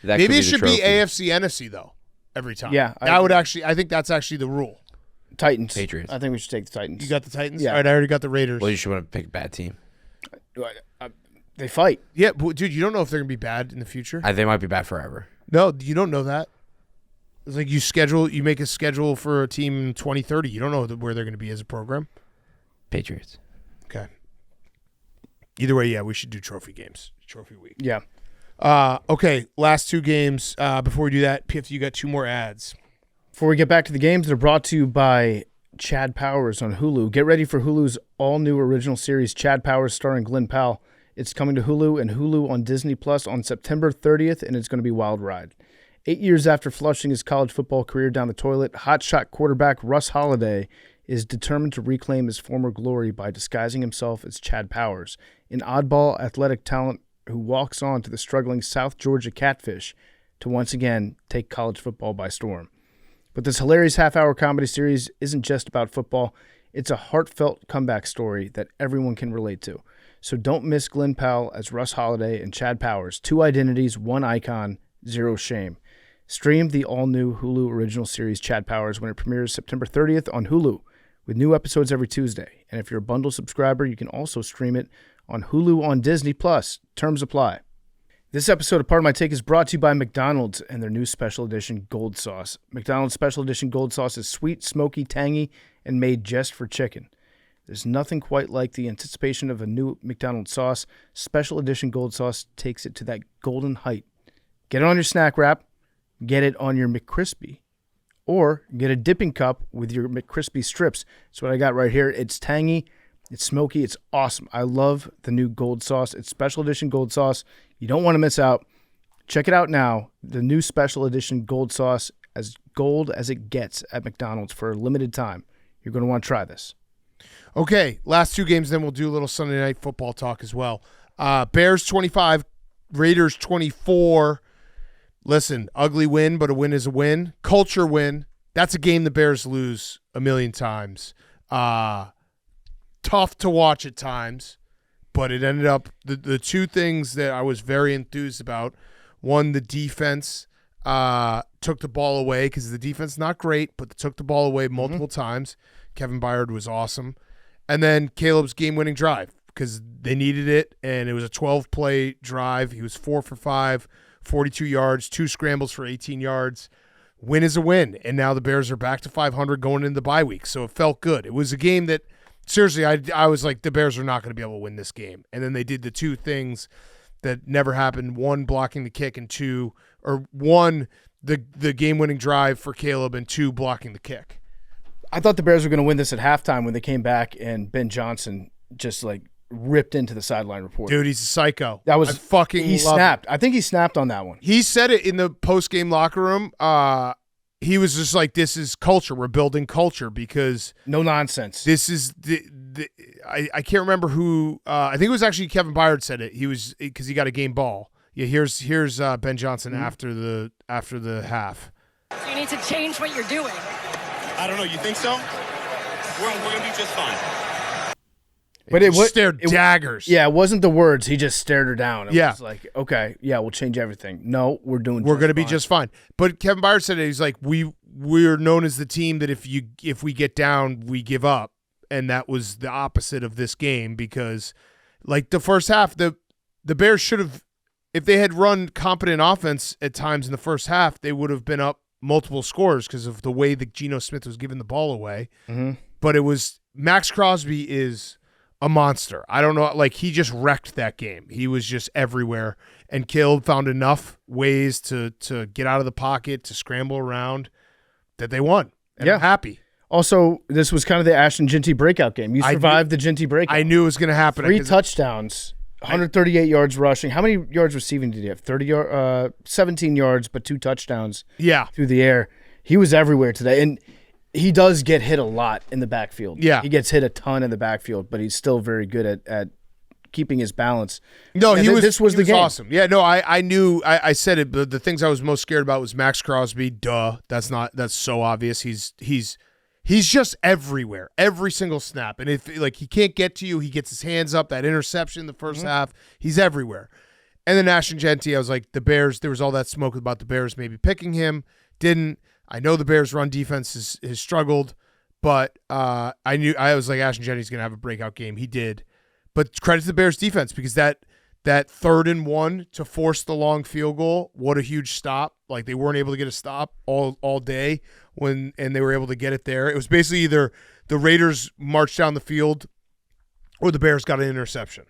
Maybe it should be AFC NFC though every time. Yeah, I think that's actually the rule. Titans. Patriots. I think we should take the Titans. You got the Titans? Yeah. All right, I already got the Raiders. Well, you should want to pick a bad team. They fight. Yeah, but dude, you don't know if they're going to be bad in the future. They might be bad forever. No, you don't know that. It's like you make a schedule for a team in 2030. You don't know where they're going to be as a program. Patriots. Okay. Either way, yeah, we should do trophy games. Trophy week. Yeah. Okay, last two games. Before we do that, PFT, you got two more ads. Before we get back to the games, they're brought to you by Chad Powers on Hulu. Get ready for Hulu's all-new original series, Chad Powers, starring Glenn Powell. It's coming to Hulu and Hulu on Disney Plus on September 30th, and it's going to be a wild ride. 8 years after flushing his college football career down the toilet, hotshot quarterback Russ Halladay is determined to reclaim his former glory by disguising himself as Chad Powers, an oddball athletic talent who walks on to the struggling South Georgia Catfish to once again take college football by storm. But this hilarious half-hour comedy series isn't just about football. It's a heartfelt comeback story that everyone can relate to. So don't miss Glenn Powell as Russ Halladay and Chad Powers. 2 identities, 1 icon, 0 shame. Stream the all-new Hulu original series Chad Powers when it premieres September 30th on Hulu, with new episodes every Tuesday. And if you're a bundle subscriber, you can also stream it on Hulu on Disney Plus. Terms apply. This episode of Part of My Take is brought to you by McDonald's and their new special edition Gold Sauce. McDonald's special edition Gold Sauce is sweet, smoky, tangy, and made just for chicken. There's nothing quite like the anticipation of a new McDonald's sauce. Special edition Gold Sauce takes it to that golden height. Get it on your snack wrap, get it on your McCrispy, or get a dipping cup with your McCrispy strips. That's what I got right here. It's tangy, it's smoky, it's awesome. I love the new Gold Sauce. It's special edition Gold Sauce. You don't want to miss out. Check it out now. The new special edition Gold Sauce, as gold as it gets at McDonald's for a limited time. You're going to want to try this. Okay, last two games, then we'll do a little Sunday night football talk as well. Bears 25, Raiders 24. Listen, ugly win, but a win is a win. Culture win. That's a game the Bears lose a million times. Tough to watch at times, but it ended up the two things that I was very enthused about. One, the defense took the ball away because the defense is not great, but they took the ball away multiple times. Kevin Byard was awesome. And then Caleb's game-winning drive because they needed it, and it was a 12-play drive. He was 4 for 5, 42 yards, 2 scrambles for 18 yards. Win is a win, and now the Bears are back to 500 going into the bye week, so it felt good. It was a game that, seriously, I was like, the Bears are not going to be able to win this game. And then they did the two things that never happened, one, blocking the kick, and two, or one, the game-winning drive for Caleb, and 2, blocking the kick. I thought the Bears were going to win this at halftime when they came back and Ben Johnson just like ripped into the sideline report. Dude, he's a psycho. That was he snapped. I think he snapped on that one. He said it in the post-game locker room. He was just like, this is culture. We're building culture because no nonsense. This is I can't remember who. I think it was actually Kevin Byard said it. He was because he got a game ball. Yeah, here's Ben Johnson after the half. So you need to change what you're doing. I don't know. You think so? We're going to be just fine. But it was stared daggers. Yeah, it wasn't the words. He just stared her down. It Yeah. was like, okay, yeah, we'll change everything. No, we're doing. We're going to be fine. just fine. But Kevin Byard said it. He's like, we're known as the team that if we get down, we give up, and that was the opposite of this game because, like the first half, the Bears should have, if they had run competent offense at times in the first half, they would have been up multiple scores because of the way that Geno Smith was giving the ball away. Mm-hmm. But it was Max Crosby is a monster. I don't know, like he just wrecked that game. He was just everywhere and found enough ways to get out of the pocket, to scramble around that they won. And I'm happy. Also, this was kind of the Ashton Ginty breakout game. You survived the Ginty breakout. I knew it was going to happen. 3 touchdowns, 138 yards rushing. How many yards receiving did he have? 17 yards, but 2 touchdowns. Yeah. Through the air. He was everywhere today. And he does get hit a lot in the backfield. Yeah. He gets hit a ton in the backfield, but he's still very good at keeping his balance. No, This was the game. Awesome. Yeah, no, I knew. I said it, but the things I was most scared about was Max Crosby. Duh, that's so obvious. He's just everywhere, every single snap. And if he can't get to you, he gets his hands up. That interception in the first half, he's everywhere. And then Ashton Ginty, I was like, the Bears. There was all that smoke about the Bears maybe picking him. Didn't. I know the Bears' run defense has struggled, but I was like, Ashton Ginty's going to have a breakout game. He did. But credit to the Bears' defense because that 3rd and 1 to force the long field goal, what a huge stop. Like they weren't able to get a stop all day and they were able to get it there. It was basically either the Raiders marched down the field or the Bears got an interception.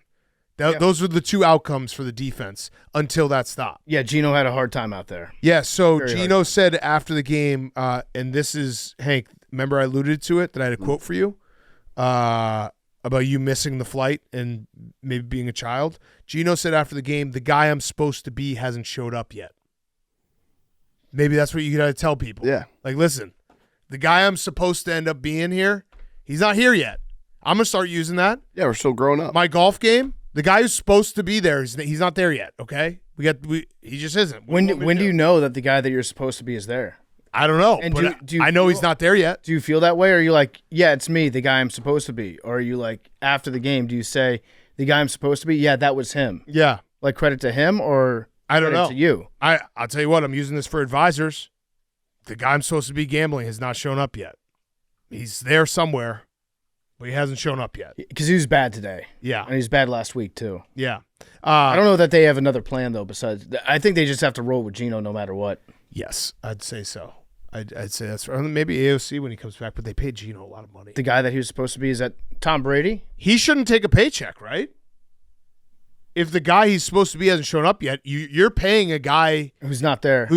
Those were the 2 outcomes for the defense until that stop. Yeah, Geno had a hard time out there. Yeah, so Very Geno said after the game, and this is, Hank, remember I alluded to it, that I had a quote for you about you missing the flight and maybe being a child. Geno said after the game, the guy I'm supposed to be hasn't showed up yet. Maybe that's what you got to tell people. Yeah. Like, listen, the guy I'm supposed to end up being here, he's not here yet. I'm going to start using that. Yeah, we're still growing up. My golf game, the guy who's supposed to be there, he's not there yet, okay? He just isn't. When do you know that the guy that you're supposed to be is there? I don't know. And but do you I know feel- he's not there yet. Do you feel that way? Or are you like, yeah, it's me, the guy I'm supposed to be? Or are you like, after the game, do you say, the guy I'm supposed to be? Yeah, that was him. Yeah. Like credit to him or I don't credit know. to you? I'll tell you what, I'm using this for advisors. The guy I'm supposed to be gambling has not shown up yet. He's there somewhere, but he hasn't shown up yet. Because he was bad today. Yeah. And he was bad last week, too. Yeah. I don't know that they have another plan, though, besides – I think they just have to roll with Geno no matter what. Yes, I'd say so. I'd say that's right. Maybe AOC when he comes back, but they paid Geno a lot of money. The guy that he was supposed to be, is that Tom Brady? He shouldn't take a paycheck, right? If the guy he's supposed to be hasn't shown up yet, you're paying a guy who's not there.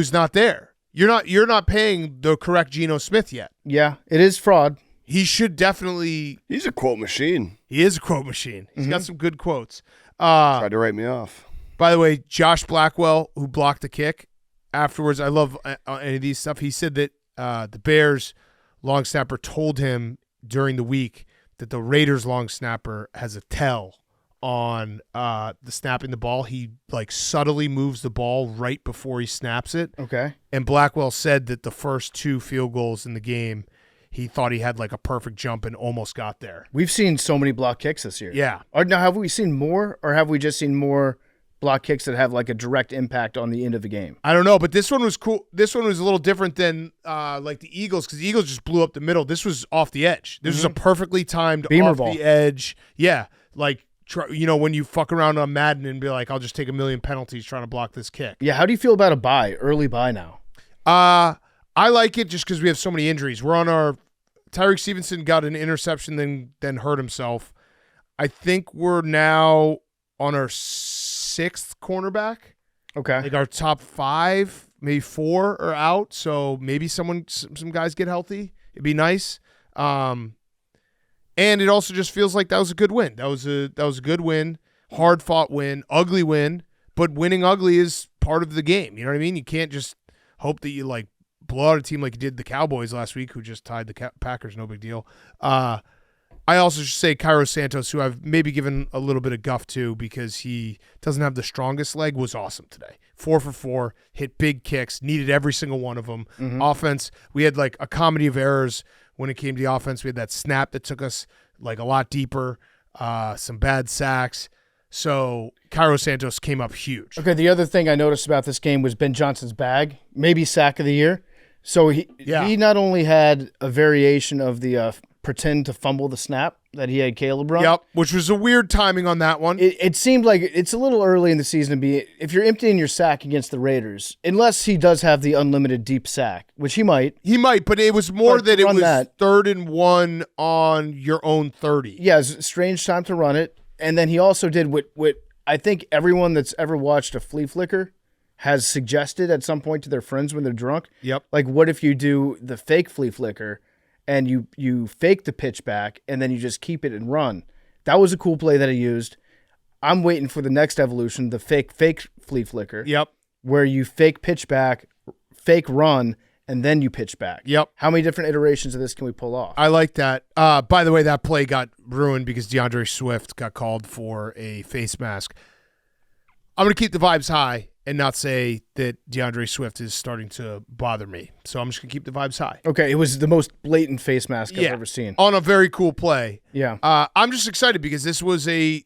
You're not paying the correct Geno Smith yet. Yeah, it is fraud. He should definitely. He's a quote machine. He is a quote machine. He's got some good quotes. Tried to write me off. By the way, Josh Blackwell, who blocked the kick afterwards, I love any of these stuff. He said that the Bears long snapper told him during the week that the Raiders long snapper has a tell on the snapping the ball. He like subtly moves the ball right before he snaps it. Okay. And Blackwell said that the first 2 field goals in the game, he thought he had like a perfect jump and almost got there. We've seen so many block kicks this year. Yeah. Now, have we seen more, or have we just seen more block kicks that have like a direct impact on the end of the game? I don't know, but this one was cool. This one was a little different than like the Eagles, because the Eagles just blew up the middle. This was off the edge. This was a perfectly timed Beamer off ball. the edge. Yeah, like when you fuck around on Madden and be like, I'll just take a million penalties trying to block this kick. Yeah, how do you feel about a bye, early bye now? I like it just because we have so many injuries. We're on our Tyreek Stevenson got an interception, then hurt himself. I think we're now on our 6th cornerback. Okay. Like our top 5, maybe 4 are out. So maybe some guys get healthy. It'd be nice. And it also just feels like that was a good win. That was a good win, hard fought win, ugly win. But winning ugly is part of the game. You know what I mean? You can't just hope that you like blow out a team like you did the Cowboys last week, who just tied the Packers. No big deal. I also should say Cairo Santos, who I've maybe given a little bit of guff to because he doesn't have the strongest leg, was awesome today. 4 for 4, hit big kicks, needed every single one of them. Offense, we had like a comedy of errors when it came to the offense. We had that snap that took us like a lot deeper. some bad sacks. So Cairo Santos came up huge. Okay, the other thing I noticed about this game was Ben Johnson's bag, maybe sack of the year. So he not only had a variation of the pretend to fumble the snap that he had Caleb run. Yep, which was a weird timing on that one. It seemed like it's a little early in the season to be, if you're emptying your sack against the Raiders, unless he does have the unlimited deep sack, which he might. He might, but it was more that it was 3rd and 1 on your own 30. Yeah, it's a strange time to run it. And then he also did what I think everyone that's ever watched a flea flicker has suggested at some point to their friends when they're drunk. Yep. Like, what if you do the fake flea flicker and you fake the pitch back and then you just keep it and run? That was a cool play that he used. I'm waiting for the next evolution, the fake flea flicker. Yep. Where you fake pitch back, fake run, and then you pitch back. Yep. How many different iterations of this can we pull off? I like that. By the way, that play got ruined because DeAndre Swift got called for a face mask. I'm going to keep the vibes high and not say that DeAndre Swift is starting to bother me. So I'm just going to keep the vibes high. Okay, it was the most blatant face mask I've ever seen. On a very cool play. Yeah. I'm just excited because this was a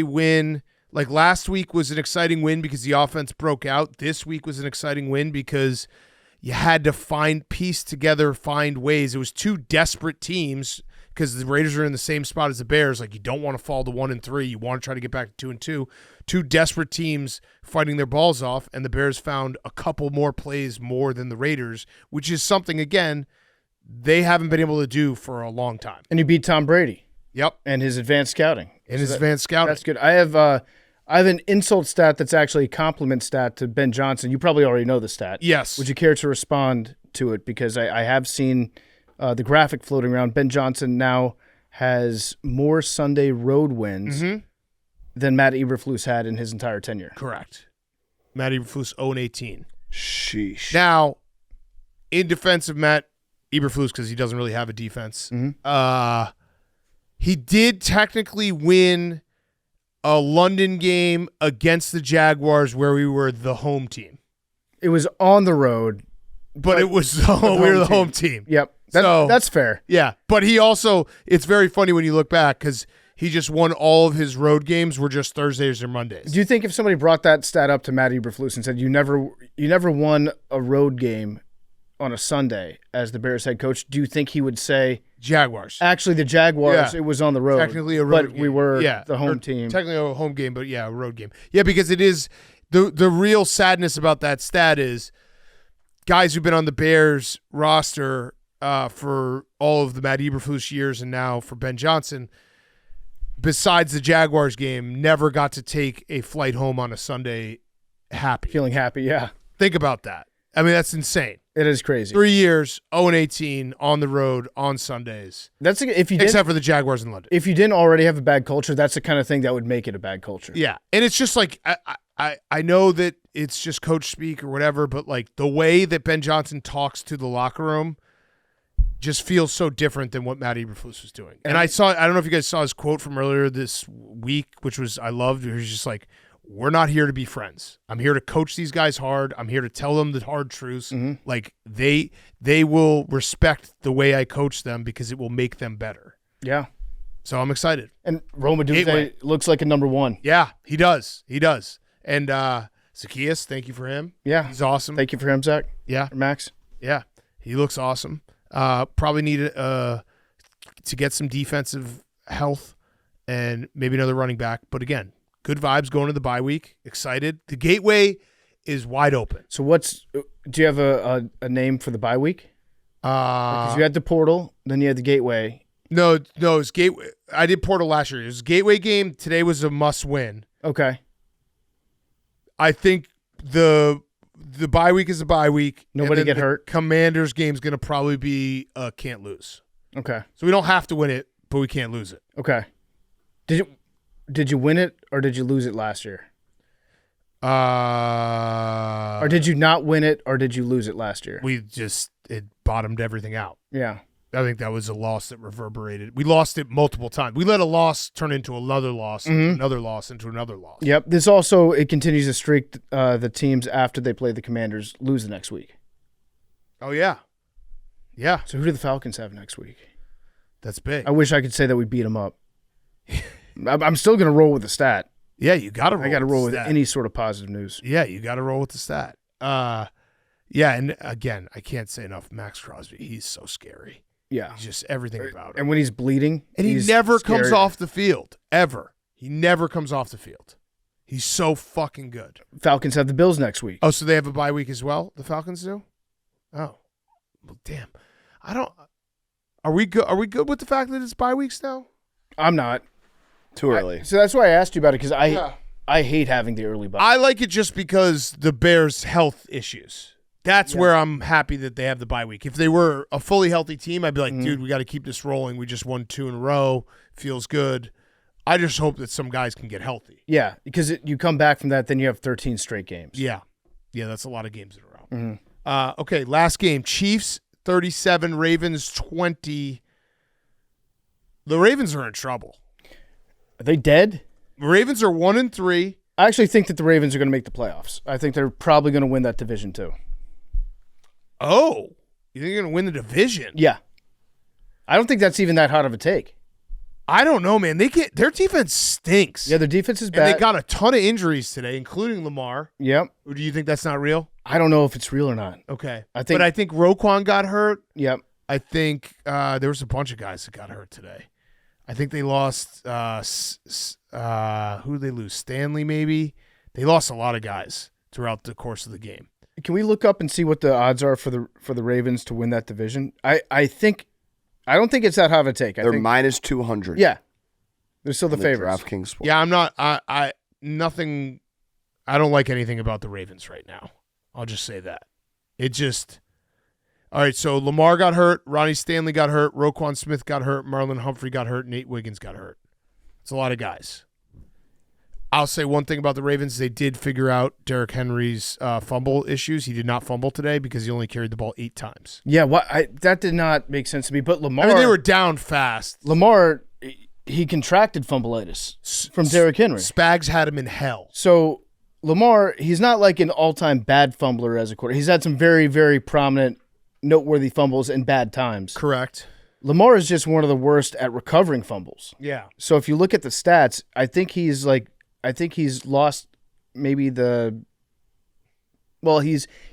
win. Like last week was an exciting win because the offense broke out. This week was an exciting win because you had to piece together, find ways. It was two desperate teams because the Raiders are in the same spot as the Bears. Like, you don't want to fall to 1-3. You want to try to get back to 2-2. Two desperate teams fighting their balls off, and the Bears found a couple more plays more than the Raiders, which is something, again, they haven't been able to do for a long time. And you beat Tom Brady. Yep. And his advanced scouting. Advanced scouting. That's good. I have an insult stat that's actually a compliment stat to Ben Johnson. You probably already know the stat. Yes. Would you care to respond to it? Because I have seen the graphic floating around. Ben Johnson now has more Sunday road wins than Matt Eberflus had in his entire tenure. Correct. Matt Eberflus 0-18. Sheesh. Now, in defense of Matt Eberflus, because he doesn't really have a defense, he did technically win a London game against the Jaguars where we were the home team. It was on the road. But it was we were the home team. Yep. That's fair. Yeah. But he also, it's very funny when you look back because he just won all of his road games were just Thursdays or Mondays. Do you think if somebody brought that stat up to Matt Eberflus and said you never won a road game on a Sunday as the Bears head coach, do you think he would say Jaguars? Actually, the Jaguars, it was on the road. Technically a road but game. We were the home or team. Technically a home game, but a road game. Yeah, because it is the real sadness about that stat is guys who've been on the Bears roster for all of the Matt Eberflus years and now for Ben Johnson, besides the Jaguars game, never got to take a flight home on a Sunday happy. Feeling happy, yeah. Think about that. I mean, that's insane. It is crazy. 3 years, 0-18 on the road on Sundays. That's except for the Jaguars in London. If you didn't already have a bad culture, that's the kind of thing that would make it a bad culture. Yeah, and it's just like I know that it's just coach speak or whatever, but like the way that Ben Johnson talks to the locker room just feels so different than what Matt Eberflus was doing. And I don't know if you guys saw his quote from earlier this week, which was I loved. Where he's just like, "We're not here to be friends. I'm here to coach these guys hard. I'm here to tell them the hard truths. Like they will respect the way I coach them because it will make them better." Yeah. So I'm excited. And Roma Duse looks like a number one. Yeah, he does. He does. And Zacchaeus, thank you for him. Yeah. He's awesome. Thank you for him, Zach. Yeah. Or Max. Yeah. He looks awesome. Probably need to get some defensive health and maybe another running back. But again, good vibes going to the bye week. Excited. The gateway is wide open. So do you have a name for the bye week? Because you had the portal, then you had the gateway. No, it's gateway. I did portal last year. It was a gateway game. Today was a must win. Okay. I think the bye week is a bye week. Nobody get hurt. Commanders game is going to probably be can't lose. Okay. So we don't have to win it, but we can't lose it. Okay. Did you win it or did you lose it last year? Or did you not win it or did you lose it last year? It bottomed everything out. Yeah. I think that was a loss that reverberated. We lost it multiple times. We let a loss turn into another loss, another loss, into another loss. Yep. This also, it continues to streak the teams after they play the Commanders lose the next week. Oh, yeah. Yeah. So who do the Falcons have next week? That's big. I wish I could say that we beat them up. I'm still going to roll with the stat. Yeah, you got to roll. I got to roll with stat. any sort of positive news. Yeah, you got to roll with the stat. Yeah, and again, I can't say enough. Max Crosby, he's so scary. Yeah. He's just everything about him. And when he's bleeding, And he he's never scary. comes off the field, ever. He never comes off the field. He's so fucking good. Falcons have the Bills next week. Oh, so they have a bye week as well? The Falcons do? Oh. Well, damn. Are we good? Are we good with the fact that it's bye weeks now? I'm not. Too early. So that's why I asked you about it, because I hate having the early bye. I like it just because the Bears' health issues. That's where I'm happy that they have the bye week. If they were a fully healthy team, I'd be like, dude, we got to keep this rolling. We just won 2 in a row. Feels good. I just hope that some guys can get healthy. Yeah, because you come back from that, then you have 13 straight games. Yeah. Yeah, that's a lot of games in a row. Okay, last game. Chiefs 37, Ravens 20. The Ravens are in trouble. Are they dead? The Ravens are 1-3. I actually think that the Ravens are going to make the playoffs. I think they're probably going to win that division too. Oh, you think you're going to win the division? Yeah. I don't think that's even that hot of a take. I don't know, man. Their defense stinks. Yeah, their defense is bad. And they got a ton of injuries today, including Lamar. Yep. Or do you think that's not real? I don't know if it's real or not. Okay. I think Roquan got hurt. Yep. I think there was a bunch of guys that got hurt today. I think they lost who did they lose? Stanley, maybe? They lost a lot of guys throughout the course of the game. Can we look up and see what the odds are for the Ravens to win that division? I don't think it's that hot of a take. They're minus 200. Yeah. They're still the favorites. DraftKings sport. Yeah, I'm not I don't like anything about the Ravens right now. I'll just say that. All right, so Lamar got hurt, Ronnie Stanley got hurt, Roquan Smith got hurt, Marlon Humphrey got hurt, Nate Wiggins got hurt. It's a lot of guys. I'll say one thing about the Ravens. They did figure out Derrick Henry's fumble issues. He did not fumble today because he only carried the ball 8 times. Yeah, that did not make sense to me. But Lamar... I mean, they were down fast. Lamar, he contracted fumbleitis from Derrick Henry. Spags had him in hell. So Lamar, he's not like an all-time bad fumbler as a quarterback. He's had some very, very prominent, noteworthy fumbles in bad times. Correct. Lamar is just one of the worst at recovering fumbles. Yeah. So if you look at the stats, I think he's lost maybe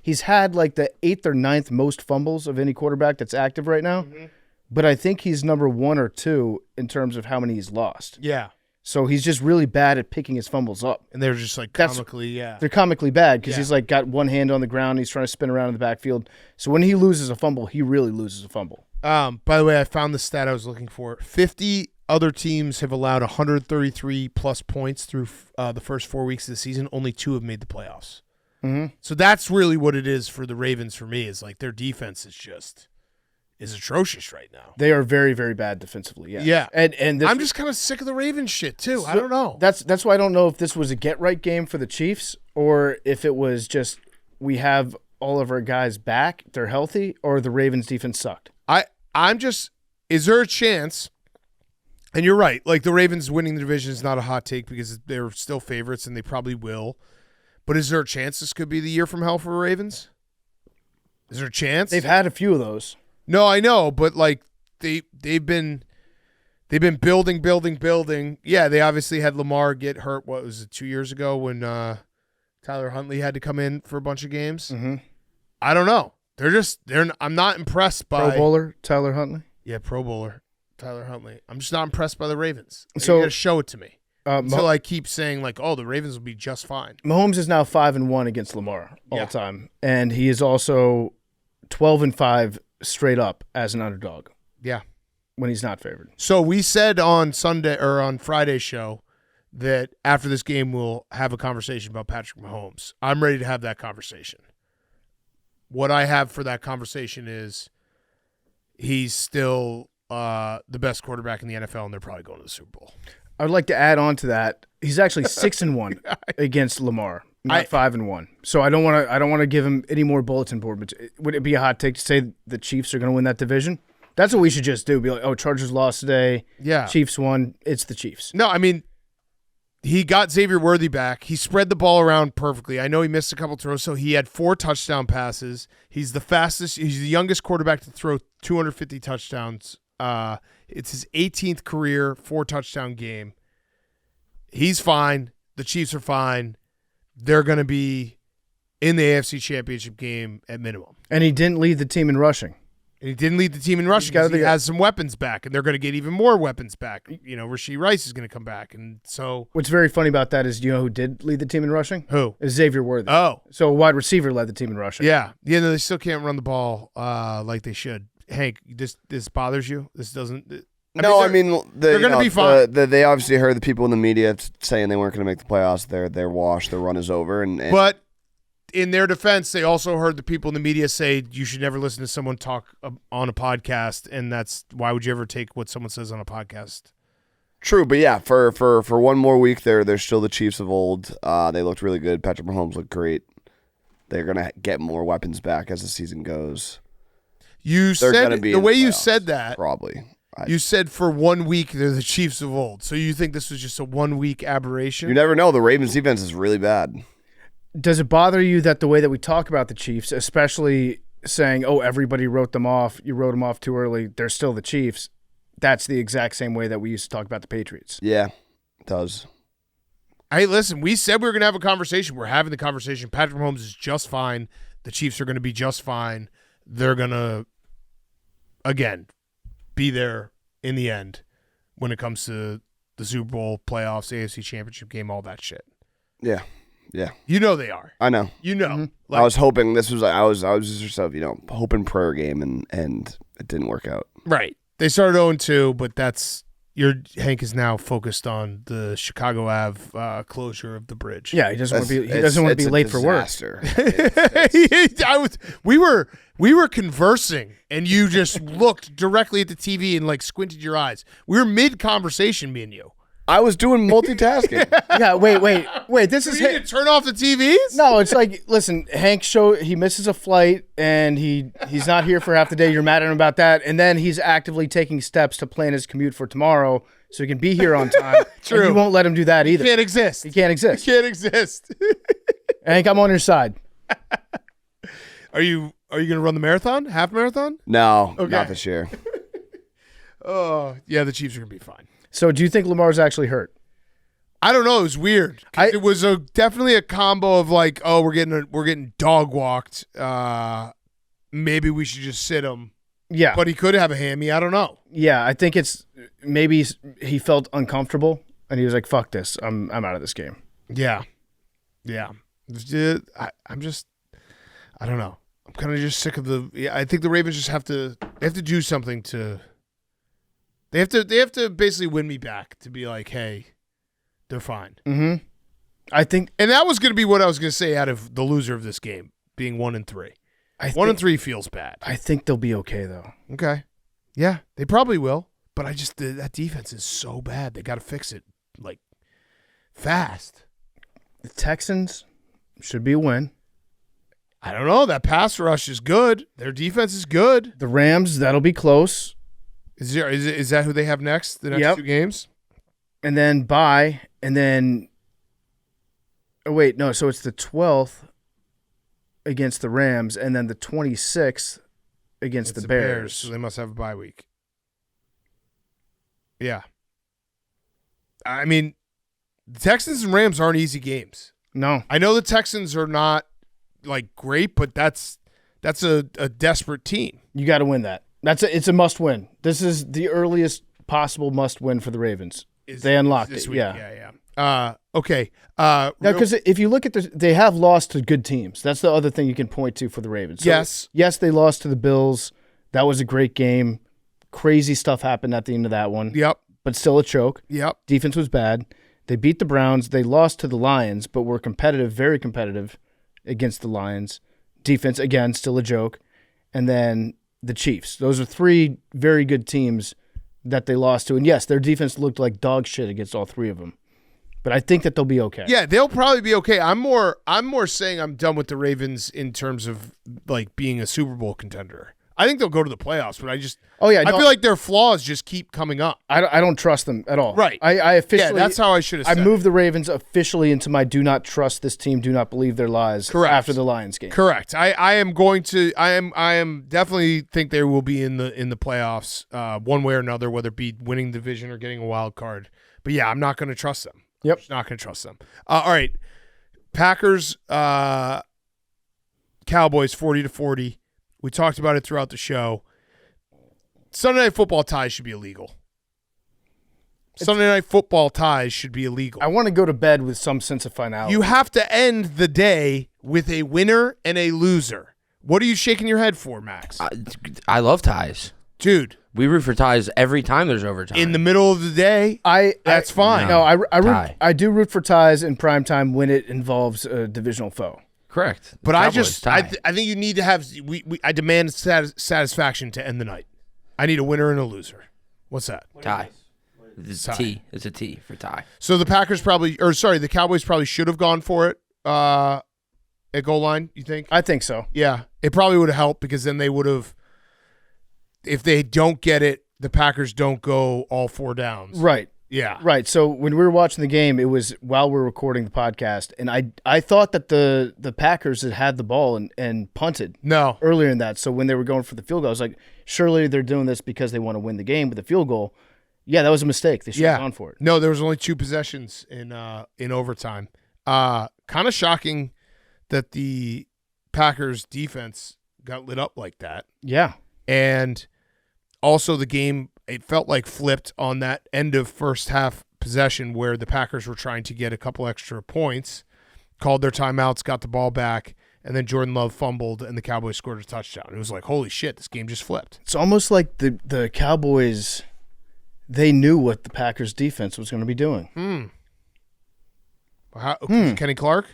he's had like the 8th or 9th most fumbles of any quarterback that's active right now. Mm-hmm. But I think he's number 1 or 2 in terms of how many he's lost. Yeah. So he's just really bad at picking his fumbles up. And they're just like comically, They're comically bad because he's like got one hand on the ground. And he's trying to spin around in the backfield. So when he loses a fumble, he really loses a fumble. By the way, I found the stat I was looking for. 50 other teams have allowed 133 plus points through the first 4 weeks of the season. Only 2 have made the playoffs. Mm-hmm. So that's really what it is for the Ravens for me, is like their defense is atrocious right now. They are very, very bad defensively. Yeah. And I'm just kind of sick of the Ravens shit too. I don't know. That's why I don't know if this was a get right game for the Chiefs or if it was just we have all of our guys back, they're healthy, or the Ravens defense sucked. Is there a chance? And you're right. Like the Ravens winning the division is not a hot take because they're still favorites and they probably will. But is there a chance this could be the year from hell for the Ravens? Is there a chance? They've had a few of those. No, I know, but like they've been building. Yeah, they obviously had Lamar get hurt. What was it, 2 years ago when Tyler Huntley had to come in for a bunch of games? Mm-hmm. I don't know. I'm not impressed by Pro Bowler Tyler Huntley. Yeah, Pro Bowler Tyler Huntley. I'm just not impressed by the Ravens. So you gotta show it to me. Until I keep saying like, oh, the Ravens will be just fine. Mahomes is now 5-1 against Lamar all time, and he is also 12-5 straight up as an underdog. Yeah, when he's not favored. So we said on Sunday or on Friday's show that after this game we'll have a conversation about Patrick Mahomes. I'm ready to have that conversation. What I have for that conversation is he's still the best quarterback in the NFL, and they're probably going to the Super Bowl. I would like to add on to that. He's actually 6-1 against Lamar, not 5-1. So I don't want to give him any more bulletin board. But would it be a hot take to say the Chiefs are going to win that division? That's what we should just do. Be like, oh, Chargers lost today. Yeah, Chiefs won. It's the Chiefs. No, I mean, he got Xavier Worthy back. He spread the ball around perfectly. I know he missed a couple throws, so he had 4 touchdown passes. He's the youngest quarterback to throw 250 touchdowns. It's his 18th career 4-touchdown game. He's fine. The Chiefs are fine. They're going to be in the AFC Championship game at minimum. And he didn't lead the team in rushing. And he didn't lead the team in rushing because he has some weapons back, and they're going to get even more weapons back. You know, Rashee Rice is going to come back, and so what's very funny about that is, you know who did lead the team in rushing? Who? Is Xavier Worthy. Oh. So a wide receiver led the team in rushing. Yeah. Yeah, no, they still can't run the ball like they should. Hank, this bothers you? This doesn't they're going to be fine. They obviously heard the people in the media saying they weren't going to make the playoffs. They're washed. Their run is over. But in their defense, they also heard the people in the media say you should never listen to someone talk on a podcast, and that's why would you ever take what someone says on a podcast? True, but yeah, for one more week, they're still the Chiefs of old. They looked really good. Patrick Mahomes looked great. They're gonna get more weapons back as the season goes. You said the way you said that probably. You said for 1 week they're the Chiefs of old. So you think this was just a 1 week aberration? You never know. The Ravens defense is really bad. Does it bother you that the way that we talk about the Chiefs, especially saying, oh, everybody wrote them off, you wrote them off too early, they're still the Chiefs, that's the exact same way that we used to talk about the Patriots? Yeah, it does. Hey, listen, we said we were going to have a conversation. We're having the conversation. Patrick Mahomes is just fine. The Chiefs are going to be just fine. They're going to, again, be there in the end when it comes to the Super Bowl, playoffs, AFC Championship game, all that shit. Yeah. Yeah, you know they are. I know. You know, Mm-hmm. I was hoping this was. I was just hoping prayer game, and it didn't work out. Right. They started 0-2, but Hank is now focused on the Chicago Ave closure of the bridge. Yeah, he doesn't want to be. He doesn't want to be late for work. We were conversing, and you just looked directly at the TV and like squinted your eyes. We were mid conversation, me and you. I was doing multitasking. Yeah, wait. This is you need to turn off the TVs? No, it's like, listen, Hank he misses a flight and he's not here for half the day. You're mad at him about that, and then he's actively taking steps to plan his commute for tomorrow so he can be here on time. True. And you won't let him do that either. He can't exist. He can't exist. Hank, I'm on your side. Are you going to run the marathon? Half marathon? No, Okay. not this year. Oh, yeah, the Chiefs are going to be fine. So do you think Lamar's actually hurt? I don't know. It was weird. It was definitely a combo of like, oh, we're getting dog walked. Maybe we should just sit him. Yeah, but he could have a hammy. I don't know. Yeah, I think it's maybe he felt uncomfortable and he was like, "Fuck this! I'm out of this game." Yeah. I'm just. I don't know. I'm kind of just sick of the. Yeah, I think the Ravens just have to do something to. They have to basically win me back to be like, hey, they're fine. Mm-hmm. I think, and that was going to be what I was going to say out of the loser of this game being 1-3. 1-3 feels bad. I think they'll be okay though. Okay, yeah, they probably will. But I just that defense is so bad. They got to fix it like fast. The Texans should be a win. I don't know. That pass rush is good. Their defense is good. The Rams, that'll be close. Is that who they have next? The next two games? And then bye, and then oh wait, no, so it's the 12th against the Rams, and then the 26th against the Bears. So they must have a bye week. Yeah. I mean, the Texans and Rams aren't easy games. No. I know the Texans are not like great, but that's a desperate team. You got to win that. It's a must win. This is the earliest possible must win for the Ravens. They unlocked it. Week. Yeah. Okay. Now, because if you look at they have lost to good teams. That's the other thing you can point to for the Ravens. So, yes, they lost to the Bills. That was a great game. Crazy stuff happened at the end of that one. Yep. But still a choke. Yep. Defense was bad. They beat the Browns. They lost to the Lions, but were competitive, very competitive against the Lions. Defense, again, still a joke. And then the Chiefs. Those are three very good teams that they lost to. And yes, their defense looked like dog shit against all three of them. But I think that they'll be okay. Yeah, they'll probably be okay. I'm more saying I'm done with the Ravens in terms of like being a Super Bowl contender. I think they'll go to the playoffs, but I no, feel like their flaws just keep coming up. I don't trust them at all. Right. I officially. Yeah, that's how I should have said I moved the Ravens officially into my do not trust this team, do not believe their lies. Correct. After the Lions game. Correct. I am definitely think they will be in the playoffs one way or another, whether it be winning the division or getting a wild card. But yeah, I'm not going to trust them. Yep. Just not going to trust them. All right. Packers, Cowboys 40-40. We talked about it throughout the show. Sunday Night Football ties should be illegal. Sunday Night Football ties should be illegal. I want to go to bed with some sense of finality. You have to end the day with a winner and a loser. What are you shaking your head for, Max? I love ties. Dude. We root for ties every time there's overtime. In the middle of the day, that's fine. No, I do root for ties in primetime when it involves a divisional foe. Correct. But Cowboys, I think you need to have I demand satisfaction to end the night. I need a winner and a loser. What's that? Tie. It's a T. It's a T for tie. So the the Cowboys probably should have gone for it at goal line, you think? I think so. Yeah. It probably would have helped because then they would have, if they don't get it, the Packers don't go all 4 downs. Right. Yeah. Right. So when we were watching the game, it was while we were recording the podcast, and I thought that the Packers had the ball and punted. No. Earlier in that. So when they were going for the field goal, I was like, surely they're doing this because they want to win the game with the field goal. Yeah, that was a mistake. They should have gone for it. No, there was only 2 possessions in overtime. Kind of shocking that the Packers defense got lit up like that. Yeah. And also the game, it felt like flipped on that end of first half possession where the Packers were trying to get a couple extra points, called their timeouts, got the ball back, and then Jordan Love fumbled and the Cowboys scored a touchdown. It was like, holy shit, this game just flipped. It's almost like the Cowboys, they knew what the Packers defense was going to be doing. Kenny Clark?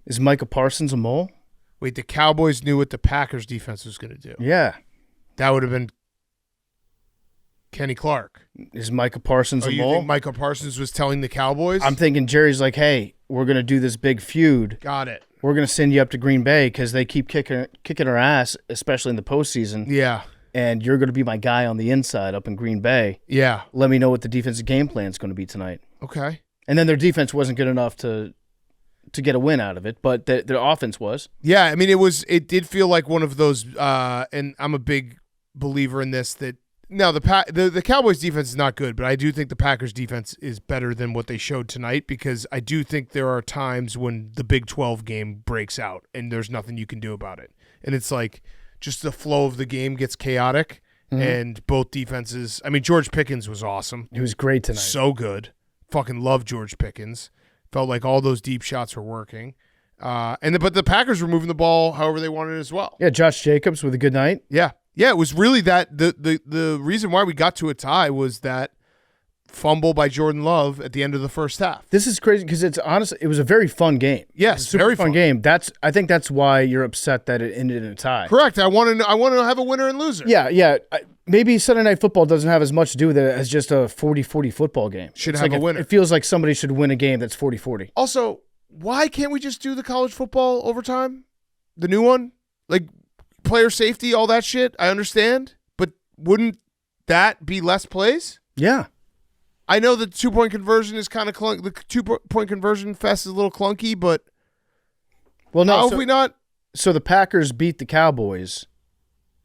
Is Micah Parsons a mole? Wait, the Cowboys knew what the Packers defense was going to do. Yeah. That would have been Kenny Clark. Is Micah Parsons a you mole? think Micah Parsons was telling the Cowboys? I'm thinking Jerry's like, hey, we're going to do this big feud. Got it. We're going to send you up to Green Bay because they keep kicking our ass, especially in the postseason. Yeah. And you're going to be my guy on the inside up in Green Bay. Yeah. Let me know what the defensive game plan is going to be tonight. Okay. And then their defense wasn't good enough to get a win out of it, but their offense was. Yeah, I mean, it did feel like one of those, and I'm a big believer in this, that no, the Cowboys defense is not good, but I do think the Packers defense is better than what they showed tonight because I do think there are times when the Big 12 game breaks out and there's nothing you can do about it. And it's like just the flow of the game gets chaotic and both defenses, I mean, George Pickens was awesome. He was great tonight. So good. Fucking love George Pickens. Felt like all those deep shots were working. But the Packers were moving the ball however they wanted as well. Yeah, Josh Jacobs with a good night. Yeah. Yeah, it was really that the reason why we got to a tie was that fumble by Jordan Love at the end of the first half. This is crazy because it's honestly, it was a very fun game. Yes, very fun game. I think that's why you're upset that it ended in a tie. Correct. I want to have a winner and loser. Yeah. Maybe Sunday Night Football doesn't have as much to do with it as just a 40-40 football game. Should have a winner. It feels like somebody should win a game that's 40-40. Also, why can't we just do the college football overtime? The new one? Like player safety, all that shit, I understand. But wouldn't that be less plays? Yeah. I know the 2-point conversion is kind of clunky. The 2-point conversion fest is a little clunky, but how have we not? So the Packers beat the Cowboys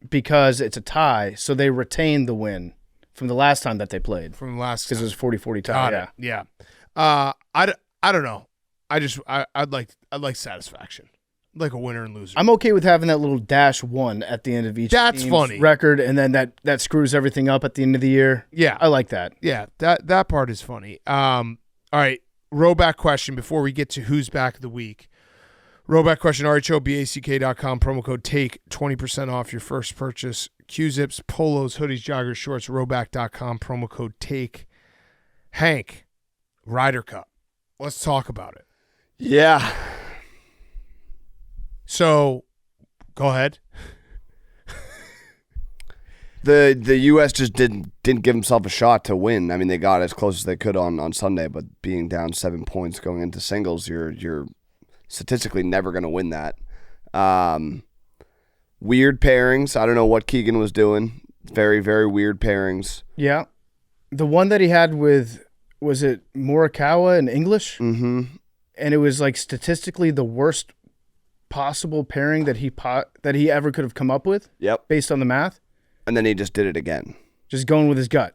because it's a tie, so they retained the win from the last time that they played. From the last because it was 40-40 tie. Yeah. I don't know. I'd like satisfaction. Like a winner and loser. I'm okay with having that little -1 at the end of each That's team's funny. record, and then that screws everything up at the end of the year. Yeah. I like that. Yeah, that part is funny. All right, rowback question before we get to who's back of the week. Rowback question, rhoback.com, promo code TAKE, 20% off your first purchase. Q-zips, polos, hoodies, joggers, shorts, rowback.com, promo code TAKE. Hank, Ryder Cup. Let's talk about it. Yeah. So, go ahead. The U.S. just didn't give himself a shot to win. I mean, they got as close as they could on Sunday, but being down 7 points going into singles, you're statistically never going to win that. Weird pairings. I don't know what Keegan was doing. Very, very weird pairings. Yeah. The one that he had with, was it Morikawa in English? Mm-hmm. And it was like statistically the worst possible pairing that he ever could have come up with. Yep. Based on the math. And then he just did it again. Just going with his gut.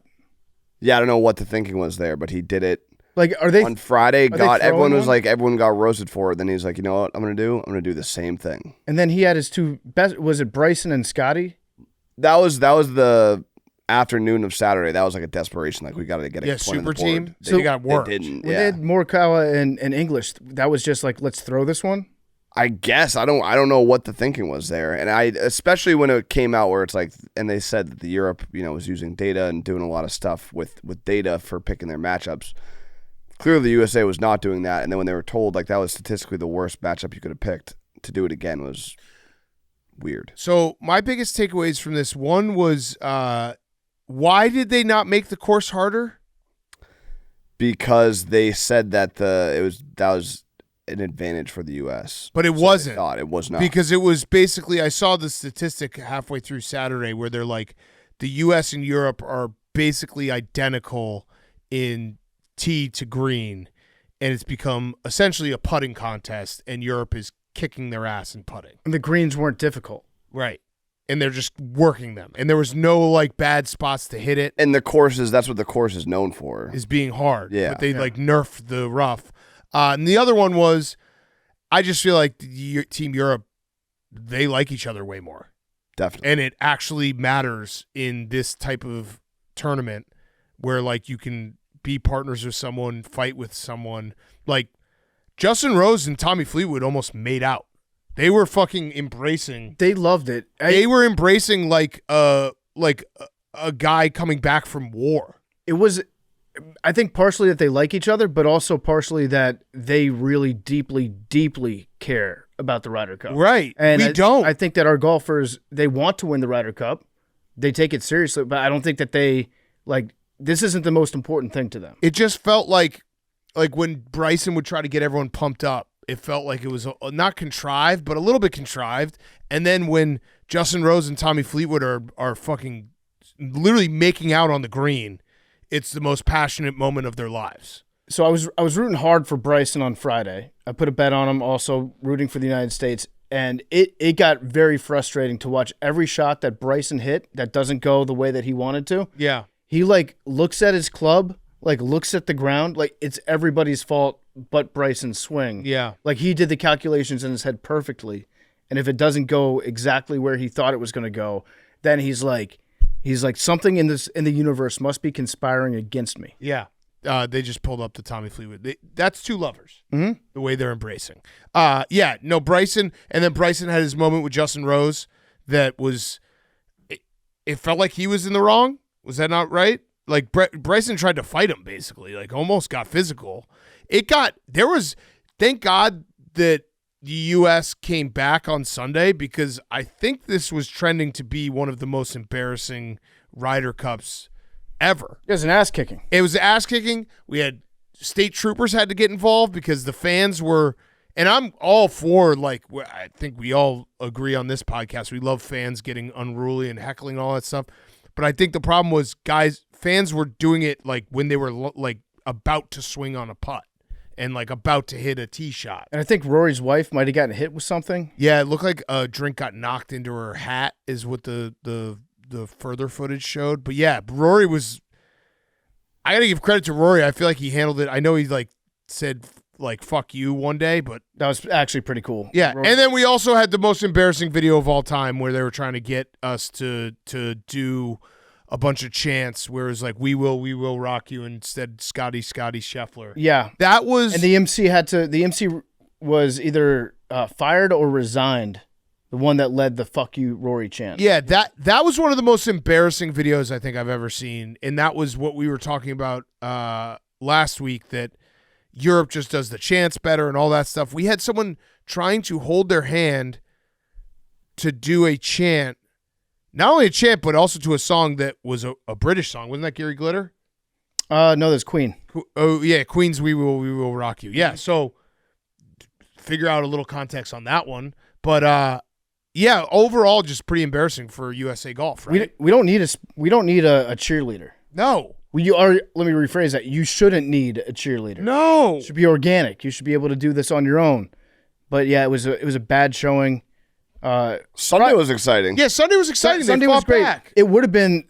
Yeah, I don't know what the thinking was there, but he did it. Like, are they on Friday? Everyone was one? like, everyone got roasted for it. Then he's like, you know what? I'm gonna do the same thing. And then he had his two best. Was it Bryson and Scotty? That was the afternoon of Saturday. That was like a desperation. Like we got to get a point super on the board. team. They got worked. They didn't. When Yeah. they had Morikawa and English, that was just like, let's throw this one. I guess I don't know what the thinking was there, and especially when it came out where it's like, and they said that the Europe was using data and doing a lot of stuff with data for picking their matchups. Clearly, the USA was not doing that, and then when they were told like that was statistically the worst matchup you could have picked, to do it again was weird. So my biggest takeaways from this one was, why did they not make the course harder? Because they said that that was an advantage for the U.S. But it wasn't. Thought it was not. Because it was basically, I saw the statistic halfway through Saturday where they're like, the U.S. and Europe are basically identical in tee to green, and it's become essentially a putting contest, and Europe is kicking their ass in putting. And the greens weren't difficult. Right. And they're just working them. And there was no like bad spots to hit it. And that's what the course is known for. Is being hard. Yeah. But they like nerfed the rough. And the other one was, I just feel like Team Europe, they like each other way more. Definitely. And it actually matters in this type of tournament where like you can be partners with someone, fight with someone. Like Justin Rose and Tommy Fleetwood almost made out. They were fucking embracing. They loved it. They were embracing like a guy coming back from war. It was, I think, partially that they like each other, but also partially that they really deeply, deeply care about the Ryder Cup. Right. And we don't. I think that our golfers, they want to win the Ryder Cup. They take it seriously, but I don't think that they, like, this isn't the most important thing to them. It just felt like when Bryson would try to get everyone pumped up, it felt like it was not contrived, but a little bit contrived. And then when Justin Rose and Tommy Fleetwood are fucking literally making out on the green, it's the most passionate moment of their lives. So I was rooting hard for Bryson on Friday. I put a bet on him, also rooting for the United States. And it got very frustrating to watch every shot that Bryson hit that doesn't go the way that he wanted to. Yeah. He, like, looks at his club, like, looks at the ground, like, it's everybody's fault but Bryson's swing. Yeah. Like, he did the calculations in his head perfectly. And if it doesn't go exactly where he thought it was going to go, then he's like, something in the universe must be conspiring against me. Yeah. They just pulled up the Tommy Fleetwood. That's two lovers, the way they're embracing. Bryson, and then Bryson had his moment with Justin Rose that was, it felt like he was in the wrong. Was that not right? Like Bryson tried to fight him, basically, like almost got physical. Thank God that the U.S. came back on Sunday, because I think this was trending to be one of the most embarrassing Ryder Cups ever. It was an ass kicking. It was ass kicking. We had state troopers had to get involved because the fans were, and I'm all for, like, I think we all agree on this podcast, we love fans getting unruly and heckling all that stuff. But I think the problem was fans were doing it like when they were like about to swing on a putt and like about to hit a tee shot. And I think Rory's wife might have gotten hit with something. Yeah, it looked like a drink got knocked into her hat is what the further footage showed. But yeah, Rory was, I got to give credit to Rory. I feel like he handled it. I know he like said like fuck you one day, but that was actually pretty cool. Yeah. Rory. And then we also had the most embarrassing video of all time where they were trying to get us to do a bunch of chants where it was like, we will rock you, instead Scotty Scheffler. Yeah. That was, and the MC was either fired or resigned. The one that led the fuck you Rory chant. Yeah, that was one of the most embarrassing videos I think I've ever seen. And that was what we were talking about last week, that Europe just does the chants better and all that stuff. We had someone trying to hold their hand to do a chant, not only a chant, but also to a song that was a British song. Wasn't that Gary Glitter? No, that's Queen. Oh, yeah, Queen's We Will Rock You. Yeah, so figure out a little context on that one. But Yeah, overall, just pretty embarrassing for USA Golf, right? We don't need a cheerleader. No. Let me rephrase that. You shouldn't need a cheerleader. No. It should be organic. You should be able to do this on your own. But yeah, it was a bad showing. Sunday was exciting. Yeah, Sunday was exciting. Sunday They was fought great. back. It would have been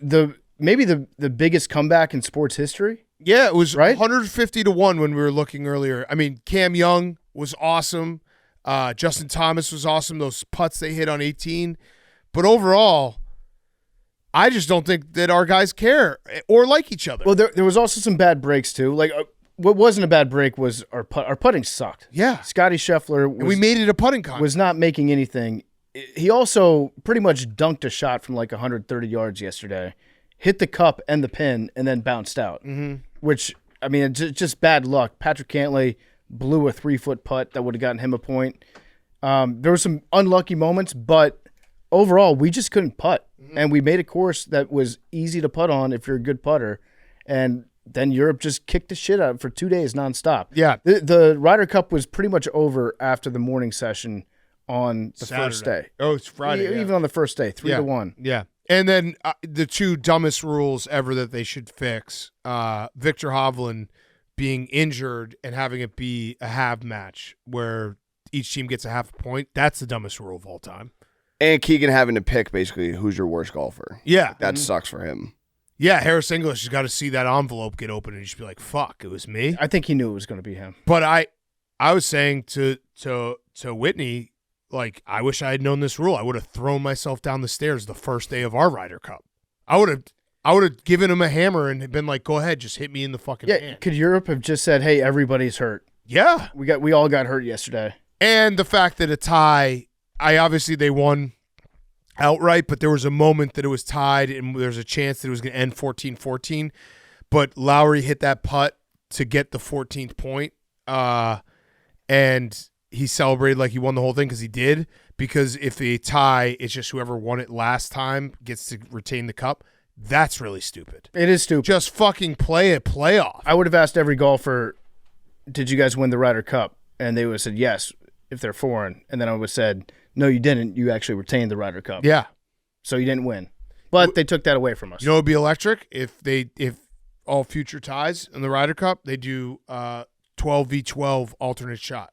maybe the biggest comeback in sports history. Yeah, it was right? 150-1 when we were looking earlier. I mean, Cam Young was awesome. Justin Thomas was awesome. Those putts they hit on 18. But overall, I just don't think that our guys care or like each other. Well, there was also some bad breaks too. Like what wasn't a bad break was our putting sucked. Yeah. Scotty Scheffler we made it a putting contest. Was not making anything. He also pretty much dunked a shot from like 130 yards yesterday, hit the cup and the pin, and then bounced out. Mm-hmm. Which, I mean, just bad luck. Patrick Cantlay blew a 3-foot putt that would have gotten him a point. There were some unlucky moments, but overall, we just couldn't putt. Mm-hmm. And we made a course that was easy to putt on if you're a good putter. And then Europe just kicked the shit out for 2 days nonstop. Yeah. The Ryder Cup was pretty much over after the morning session on the Saturday. first day. Oh, it's Friday. Even on the first day, 3-1. Yeah. And then the two dumbest rules ever that they should fix, Victor Hovland being injured and having it be a half match where each team gets a half a point. That's the dumbest rule of all time. And Keegan having to pick basically who's your worst golfer. Yeah. That sucks for him. Yeah, Harris English has got to see that envelope get open and just be like, fuck, it was me. I think he knew it was going to be him. But I was saying to Whitney, like, I wish I had known this rule. I would have thrown myself down the stairs the first day of our Ryder Cup. I would have given him a hammer and been like, go ahead, just hit me in the fucking hand. Could Europe have just said, hey, everybody's hurt? Yeah. We all got hurt yesterday. And the fact that a tie, obviously they won outright, but there was a moment that it was tied and there's a chance that it was going to end 14-14. But Lowry hit that putt to get the 14th point, and he celebrated like he won the whole thing because he did. Because if they tie, it's just whoever won it last time gets to retain the cup. That's really stupid. It is stupid. Just fucking play a playoff. I would have asked every golfer, did you guys win the Ryder Cup? And they would have said yes if they're foreign. And then I would have said, no, you didn't. You actually retained the Ryder Cup. Yeah. So you didn't win. But they took that away from us. You know what would be electric? If all future ties in the Ryder Cup, they do 12v12 alternate shot.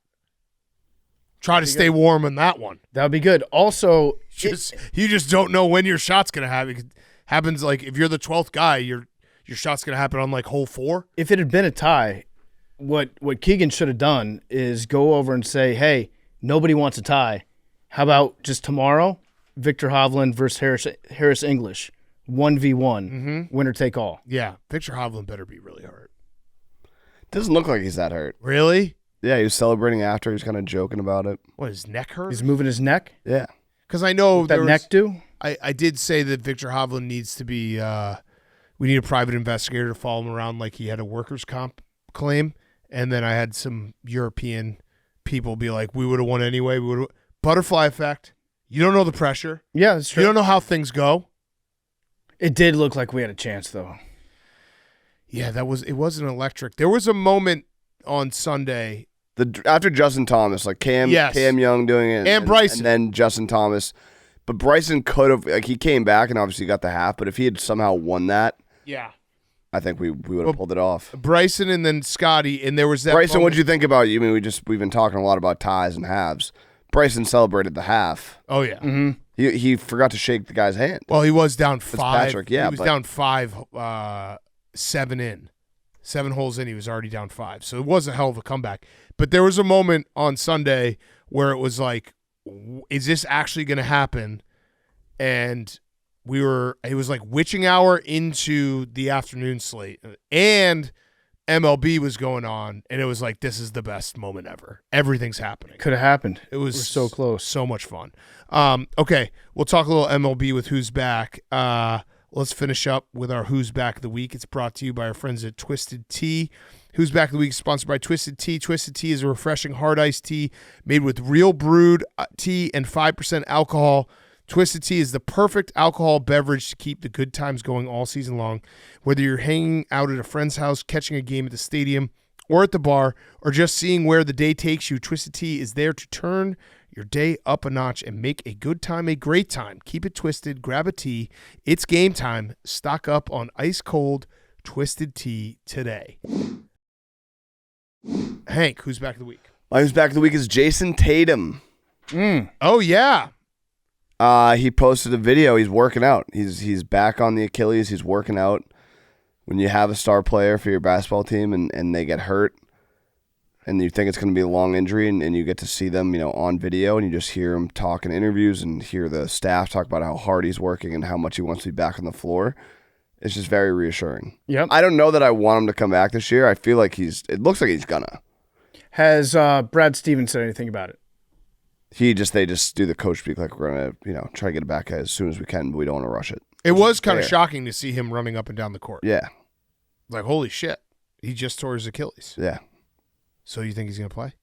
Try to stay warm on that one. That would be good. Also, you just don't know when your shot's going to happen. It happens like if you're the 12th guy, your shot's going to happen on like hole 4. If it had been a tie, what Keegan should have done is go over and say, hey, nobody wants a tie. How about just tomorrow, Victor Hovland versus Harris English, 1v1, winner take all. Yeah, Victor Hovland better be really hurt. Doesn't look like he's that hurt. Really? Yeah, he was celebrating after. He was kind of joking about it. What, his neck hurt? He's moving his neck? Yeah. Because I know that neck do? I did say that Victor Hovland needs to be we need a private investigator to follow him around like he had a workers' comp claim. And then I had some European people be like, we would have won anyway. Butterfly effect. You don't know the pressure. Yeah, that's true. You don't know how things go. It did look like we had a chance, though. Yeah, it wasn't electric. There was a moment on Sunday. After Justin Thomas, like Cam Young doing it. And Bryson. And then Justin Thomas. But Bryson could have, like, he came back and obviously got the half, but if he had somehow won that, yeah, I think we would have pulled it off. Bryson and then Scotty, and there was that Bryson, moment. what'd you think about you? I mean, we've been talking a lot about ties and halves. Bryson celebrated the half. Oh, yeah. Mm-hmm. He forgot to shake the guy's hand. Well, he was down 5. Patrick, yeah. He was down 5, 7 in. 7 holes in, he was already down 5. So it was a hell of a comeback. But there was a moment on Sunday where it was like, is this actually going to happen? And it was like witching hour into the afternoon slate. And MLB was going on, and it was like, this is the best moment ever. Everything's happening. Could have happened. It was We're so close. So much fun. Okay, we'll talk a little MLB with Who's Back. Let's finish up with our Who's Back of the Week. It's brought to you by our friends at Twisted Tea. Who's Back of the Week is sponsored by Twisted Tea. Twisted Tea is a refreshing hard iced tea made with real brewed tea and 5% alcohol. Twisted Tea is the perfect alcohol beverage to keep the good times going all season long. Whether you're hanging out at a friend's house, catching a game at the stadium, or at the bar, or just seeing where the day takes you, Twisted Tea is there to turn your day up a notch and make a good time a great time. Keep it twisted. Grab a tea. It's game time. Stock up on ice-cold Twisted Tea today. Hank, who's back of the week? My who's back of the week is Jason Tatum. Oh, yeah. He posted a video. He's working out. He's back on the Achilles. He's working out. When you have a star player for your basketball team and they get hurt and you think it's going to be a long injury and you get to see them, on video and you just hear him talk in interviews and hear the staff talk about how hard he's working and how much he wants to be back on the floor, it's just very reassuring. Yep. I don't know that I want him to come back this year. I feel like it looks like he's gonna. Has Brad Stevens said anything about it? They just do the coach speak like we're gonna, try to get it back as soon as we can, but we don't want to rush it. It was kind of shocking to see him running up and down the court. Yeah. Like, holy shit. He just tore his Achilles. Yeah. So you think he's going to play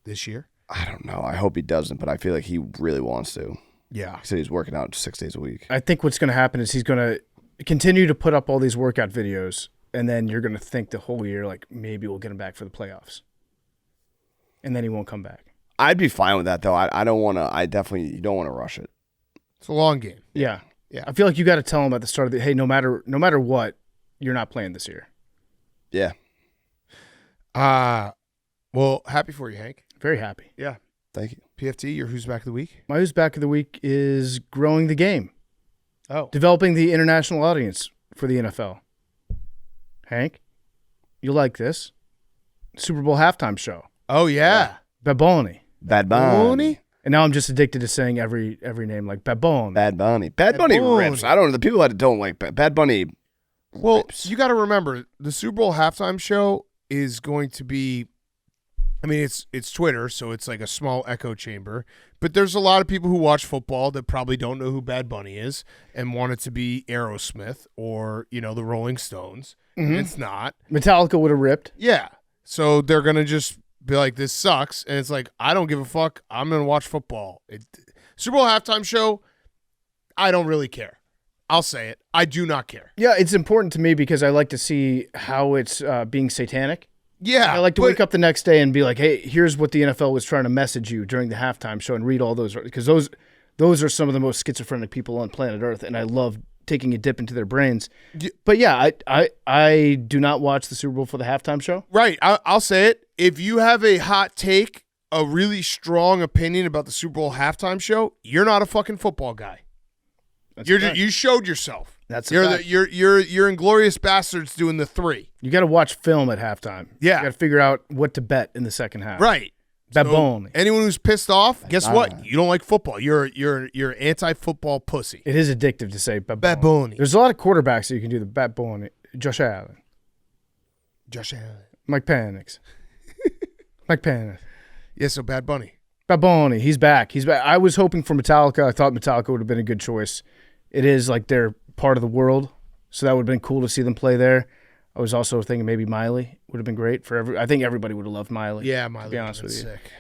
this year? I don't know. I hope he doesn't, but I feel like he really wants to. Yeah. He said he's working out 6 days a week. I think what's going to happen is he's going to continue to put up all these workout videos, and then you're going to think the whole year, like, maybe we'll get him back for the playoffs. And then he won't come back. I'd be fine with that, though. I don't want to. You don't want to rush it. It's a long game. Yeah. Yeah. I feel like you got to tell him at the start of the, hey, no matter what, you're not playing this year. Yeah. Well, happy for you, Hank. Very happy. Yeah. Thank you. PFT, your who's back of the week? My who's back of the week is growing the game. Oh. Developing the international audience for the NFL. Hank, you'll like this. Super Bowl halftime show. Oh, yeah. Bad Bunny. Bad Bunny. And now I'm just addicted to saying every name like Bad Bunny. Bad Bunny. Bad Bunny rips. I don't know. The people that don't like Bad Bunny rips. You got to remember, the Super Bowl halftime show is going to be, it's Twitter, so it's like a small echo chamber. But there's a lot of people who watch football that probably don't know who Bad Bunny is and want it to be Aerosmith or, the Rolling Stones. Mm-hmm. It's not. Metallica would have ripped. Yeah. So they're going to just be like, this sucks. And it's like, I don't give a fuck. I'm going to watch football. Super Bowl halftime show, I don't really care. I'll say it. I do not care. Yeah, it's important to me because I like to see how it's being satanic. Yeah. I like to wake up the next day and be like, hey, here's what the NFL was trying to message you during the halftime show and read all those. Because those are some of the most schizophrenic people on planet Earth, and I love taking a dip into their brains. But yeah, I do not watch the Super Bowl for the halftime show. Right. I'll say it. If you have a hot take, a really strong opinion about the Super Bowl halftime show, you're not a fucking football guy. You showed yourself. You're Inglorious Bastards doing the 3. You got to watch film at halftime. Yeah. You got to figure out what to bet in the second half. Right. Bad Bunny. Anyone who's pissed off, guess what? You don't like football. You're anti-football pussy. It is addictive to say Bad Bad Bunny. There's a lot of quarterbacks that you can do the Bad Bunny. Josh Allen. Mike Penix. Mike Penix. Yeah, so Bad Bunny. Bad Bunny. He's back. I was hoping for Metallica. I thought Metallica would have been a good choice. It is like they're part of the world, so that would have been cool to see them play there. I was also thinking maybe Miley would have been great for I think everybody would have loved Miley. Yeah, Miley. To be honest with you. Sick.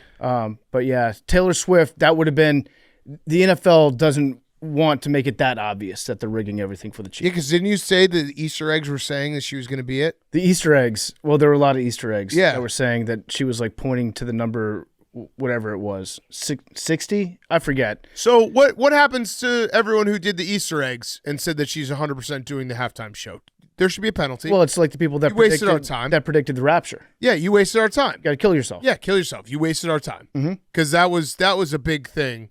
But yeah, Taylor Swift, that would have been – the NFL doesn't want to make it that obvious that they're rigging everything for the Chiefs. Yeah, because didn't you say the Easter eggs were saying that she was going to be it? The Easter eggs – well, there were a lot of Easter eggs that were saying that she was like pointing to the number – whatever it was, 60? I forget. So what happens to everyone who did the Easter eggs and said that she's 100% doing the halftime show? There should be a penalty. Well, it's like the people that wasted our time. That predicted the rapture. Yeah, you wasted our time. You got to kill yourself. Yeah, kill yourself. You wasted our time. Because that was a big thing.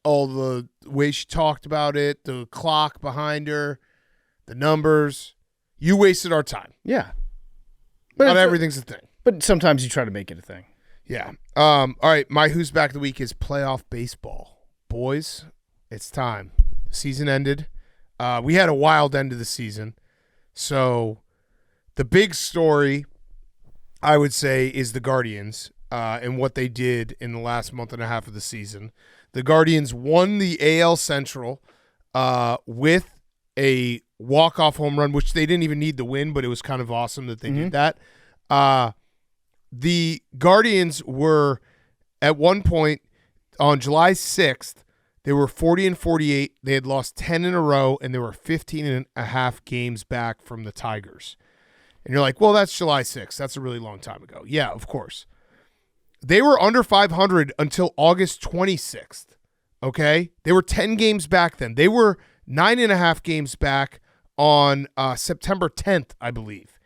All the way she talked about it, the clock behind her, the numbers. You wasted our time. Yeah. But not everything's a thing. But sometimes you try to make it a thing. Yeah. All right, my who's back of the week is playoff baseball. Boys, it's time. The season ended. We had a wild end of the season. So the big story, I would say, is the Guardians and what they did in the last month and a half of the season. The Guardians won the AL Central with a walk-off home run, which they didn't even need the win, but it was kind of awesome that they did that. The Guardians were, at one point, on July 6th, they were 40-48. They had lost 10 in a row, and they were 15 and a half games back from the Tigers. And you're like, well, that's July 6th. That's a really long time ago. Yeah, of course. They were under 500 until August 26th. Okay? They were 10 games back then. They were 9.5 games back on September 10th, I believe.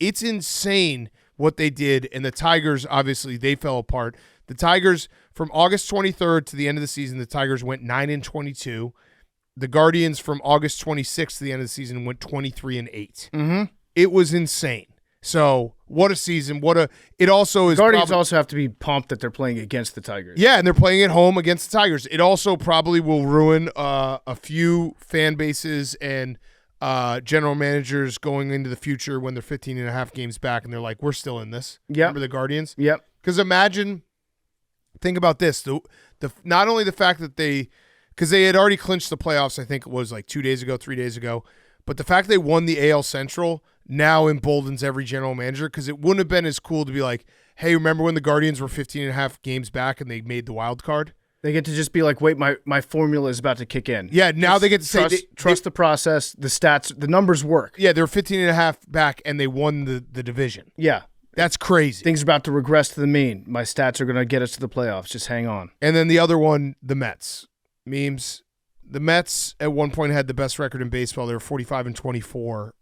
It's insane what they did, and the Tigers, obviously, they fell apart. The Tigers, from August 23rd to the end of the season, the Tigers went 9-22. The Guardians, from August 26th to the end of the season, went 23-8. Mm-hmm. It was insane. So, what a season. It also is. Guardians also have to be pumped that they're playing against the Tigers. Yeah, and they're playing at home against the Tigers. It also probably will ruin a few fan bases and general managers going into the future when they're 15.5 games back and they're like, we're still in this. Yep. Remember the Guardians? Yep. Because think about this. The not only the fact that because they had already clinched the playoffs, I think it was like 3 days ago, but the fact they won the AL Central now emboldens every general manager, because it wouldn't have been as cool to be like, hey, remember when the Guardians were 15.5 games back and they made the wild card? They get to just be like, wait, my formula is about to kick in. Yeah, now they get to say trust the process, the stats, the numbers work. Yeah, they're 15.5 back and they won the division. Yeah. That's crazy. Things are about to regress to the mean. My stats are going to get us to the playoffs. Just hang on. And then the other one, the Mets. Memes. The Mets at one point had the best record in baseball. They were 45-24.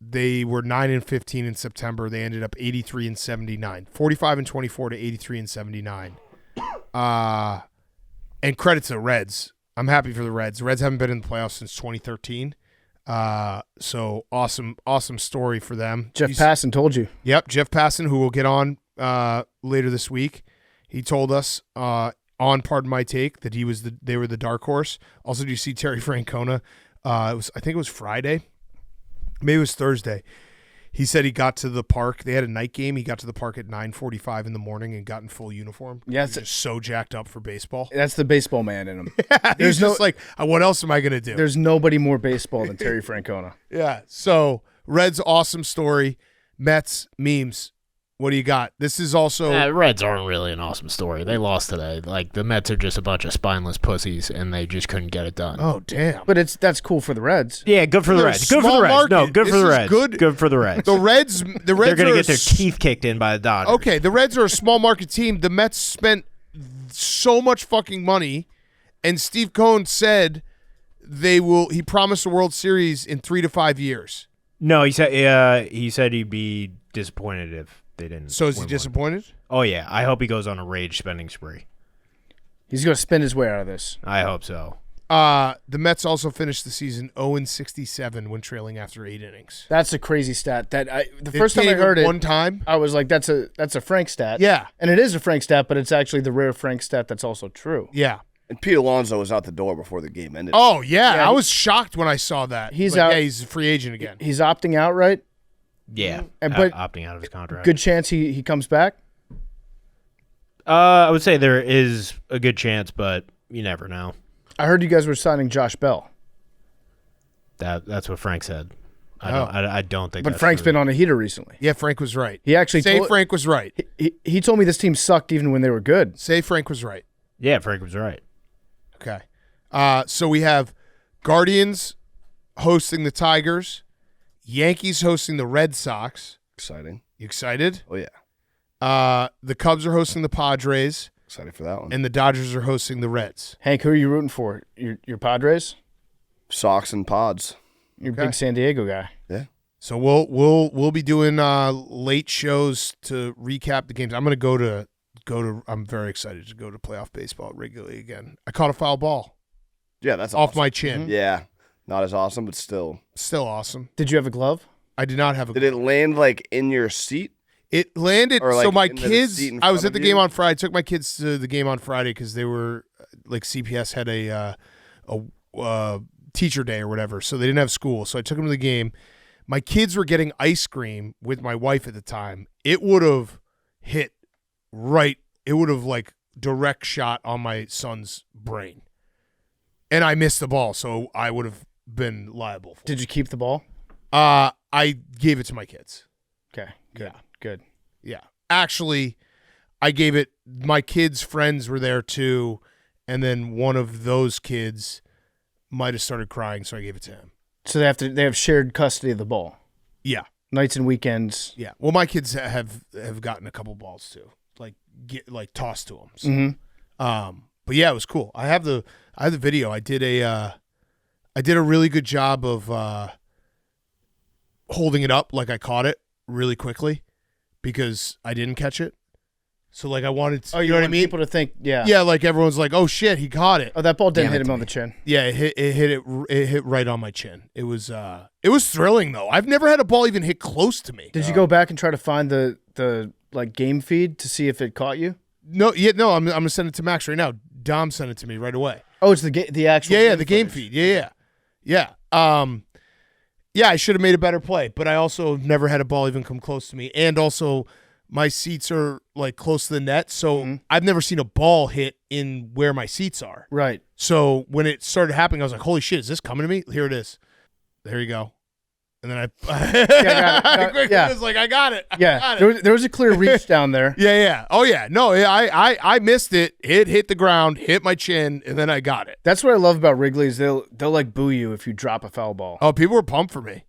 They were 9-15 in September. They ended up 83-79. 45-24 to 83-79. And credit to the Reds. I'm happy for the Reds. The Reds haven't been in the playoffs since 2013. So awesome story for them. Jeff Passan told you. Yep, Jeff Passan, who will get on later this week. He told us on Pardon My Take that they were the dark horse. Also, do you see Terry Francona? I think it was Friday. Maybe it was Thursday. He said he got to the park. They had a night game. He got to the park at 9:45 in the morning and got in full uniform. Yeah, he was just so jacked up for baseball. That's the baseball man in him. There's just like, what else am I going to do? There's nobody more baseball than Terry Francona. Yeah. So Reds, awesome story. Mets, memes. What do you got? This is also Reds aren't really an awesome story. They lost today. Like, the Mets are just a bunch of spineless pussies, and they just couldn't get it done. Oh, damn. But that's cool for the Reds. Yeah, good for the Reds. Good for the Reds. No, good for the Reds. Good for the Reds. The Reds They're going to get their teeth kicked in by the Dodgers. Okay, the Reds are a small market team. The Mets spent so much fucking money, and Steve Cohen said he promised a World Series in 3 to 5 years. No, he said he'd be disappointed if they didn't. So is he disappointed? Oh, yeah. I hope he goes on a rage spending spree. He's going to spend his way out of this. I hope so. The Mets also finished the season 0-67 when trailing after 8 innings. That's a crazy stat. The first time I heard it, one time, I was like, "That's a Frank stat." Yeah, and it is a Frank stat, but it's actually the rare Frank stat that's also true. Yeah. And Pete Alonso was out the door before the game ended. Oh yeah, I was shocked when I saw that. He's out. Yeah, he's a free agent again. He's opting out, right? Yeah, but opting out of his contract. Good chance he comes back. I would say there is a good chance, but you never know. I heard you guys were signing Josh Bell. That's what Frank said. I don't think. But Frank's been on a heater recently. Yeah, Frank was right. He actually Frank was right. He told me this team sucked even when they were good. Say Frank was right. Yeah, Frank was right. Okay. So we have Guardians hosting the Tigers, Yankees hosting the Red Sox. Exciting. You excited? Oh, yeah. The Cubs are hosting the Padres. Excited for that one. And the Dodgers are hosting the Reds. Hank, who are you rooting for? Your Padres? Sox and Pods. You're a big San Diego guy. Yeah. So we'll be doing late shows to recap the games. I'm going to go to. I'm very excited to go to playoff baseball regularly again. I caught a foul ball. Yeah, that's off awesome. my chin. Mm-hmm. Yeah, not as awesome, but still awesome. Did you have a glove? I did not have a glove. Did it land like in your seat? It landed. Or, like, so my into the kids. seat in I was front at the of game you? on Friday. I took my kids to the game on Friday because they were like CPS had a teacher day or whatever, so they didn't have school. So I took them to the game. My kids were getting ice cream with my wife at the time. It would have hit right. It would have like direct shot on my son's brain, and I missed the ball, so I would have been liable. Did you keep the ball? I gave it to my kids. Okay, good, good. Yeah, actually, I gave it. My kids' friends were there too, and then one of those kids might have started crying, so I gave it to him. So they have shared custody of the ball. Yeah. Nights and weekends. Yeah. Well, my kids have gotten a couple balls too, like tossed to them. So. Mm-hmm. But yeah, it was cool. I have the video. I did a really good job of holding it up like I caught it really quickly because I didn't catch it. So like I wanted to, you know what I mean? People to think, yeah, like everyone's like, oh shit, he caught it. Oh, that ball didn't hit him on the chin. Yeah, it hit right on my chin. It was thrilling though. I've never had a ball even hit close to me. Did you go back and try to find the like game feed to see if it caught you? No, I'm gonna send it to Max right now. Dom sent it to me right away. Oh, it's the actual the game feed. Yeah. Yeah, I should have made a better play, but I also have never had a ball even come close to me, and also my seats are like close to the net, so I've never seen a ball hit in where my seats are. Right. So when it started happening, I was like, "Holy shit, is this coming to me?" Here it is. There you go. And then I was like, "I got it." There was a clear reach down there. Yeah. Oh yeah. No, I missed it. It hit the ground, hit my chin, and then I got it. That's what I love about Wrigley is they'll like boo you if you drop a foul ball. Oh, people were pumped for me.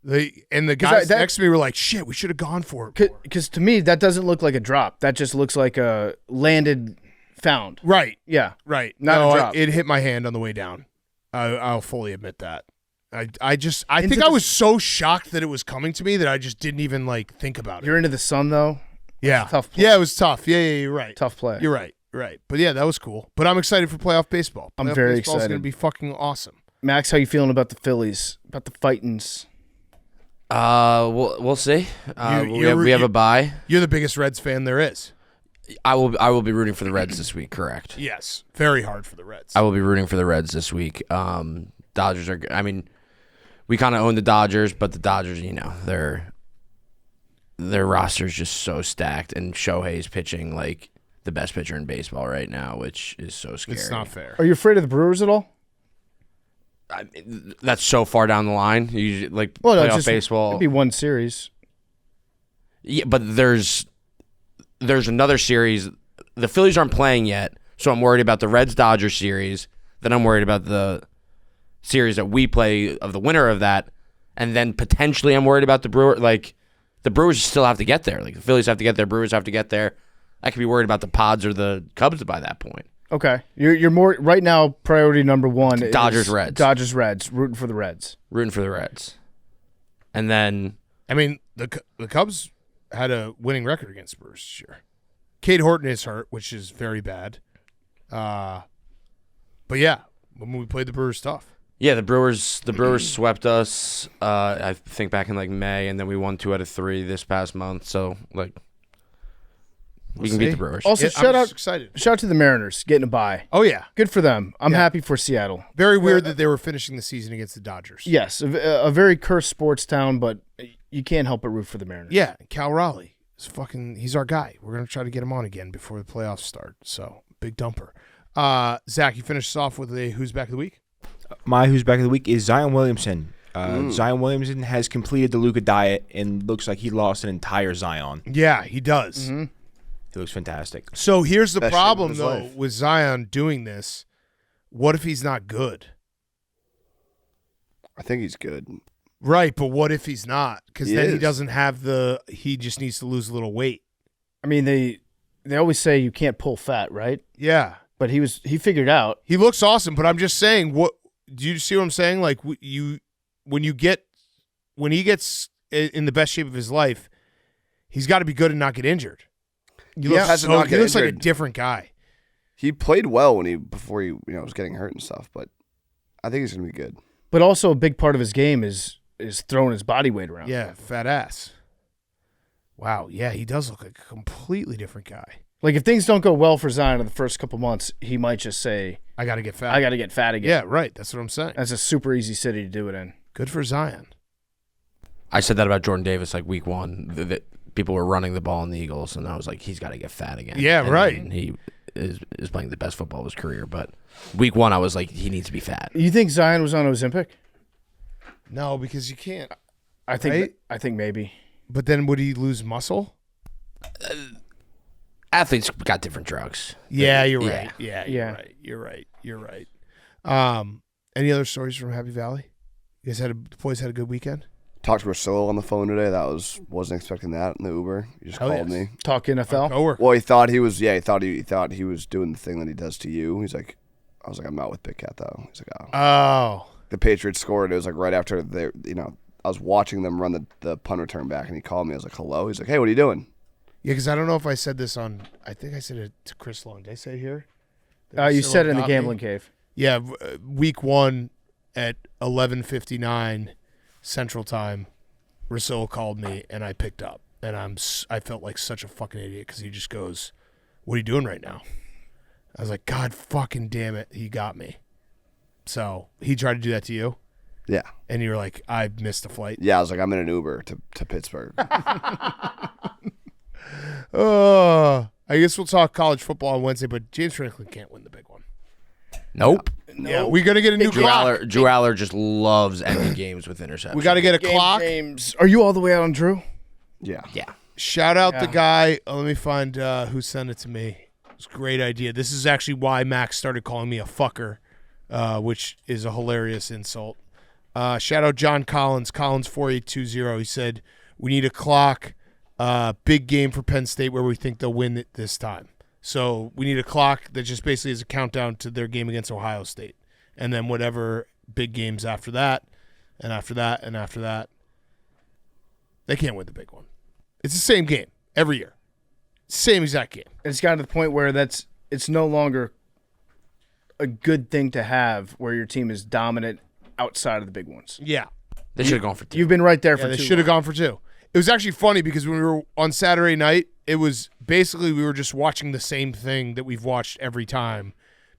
The guys next to me were like, "Shit, we should have gone for it." Because to me, that doesn't look like a drop. That just looks like a landed found. Right. Yeah. Right. Not a drop. It hit my hand on the way down. I'll fully admit that. I think I was so shocked that it was coming to me that I just didn't even like think about it. You're into the sun though. Yeah. Tough play. Yeah, it was tough. Yeah, you're right. Tough play. You're right. But yeah, that was cool. But I'm excited for playoff baseball. I'm very baseball's excited. It's gonna be fucking awesome. Max, how you feeling about the Phillies? About the Fightins? We'll see. We have a bye. You're the biggest Reds fan there is. I will be rooting for the Reds this week. Correct. Yes, very hard for the Reds. I will be rooting for the Reds this week. Dodgers are. I mean, we kind of own the Dodgers, but the Dodgers, their roster is just so stacked, and Shohei's pitching like the best pitcher in baseball right now, which is so scary. It's not fair. Are you afraid of the Brewers at all? That's so far down the line. You playoff baseball. It'd be one series. Yeah, but there's another series. The Phillies aren't playing yet, so I'm worried about the Reds-Dodgers series. Then I'm worried about the series that we play of the winner of that, and then potentially I'm worried about the Brewers. Like the Brewers still have to get there. Like the Phillies have to get there, Brewers have to get there. I could be worried about the Pods or the Cubs by that point. Okay, you're more right now. Priority number one is Dodgers-Reds. Dodgers-Reds. Rooting for the Reds. Rooting for the Reds, and then I mean the Cubs had a winning record against Brewers this year. Cade Horton is hurt, which is very bad. But yeah, when we played the Brewers, tough. Yeah, the Brewers swept us. I think back in like May, and then we won 2 out of 3 this past month. So like. We can beat the Brewers. Also, shout out to the Mariners getting a bye. Oh yeah, good for them. I'm happy for Seattle. Very weird that they were finishing the season against the Dodgers. Yes, a very cursed sports town, but you can't help but root for the Mariners. Yeah, Cal Raleigh is he's our guy. We're gonna try to get him on again before the playoffs start. So big dumper. Zach, you finish us off with a who's back of the week. My who's back of the week is Zion Williamson. Zion Williamson has completed the Luka diet and looks like he lost an entire Zion. Yeah, he does. Mm-hmm. He looks fantastic. So here's the Best problem, shape though, of his life. with Zion doing this. What if he's not good? I think he's good. Right, but what if he's not? Because He then he is. doesn't have he just needs to lose a little weight. I mean, they always say you can't pull fat, right? Yeah. But he figured out. He looks awesome, but I'm just saying, what do you see what I'm saying? Like when he gets in the best shape of his life, he's got to be good and not get injured. He looks like a different guy. He played well before he was getting hurt and stuff, but I think he's gonna be good. But also a big part of his game is throwing his body weight around. Yeah, fat ass. Wow, yeah, he does look like a completely different guy. Like if things don't go well for Zion in the first couple months, he might just say, I got to get fat. I got to get fat again. Yeah, right. That's what I'm saying. That's a super easy city to do it in. Good for Zion. I said that about Jordan Davis like week 1. That people were running the ball in the Eagles, and I was like, he's got to get fat again. Yeah, and right. then he is playing the best football of his career, but week 1 I was like, he needs to be fat. You think Zion was on Ozempic? No, because you can't. I think Right? I think maybe. But then would he lose muscle? Athletes got different drugs. Yeah, you're Yeah. right. Yeah, Yeah. You're right. Any other stories from Happy Valley? You guys the boys had a good weekend? Talked to Russillo on the phone today. Wasn't expecting that in the Uber. He just called me. Talk NFL. Well, he thought he was. Yeah, he thought he was doing the thing that he does to you. He's like, I was like, I'm not with Big Cat though. He's like, Oh. The Patriots scored. It was like right after they, I was watching them run the punt return back, and he called me. I was like, hello. He's like, hey, what are you doing? Yeah, because I don't know if I said this on. I think I said it to Chris Long. Did I say it here? You said it in the gambling cave. Yeah, week 1 at 11:59 Central Time. Russillo called me and I picked up, and I felt like such a fucking idiot because he just goes, "What are you doing right now?" I was like, "God fucking damn it, he got me." So he tried to do that to you. Yeah. And you were like, I missed a flight. Yeah, I was like, I'm in an Uber to Pittsburgh. I guess we'll talk college football on Wednesday, but James Franklin can't win the big one. Nope. Yeah, we're going to get a new clock. Drew Aller just loves ending games with interceptions. We got to get a clock. James, are you all the way out on Drew? Yeah. Yeah. Shout out the guy. Let me find who sent it to me. It's a great idea. This is actually why Max started calling me a fucker, which is a hilarious insult. Shout out John Collins, Collins4820. He said, we need a clock, big game for Penn State where we think they'll win it this time. So we need a clock that just basically is a countdown to their game against Ohio State. And then whatever big games after that, and after that, and after that. They can't win the big one. It's the same game every year. Same exact game. It's gotten to the point where it's no longer a good thing to have where your team is dominant outside of the big ones. Yeah. They should have gone for 2. You've been right there for they 2. should have gone for 2. It was actually funny because when we were on Saturday night, it was basically we were just watching the same thing that we've watched every time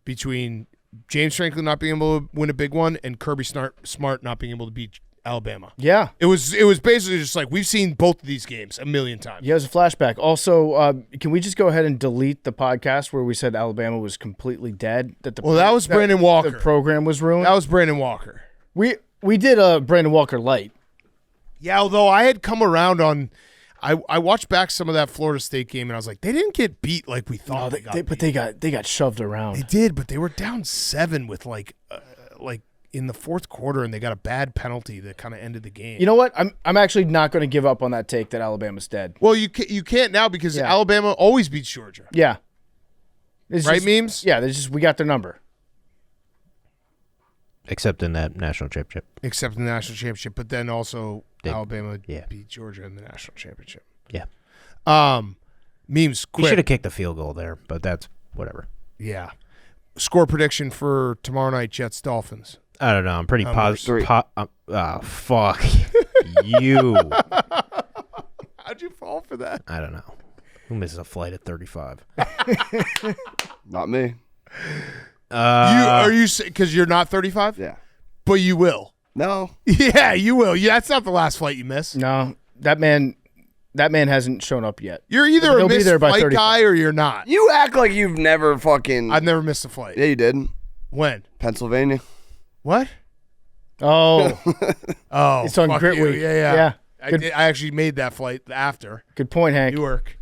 between James Franklin not being able to win a big one and Kirby Smart not being able to beat Alabama. Yeah. It was basically just like we've seen both of these games a million times. Yeah, it was a flashback. Also, can we just go ahead and delete the podcast where we said Alabama was completely dead? That was Brandon Walker. The program was ruined. That was Brandon Walker. We did a Brandon Walker light. Yeah, although I had come around on I watched back some of that Florida State game and I was like, they didn't get beat like we thought they got beat. But they got shoved around. They did, but they were down 7 with like in the fourth quarter, and they got a bad penalty that kind of ended the game. You know what? I'm actually not going to give up on that take that Alabama's dead. Well, you can't now because Alabama always beats Georgia. Yeah. Right, Memes? Yeah, we got their number. Except in that national championship. Except in the national championship, but then also Alabama beat Georgia in the national championship. Yeah. Memes, quick. You should have kicked the field goal there, but that's whatever. Yeah. Score prediction for tomorrow night, Jets-Dolphins. I don't know. I'm pretty positive. Fuck you. How'd you fall for that? I don't know. Who misses a flight at 35? Not me. Are you because you're not 35? Yeah. But you will. No. Yeah, you will. Yeah, that's not the last flight you miss. No, that man hasn't shown up yet. You're either a missed flight guy or you're not. You act like you've never fucking. I've never missed a flight. Yeah, you did. When? Pennsylvania. What? Oh. It's on Grit Week. Yeah. I actually made that flight after. Good point, Hank. Newark.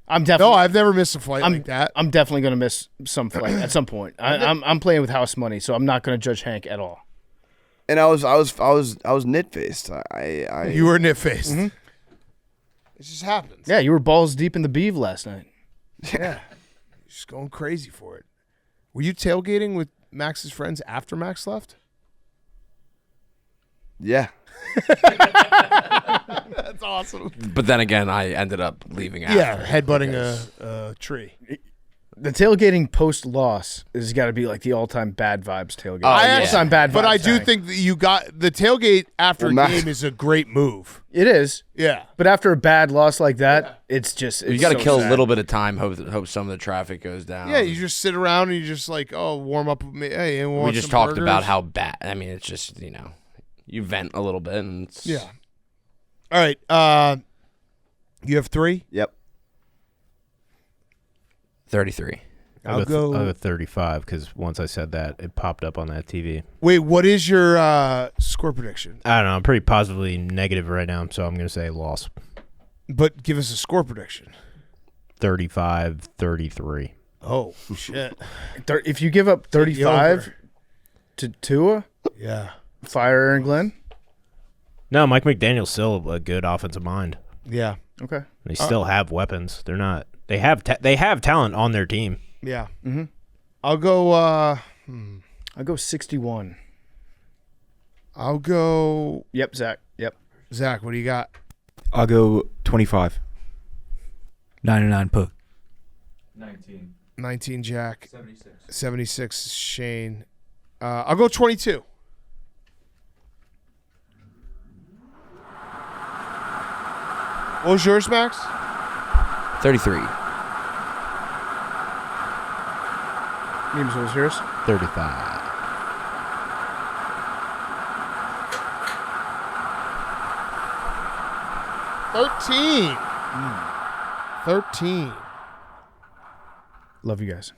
No, I've never missed a flight like that. I'm definitely going to miss some flight at some point. I'm playing with house money, so I'm not going to judge Hank at all. And I was nit faced. You were nit faced. Mm-hmm. It just happens. Yeah, you were balls deep in the beeve last night. Yeah, just going crazy for it. Were you tailgating with Max's friends after Max left? Yeah. That's awesome. But then again, I ended up leaving after. Yeah, headbutting a tree. The tailgating post-loss has got to be like the all-time bad vibes tailgate. All-time bad vibes. But I do think that you got the tailgate after a game is a great move. It is. Yeah. But after a bad loss like that, it's just you got to kill a little bit of time. Hope some of the traffic goes down. Yeah, you just sit around and you just like, warm up with me. Hey, we just talked about how bad. I mean, it's just you vent a little bit and it's yeah. All right. You have 3? Yep. 33. I'll go 35 because once I said that, it popped up on that TV. Wait, what is your score prediction? I don't know. I'm pretty positively negative right now, so I'm going to say loss. But give us a score prediction. 35-33. Oh, shit. If you give up 35 to Tua, yeah, fire Aaron Glenn. No, Mike McDaniel's still a good offensive mind. Yeah. Okay. They still have weapons. They're not. They have talent on their team. Yeah. Mm-hmm. I'll go. I'll go 61. I'll go. Yep, Zach. Yep. Zach, what do you got? I'll go 25. 99 Puck. 19 Jack. 76 Shane. I'll go 22. What was yours, Max? 33. Memes, what was yours? 35. 13. 13. Love you guys.